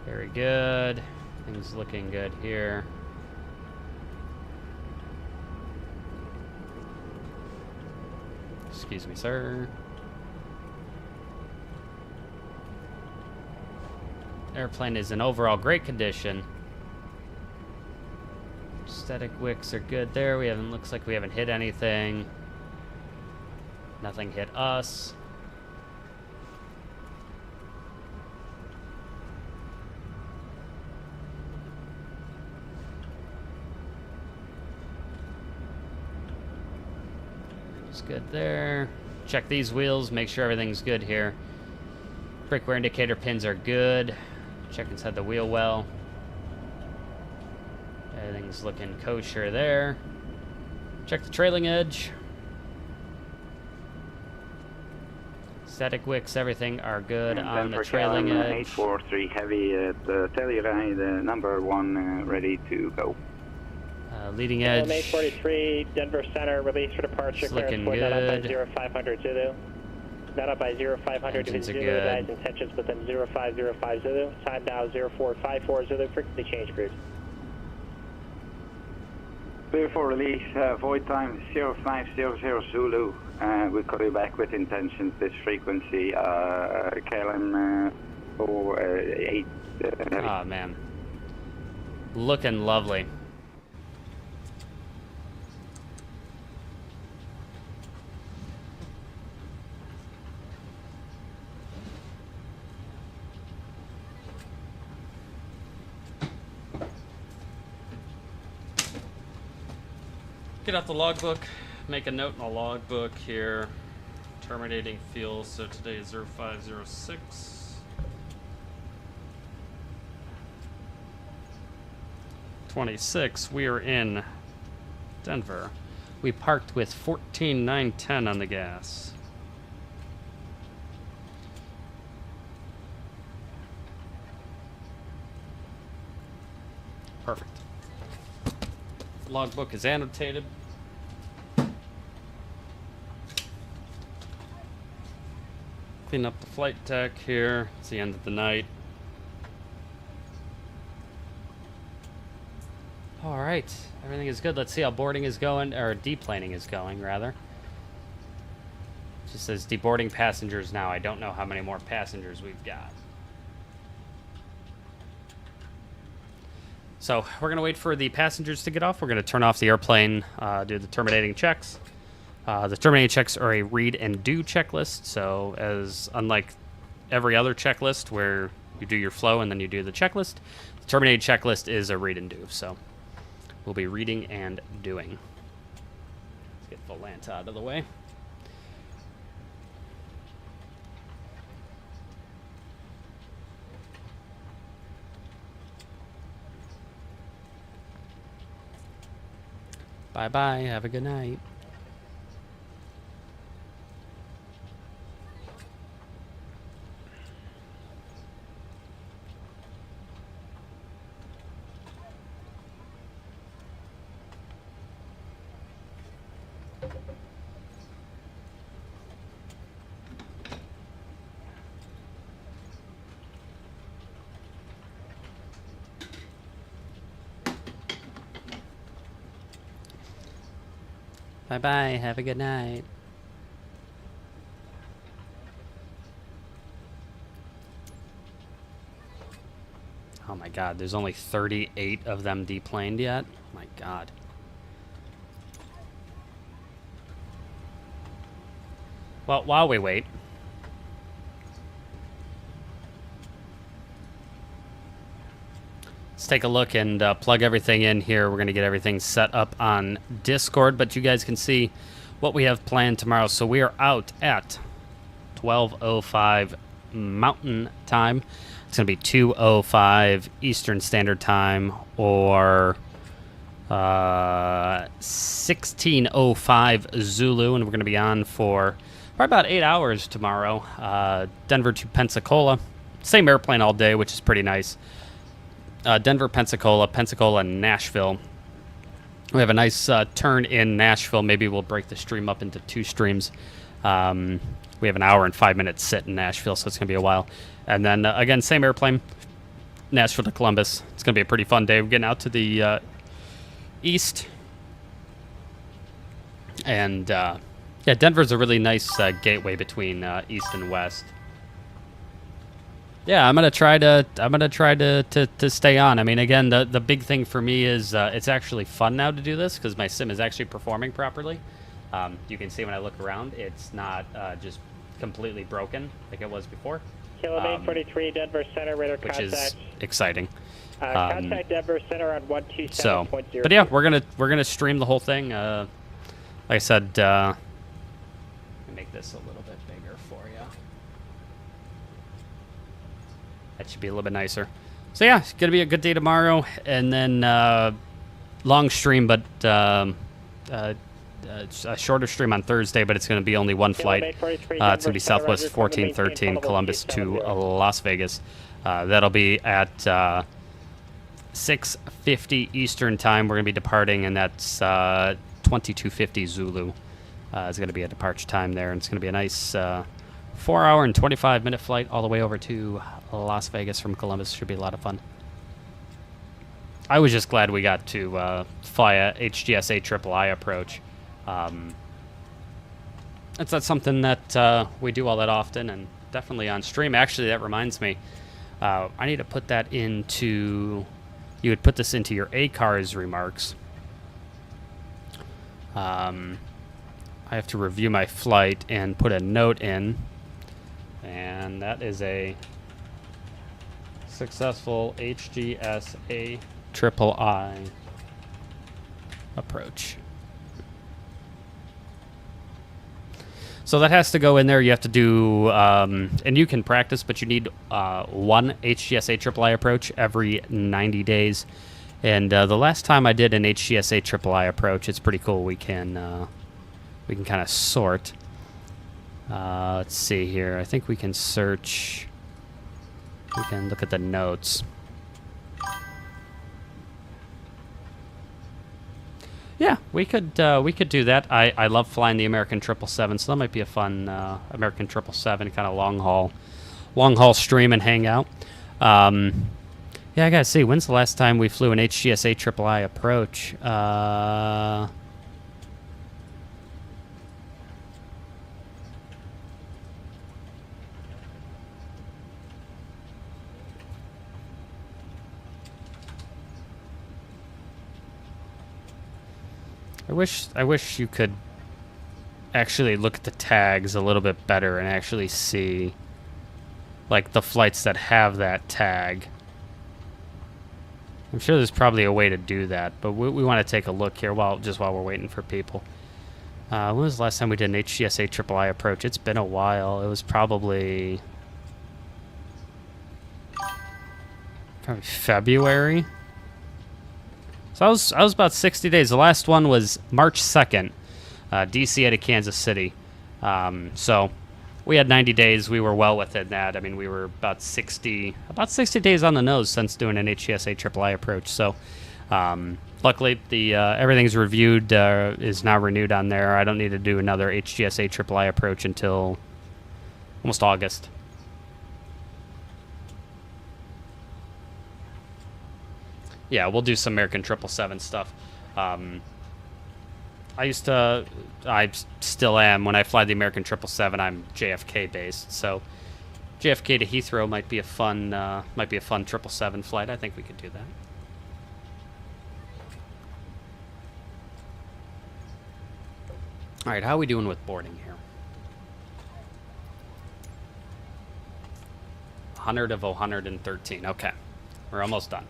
Very good. Things looking good here. Excuse me, sir. Airplane is in overall great condition. Static wicks are good there. Looks like we haven't hit anything. Nothing hit us. Good there. Check these wheels, make sure everything's good here. Brake wear indicator pins are good. Check inside the wheel well. Everything's looking kosher there. Check the trailing edge. Static wicks, everything are good on the trailing edge. 843 heavy at Telluride, number 1 ready to go. Leading edge. MAX8 Denver Center, release for departure. It's looking good. Not up by 0500 Zulu. Not up by 0500 Engines are Zulu. good. Guys, intentions within 0505 Zulu. Time now 0454 Zulu. Frequency change cruise. Clear for release, void time 0500 Zulu. We'll call you back with intentions this frequency. KLM 48. Oh, man. Looking lovely. Get out the logbook, make a note in the logbook here. Terminating fuel, so today is 0506. 26, we are in Denver. We parked with 14,910 on the gas. Perfect. Logbook is annotated. Clean up the flight deck here. It's the end of the night. All right, everything is good. Let's see how boarding is going, or deplaning is going, rather. It just says deboarding passengers now. I don't know how many more passengers we've got. So we're going to wait for the passengers to get off. We're going to turn off the airplane, do the terminating checks. The terminating checks are a read and do checklist. So as unlike every other checklist where you do your flow and then you do the checklist, the terminating checklist is a read and do. So we'll be reading and doing. Let's get Volanta out of the way. Bye-bye. Have a good night. Bye-bye. Have a good night. Oh my god, there's only 38 of them deplaned yet? Oh my god. Well, while we wait, let's take a look and plug everything in here. We're going to get everything set up on Discord, but you guys can see what we have planned tomorrow. So we are out at 12:05 Mountain Time. It's going to be 2:05 Eastern Standard Time, or 16:05 Zulu, and we're going to be on for probably about 8 hours tomorrow. Denver to Pensacola. Same airplane all day, which is pretty nice. Denver, Pensacola, Pensacola, Nashville. We have a nice turn in Nashville. Maybe we'll break the stream up into 2 streams. We have an hour and 5 minutes sit in Nashville, so it's going to be a while. And then, again, same airplane, Nashville to Columbus. It's going to be a pretty fun day. We're getting out to the east. And, yeah, Denver's a really nice gateway between east and west. Yeah, I'm gonna try to stay on. I mean, again, the big thing for me is it's actually fun now to do this because my sim is actually performing properly. You can see when I look around, it's not just completely broken like it was before. Kilo 43 Denver Center, radar which contact. is exciting. Contact Denver Center on 127.0. So, but yeah, we're gonna stream the whole thing. Like I said, let me make this a little bit bigger for you. That should be a little bit nicer. So yeah, it's gonna be a good day tomorrow, and then long stream, but it's a shorter stream on Thursday. But it's gonna be only one flight. It's gonna be Southwest 1413 Columbus to Las Vegas. That'll be at 6:50 Eastern time. We're gonna be departing, and that's 22:50 Zulu. Is gonna be a departure time there, and it's gonna be a nice 4-hour and 25-minute flight all the way over to Las Vegas from Columbus. Should be a lot of fun. I was just glad we got to fly a HGSA III approach. It's not something that we do all that often, and definitely on stream. Actually, that reminds me, I need to put that into, you would put this into your ACARS remarks. I have to review my flight and put a note in, and that is a successful HGSA III approach. So that has to go in there. You have to do, and you can practice, but you need one HGSA III approach every 90 days. And the last time I did an HGSA III approach, it's pretty cool. We can kind of sort. Let's see here. I think we can search. We can look at the notes. Yeah, we could do that. I love flying the American 777, so that might be a fun American 777 kind of long haul stream and hang out. Yeah, I gotta see, when's the last time we flew an HGSA III approach? I wish you could actually look at the tags a little bit better and actually see like the flights that have that tag. I'm sure there's probably a way to do that, but we want to take a look here while we're waiting for people. When was the last time we did an HGSA III approach? It's been a while. It was probably February. So I was about 60 days. The last one was March 2nd, DC to Kansas City. So we had 90 days. We were well within that. I mean, we were about 60 days on the nose since doing an HGSA III approach. So luckily, the everything's reviewed, is now renewed on there. I don't need to do another HGSA III approach until almost August. Yeah, we'll do some American 777 stuff. I still am. When I fly the American 777, I'm JFK based. So JFK to Heathrow might be a fun 777 flight. I think we could do that. All right, how are we doing with boarding here? 100 of 113. Okay, we're almost done.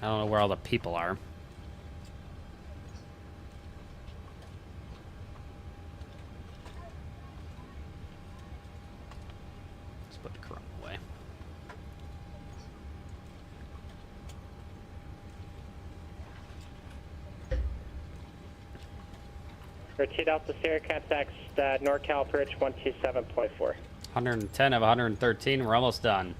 I don't know where all the people are. Let's put the Corona away. Rotate out the Sierra context, NorCal approach 127.4. 110 of 113. We're almost done.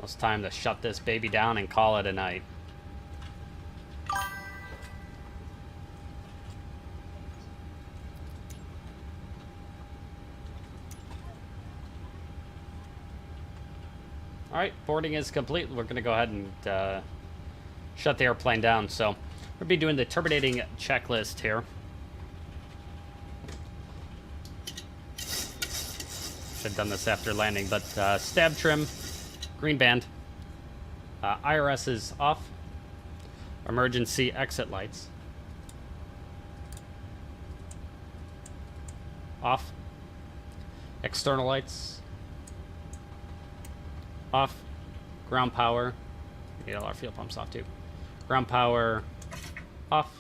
It's time to shut this baby down and call it a night. All right, boarding is complete. We're going to go ahead and shut the airplane down. So we'll be doing the terminating checklist here. Should have done this after landing, but stab trim. Green band. IRS is off. Emergency exit lights. Off. External lights. Off. Ground power. Need all our fuel pumps off too. Ground power off.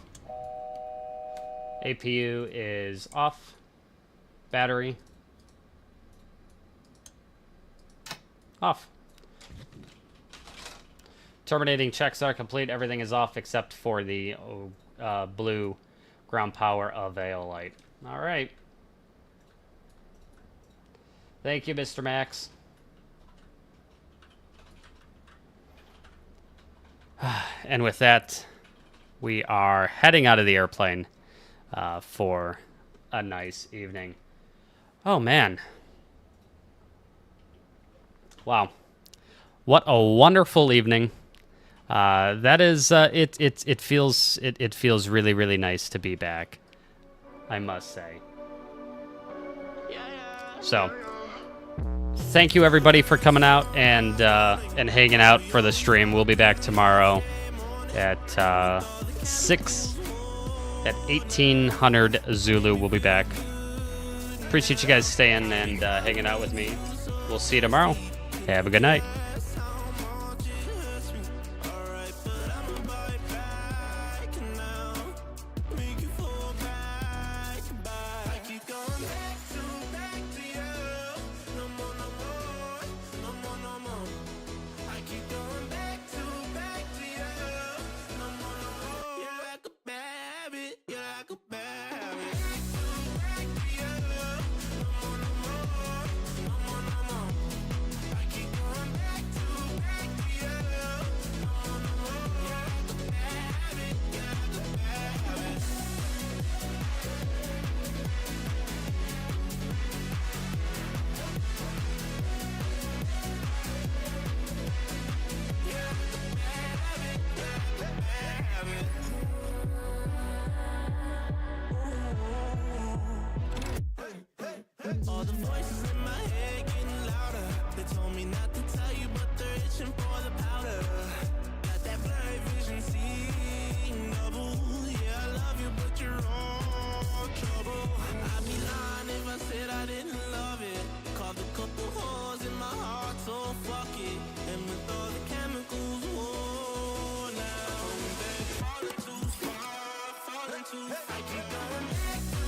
APU is off. Battery off. Terminating checks are complete. Everything is off except for the blue ground power avail light. All right. Thank you, Mr. Max. And with that, we are heading out of the airplane for a nice evening. Oh, man. Wow. What a wonderful evening. That is, it feels really, really nice to be back, I must say. So, thank you everybody for coming out and hanging out for the stream. We'll be back tomorrow at 6 at 1800 Zulu. We'll be back. Appreciate you guys staying and hanging out with me. We'll see you tomorrow. Have a good night. to fight, keep going.